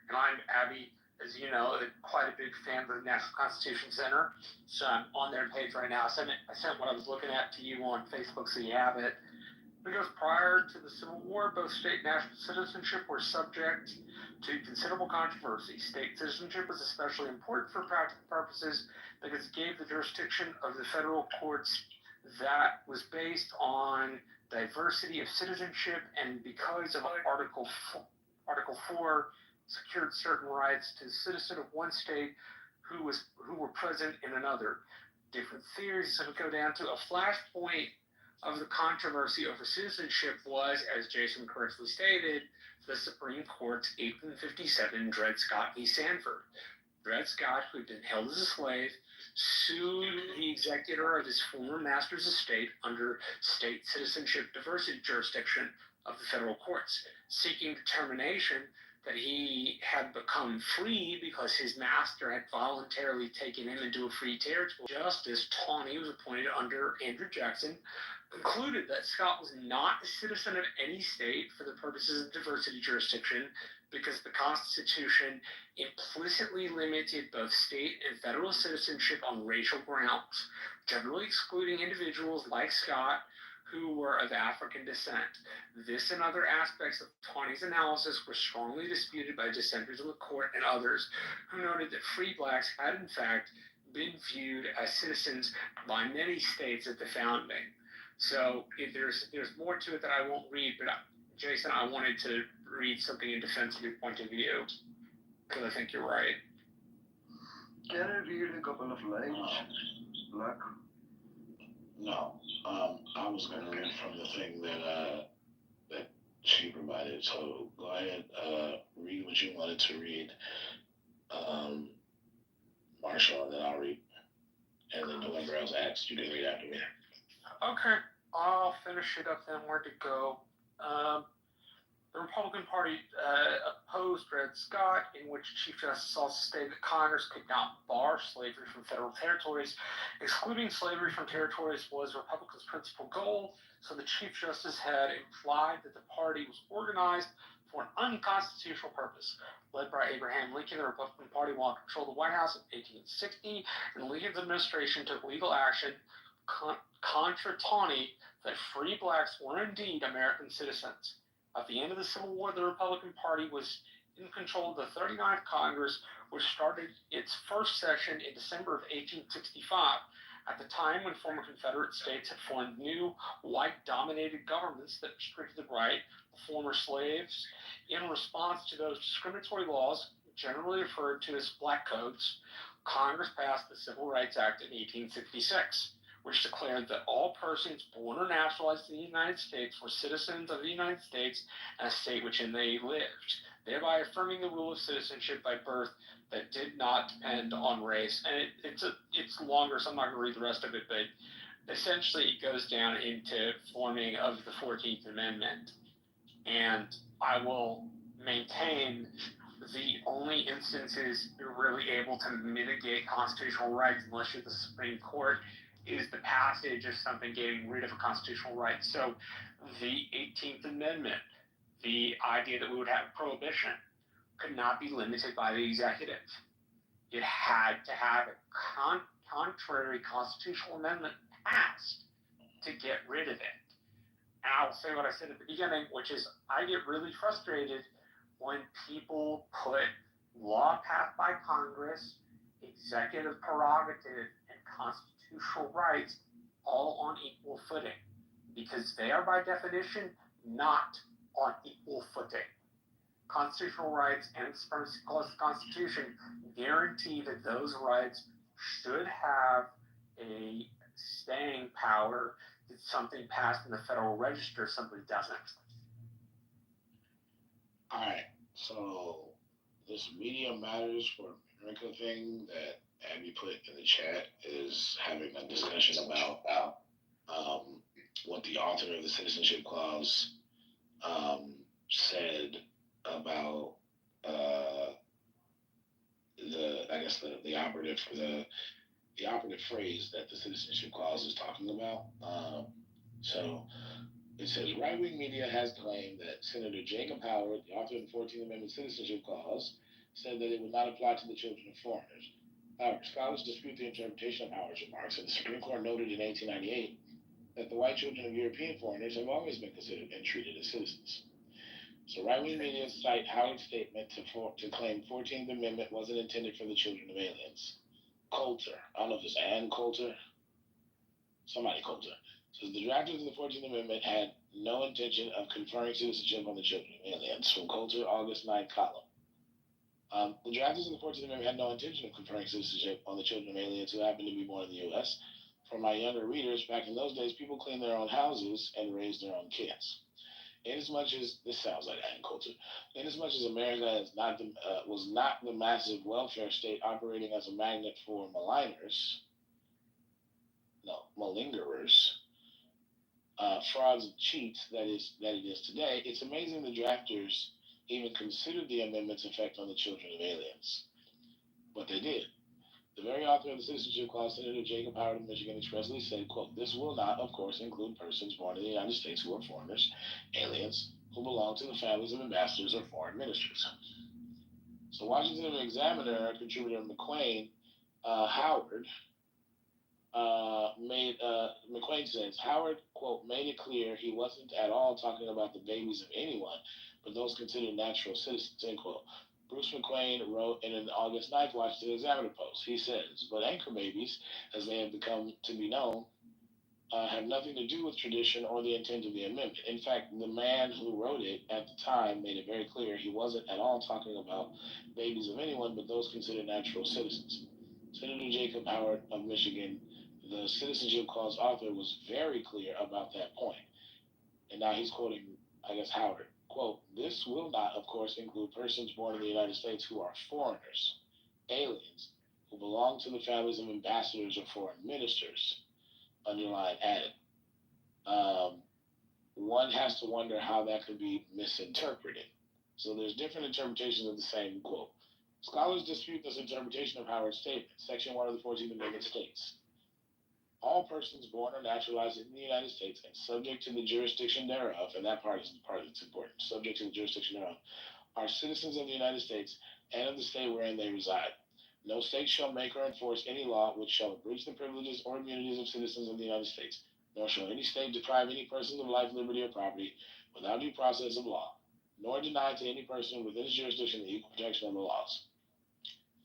And I'm, Abby, as you know, quite a big fan of the National Constitution Center. So I'm on their page right now. I sent what I was looking at to you on Facebook so you have it. Because prior to the Civil War, both state and national citizenship were subject to considerable controversy. State citizenship was especially important for practical purposes because it gave the jurisdiction of the federal courts that was based on diversity of citizenship, and because of Article 4 secured certain rights to the citizen of one state who were present in another. Different theories would go down to a flashpoint of the controversy over citizenship was, as Jason correctly stated, the Supreme Court's 1857 Dred Scott v. Sanford. Dred Scott, who had been held as a slave, sued the executor of his former master's estate under state citizenship diversity jurisdiction of the federal courts, seeking determination that he had become free because his master had voluntarily taken him into a free territory. Justice Tawney was appointed under Andrew Jackson, concluded that Scott was not a citizen of any state for the purposes of diversity jurisdiction because the Constitution implicitly limited both state and federal citizenship on racial grounds, generally excluding individuals like Scott who were of African descent. This and other aspects of Tawney's analysis were strongly disputed by dissenters in the court and others who noted that free blacks had in fact been viewed as citizens by many states at the founding. So if there's more to it that I won't read, but Jason, I wanted to read something in defense of your point of view, because I think you're right. Can I read a couple of lines, Black? No. I was going to read from the thing that she provided. So go ahead, read what you wanted to read, Marshall, and then I'll read. And then whoever else asks, you can read after me. Okay, I'll finish it up then. Where to go? The Republican Party opposed Dred Scott, in which Chief Justice also stated that Congress could not bar slavery from federal territories. Excluding slavery from territories was Republicans' principal goal, so the Chief Justice had implied that the party was organized for an unconstitutional purpose. Led by Abraham Lincoln, the Republican Party wanted to control the White House in 1860, and Lincoln's administration took legal action contra Tawney that free blacks were indeed American citizens. At the end of the Civil War, the Republican Party was in control of the 39th Congress, which started its first session in December of 1865. At the time when former Confederate states had formed new white-dominated governments that restricted the right of former slaves, in response to those discriminatory laws, generally referred to as black codes, Congress passed the Civil Rights Act in 1866. Which declared that all persons born or naturalized in the United States were citizens of the United States and a state within they lived, thereby affirming the rule of citizenship by birth that did not depend on race. And it's longer, so I'm not going to read the rest of it, but essentially it goes down into forming of the 14th Amendment. And I will maintain the only instances you're really able to mitigate constitutional rights, unless you're the Supreme Court, is the passage of something getting rid of a constitutional right. So the 18th Amendment, the idea that we would have prohibition, could not be limited by the executive. It had to have a contrary constitutional amendment passed to get rid of it. And I will say what I said at the beginning, which is I get really frustrated when people put law passed by Congress, executive prerogative, and constitutional rights all on equal footing, because they are by definition not on equal footing. Constitutional rights and the Supremacy Clause of the Constitution guarantee that those rights should have a staying power that something passed in the Federal Register simply doesn't. All right, so this Media Matters for America thing that Abby put in the chat is having a discussion about what the author of the Citizenship Clause said about the operative phrase that the Citizenship Clause is talking about. So it says right-wing media has claimed that Senator Jacob Howard, the author of the 14th Amendment Citizenship Clause, said that it would not apply to the children of foreigners. However, scholars dispute the interpretation of Howard's remarks, and the Supreme Court noted in 1898 that the white children of European foreigners have always been considered and treated as citizens. So right-wing media cite Howard's statement to claim 14th Amendment wasn't intended for the children of aliens. Coulter, I don't know if it's Ann Coulter, Somebody quotes her. Says the drafters of the 14th Amendment had no intention of conferring citizenship on the children of aliens. From Coulter, August 9th column. The drafters of the 14th Amendment had no intention of conferring citizenship on the children of aliens who happen to be born in the U.S. For my younger readers, back in those days, people cleaned their own houses and raised their own kids. Inasmuch as this sounds like Ann Coulter, inasmuch as America is not was not the massive welfare state operating as a magnet for malingerers, frauds and cheats that it is today, it's amazing the drafters even considered the amendment's effect on the children of aliens. But they did. The very author of the Citizenship Clause, Senator Jacob Howard of Michigan, expressly said, quote, this will not, of course, include persons born in the United States who are foreigners, aliens, who belong to the families of ambassadors or foreign ministers. So Washington Examiner contributor McQuain Howard McQuain says, Howard, quote, made it clear he wasn't at all talking about the babies of anyone, but those considered natural citizens, end quote. Bruce McQuain wrote in an August 9th Washington Examiner post. He says, but anchor babies, as they have become to be known, have nothing to do with tradition or the intent of the amendment. In fact, the man who wrote it at the time made it very clear he wasn't at all talking about babies of anyone, but those considered natural citizens. Senator Jacob Howard of Michigan, the Citizenship Clause author, was very clear about that point. And now he's quoting, I guess, Howard. Quote, this will not, of course, include persons born in the United States who are foreigners, aliens, who belong to the families of ambassadors or foreign ministers, underline added. One has to wonder how that could be misinterpreted. So there's different interpretations of the same quote. Scholars dispute this interpretation of Howard's statement. Section 1 of the 14th Amendment states, all persons born or naturalized in the United States and subject to the jurisdiction thereof, and that part is the part that's important, subject to the jurisdiction thereof, are citizens of the United States and of the state wherein they reside. No state shall make or enforce any law which shall abridge the privileges or immunities of citizens of the United States, nor shall any state deprive any person of life, liberty, or property without due process of law, nor deny to any person within its jurisdiction the equal protection of the laws.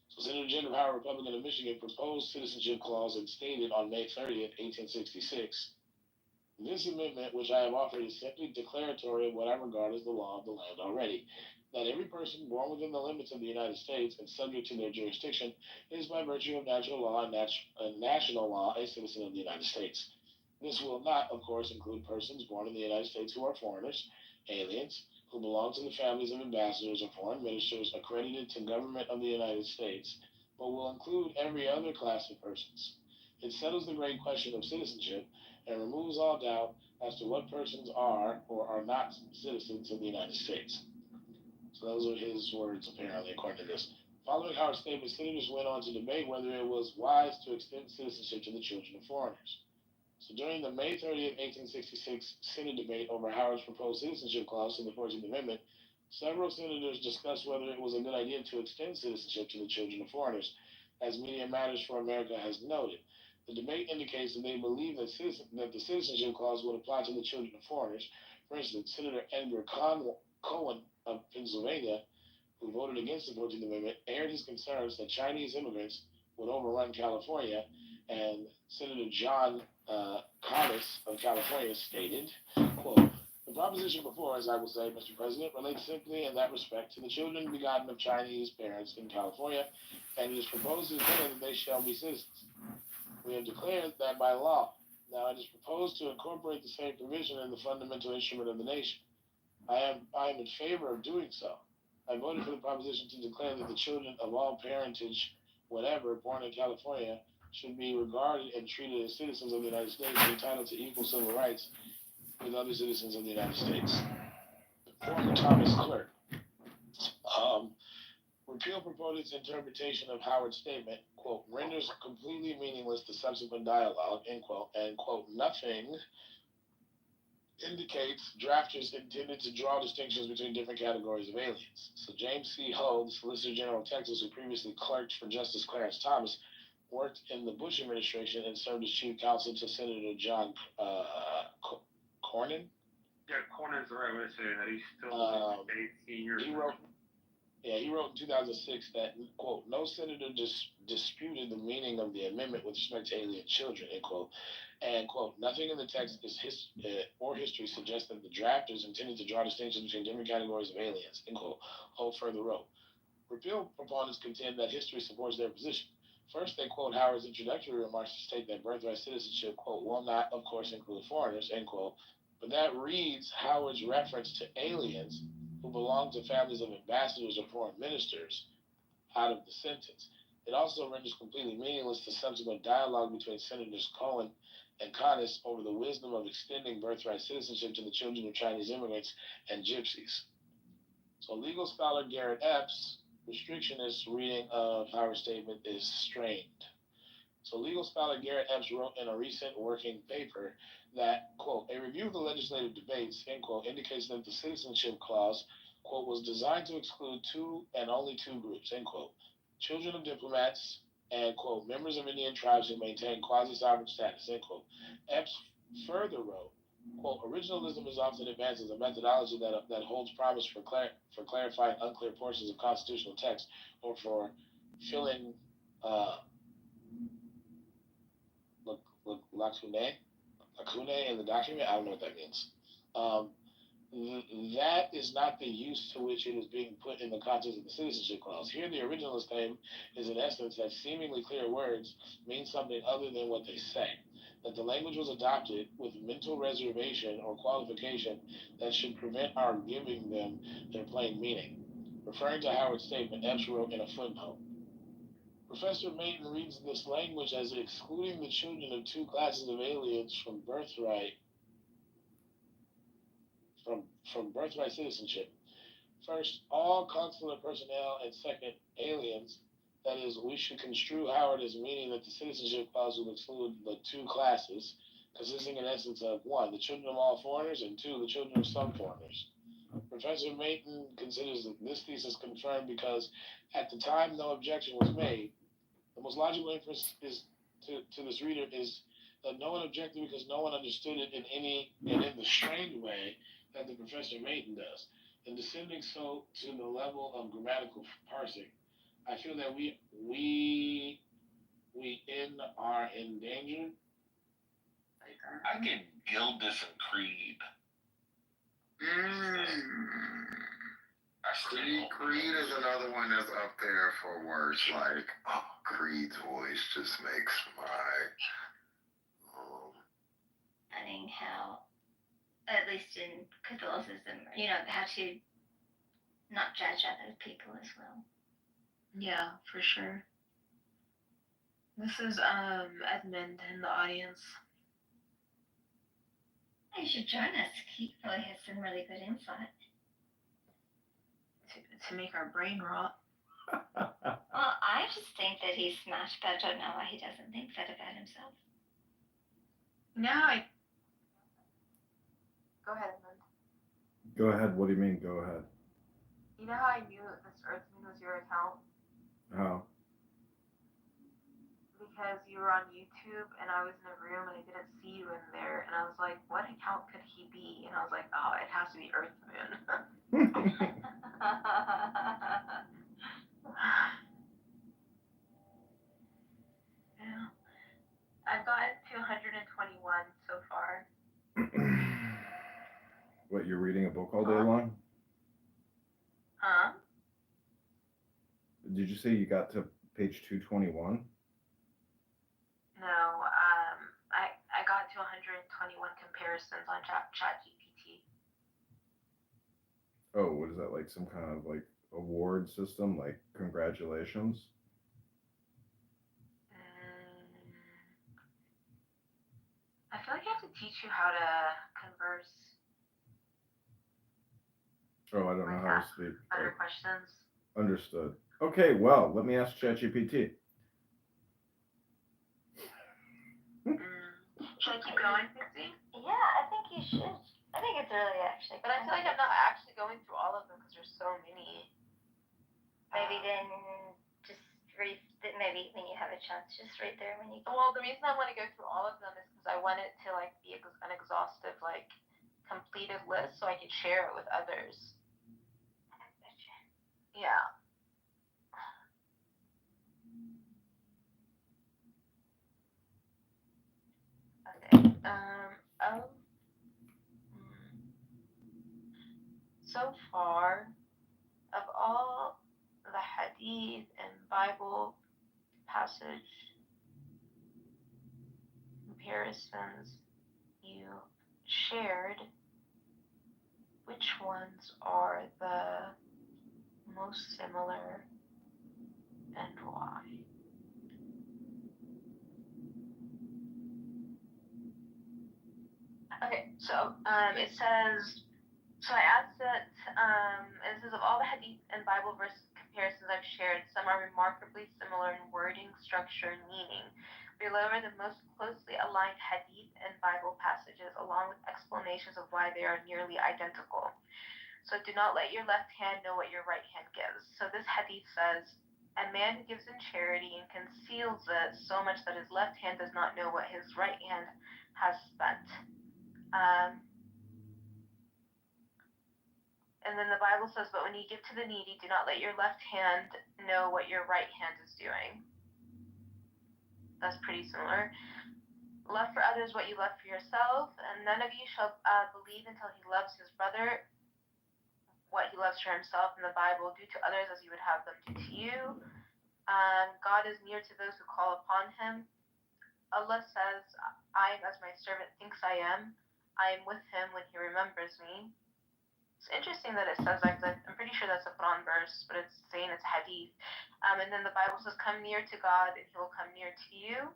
So Senator Jacob Howard, Republican of Michigan, proposed Citizenship Clause and stated on May 30th, 1866, this amendment, which I have offered, is simply declaratory of what I regard as the law of the land already, that every person born within the limits of the United States and subject to their jurisdiction is by virtue of natural law and national law a citizen of the United States. This will not, of course, include persons born in the United States who are foreigners, aliens, who belong to the families of ambassadors or foreign ministers accredited to government of the United States, but will include every other class of persons. It settles the great question of citizenship and removes all doubt as to what persons are or are not citizens of the United States. So those are his words, apparently, according to this. Following Howard's statement, senators went on to debate whether it was wise to extend citizenship to the children of foreigners. So during the May 30th, 1866 Senate debate over Howard's proposed Citizenship Clause in the 14th Amendment, several senators discussed whether it was a good idea to extend citizenship to the children of foreigners, as Media Matters for America has noted. The debate indicates that they believe that the Citizenship Clause would apply to the children of foreigners. For instance, Senator Edgar Cohen of Pennsylvania, who voted against the 14th Amendment, aired his concerns that Chinese immigrants would overrun California, and Senator John Conness of California stated, quote, the proposition before us, I will say, Mr. President, relates simply in that respect to the children begotten of Chinese parents in California, and it is proposed to declare that they shall be citizens. We have declared that by law. Now it is proposed to incorporate the same provision in the fundamental instrument of the nation. I am in favor of doing so. I voted for the proposition to declare that the children of all parentage, whatever, born in California, should be regarded and treated as citizens of the United States entitled to equal civil rights with other citizens of the United States. Former Thomas Clerk. Repeal proponents' interpretation of Howard's statement, quote, renders completely meaningless the subsequent dialogue, end quote, and, quote, nothing indicates drafters intended to draw distinctions between different categories of aliens. So James C. Ho, the Solicitor General of Texas, who previously clerked for Justice Clarence Thomas, worked in the Bush administration and served as chief counsel to Senator John Cornyn. Yeah, Cornyn's the right way to say that. He's still a senior. Yeah, he wrote in 2006 that, quote, no senator disputed the meaning of the amendment with respect to alien children, end quote. And, quote, nothing in the text or history suggests that the drafters intended to draw distinctions between different categories of aliens, end quote. Holt further wrote. Repeal proponents contend that history supports their position. First, they quote Howard's introductory remarks to state that birthright citizenship, quote, will not, of course, include foreigners, end quote. But that reads Howard's reference to aliens who belong to families of ambassadors or foreign ministers out of the sentence. It also renders completely meaningless the subsequent dialogue between Senators Cohen and Conness over the wisdom of extending birthright citizenship to the children of Chinese immigrants and gypsies. So legal scholar Garrett Epps' restrictionist reading of Howard's statement is strained. So legal scholar Garrett Epps wrote in a recent working paper that, quote, a review of the legislative debates, end quote, indicates that the citizenship clause, quote, was designed to exclude two and only two groups, end quote, children of diplomats and, quote, members of Indian tribes who maintain quasi-sovereign status, end quote. Epps further wrote, quote, originalism is often advanced as a methodology that holds promise for clarifying unclear portions of constitutional text or for filling lacune in the document. I don't know what that means. That is not the use to which it is being put in the context of the citizenship clause. Here, the originalist claim is in essence that seemingly clear words mean something other than what they say. That the language was adopted with mental reservation or qualification that should prevent our giving them their plain meaning. Referring to Howard's statement, Epps wrote in a footnote, Professor Mayton reads this language as excluding the children of two classes of aliens from birthright citizenship. First, all consular personnel, and second, aliens. That is, we should construe Howard as meaning that the citizenship clause will exclude the two classes, consisting in essence of one, the children of all foreigners, and two, the children of some foreigners. Professor Mayton considers that this thesis confirmed because at the time no objection was made. The most logical inference is to this reader is that no one objected because no one understood it in the strained way that the Professor Mayton does. In descending so to the level of grammatical parsing, I feel that we are endangered. I get Gildas and Creed. Creed is another one that's up there for words. Like, Creed's voice just makes my. Learning how, at least in Catholicism, how to not judge other people as well. Yeah, for sure. This is Edmund in the audience. You should join us. He probably has some really good insight. To make our brain rot. Well, I just think that he's smart, but I don't know why he doesn't think that about himself. Go ahead, Edmund. Go ahead. What do you mean, go ahead? You know how I knew this Earthman was your account? How? Because you were on YouTube and I was in a room and I didn't see you in there and I was like, what account could he be? And I was like, oh, it has to be Earthman. Yeah. I've gotten to 121 so far. What, you're reading a book all day long? Huh? Did you say you got to page 221? No, I got to 121 comparisons on ChatGPT. Oh, what is that, like some kind of like award system? Like, congratulations? I feel like I have to teach you how to converse. Oh, I don't know how to speak. Better questions. Understood. Okay, well, let me ask ChatGPT. Should I keep going, Pixie? Yeah, I think you should. I think it's really actually. But I feel like I'm not actually going through all of them because there's so many. Maybe then just read. Maybe when you have a chance, just read there when you. Well, the reason I want to go through all of them is because I want it to like be an exhaustive, like completed list, so I can share it with others. Yeah. Okay. Oh. So far, of all the hadith and Bible passage comparisons you shared, which ones are the most similar and why? Okay, so it says, so I asked that, it says, of all the hadith and Bible verse comparisons I've shared, some are remarkably similar in wording, structure, and meaning. Below are the most closely aligned hadith and Bible passages, along with explanations of why they are nearly identical. So do not let your left hand know what your right hand gives. So this hadith says, a man who gives in charity and conceals it so much that his left hand does not know what his right hand has spent. And then the Bible says, but when you give to the needy, do not let your left hand know what your right hand is doing. That's pretty similar. Love for others what you love for yourself, and none of you shall believe until he loves his brother what he loves for himself. In the Bible, do to others as you would have them do to you. God is near to those who call upon him. Allah says, I am as my servant thinks I am. I am with him when he remembers me. It's interesting that it says that, because I'm pretty sure that's a Quran verse, but it's saying it's hadith. And then the Bible says, come near to God and he will come near to you.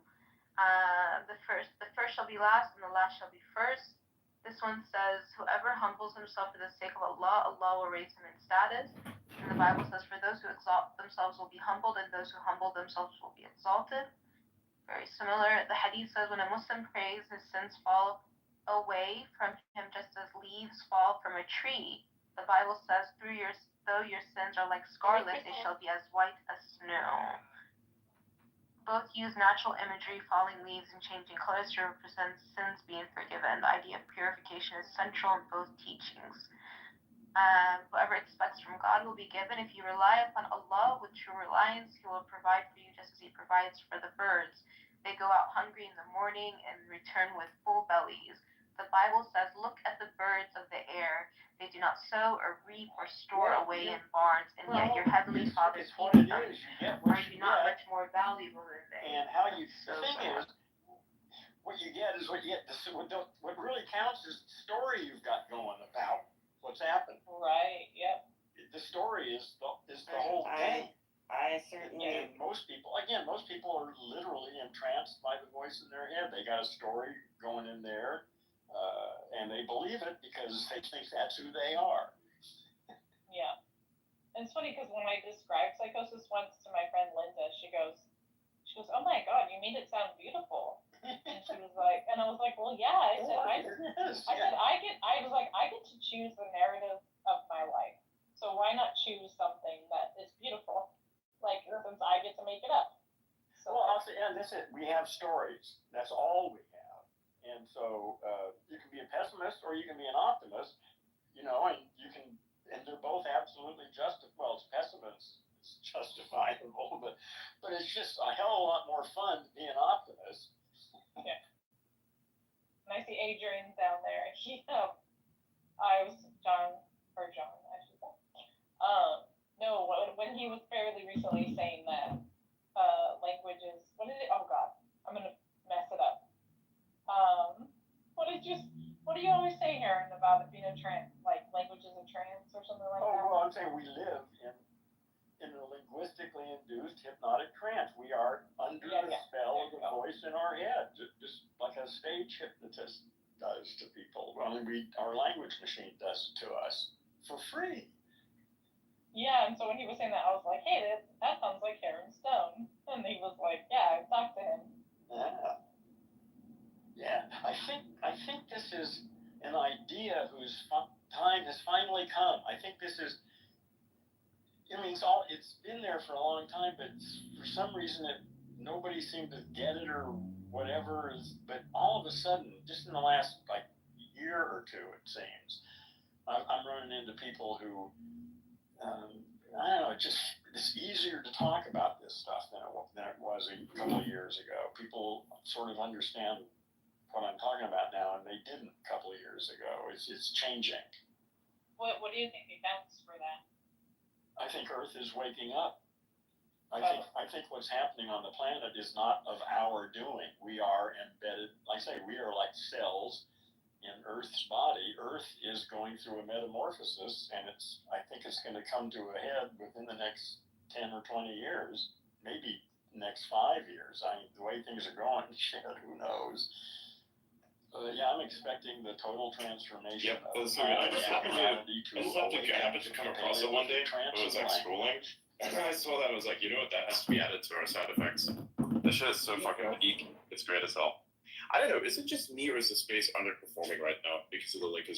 The first shall be last and the last shall be first. This one says, whoever humbles himself for the sake of Allah, Allah will raise him in status. And the Bible says, for those who exalt themselves will be humbled, and those who humble themselves will be exalted. Very similar. The hadith says, when a Muslim prays, his sins fall away from him just as leaves fall from a tree. The Bible says, though your sins are like scarlet, they shall be as white as snow. Both use natural imagery, falling leaves and changing colors, to represent sins being forgiven. The idea of purification is central in both teachings. Whoever expects from God will be given. If you rely upon Allah with true reliance, he will provide for you just as he provides for the birds. They go out hungry in the morning and return with full bellies. The Bible says, look at the birds of the air. They do not sow or reap or store away in barns, and yet your heavenly Father feeds them. Are you not much more valuable than they? And how you thing is, what you get is what you get. What really counts is the story you've got going about what's happened. Right. Yep. The story is the whole thing. I certainly. Most people are literally entranced by the voice in their head. They got a story going in there, and they believe it because they think that's who they are. Yeah. And it's funny because when I described psychosis once to my friend Linda, she goes, oh my God, you made it sound beautiful. And she was like, and I was like, well, yeah. I get to choose the narrative of my life. So why not choose something that is beautiful? Like, since I get to make it up. So, well, also, and that's it. We have stories. That's all we have. And so you can be a pessimist or you can be an optimist, and they're both absolutely justified. Well, it's pessimist. It's justifiable, but it's just a hell of a lot more fun to be an optimist. Yeah. And I see Adrian down there. I should say. No, when he was fairly recently saying that languages, what I'm gonna mess it up. What do you always say, Aaron, about it being a trance, like languages of trance or something like that? Oh, well, I'm saying we live in a linguistically induced hypnotic trance. We are under the spell of the voice in our head, just like a stage hypnotist does to people. Well, our language machine does it to us for free. Yeah, and so when he was saying that, I was like, hey, that sounds like Aaron Stone. And he was like, yeah, I've talked to him. Yeah. I think this is an idea whose time has finally come. I think this is, it's been there for a long time, but for some reason nobody seemed to get it or whatever. But all of a sudden, just in the last year or two, it seems, I'm running into people who I don't know, it's easier to talk about this stuff than it was a couple of years ago. People sort of understand what I'm talking about now, and they didn't a couple of years ago. It's changing. What do you think accounts for that? I think Earth is waking up. I think what's happening on the planet is not of our doing. We are embedded, like I say, we are like cells in Earth's body. Earth is going through a metamorphosis, and I think it's going to come to a head within the next 10 or 20 years, maybe next 5 years. I mean, the way things are going, shit, who knows? Yeah, I'm expecting the total transformation of humanity to happened to come across it one day. It was like scrolling. And I saw that, I was like, you know what, that has to be added to our sound effects. This shit is so fucking peak. It's great as hell. I don't know, is it just me or is the space underperforming right now because of the link is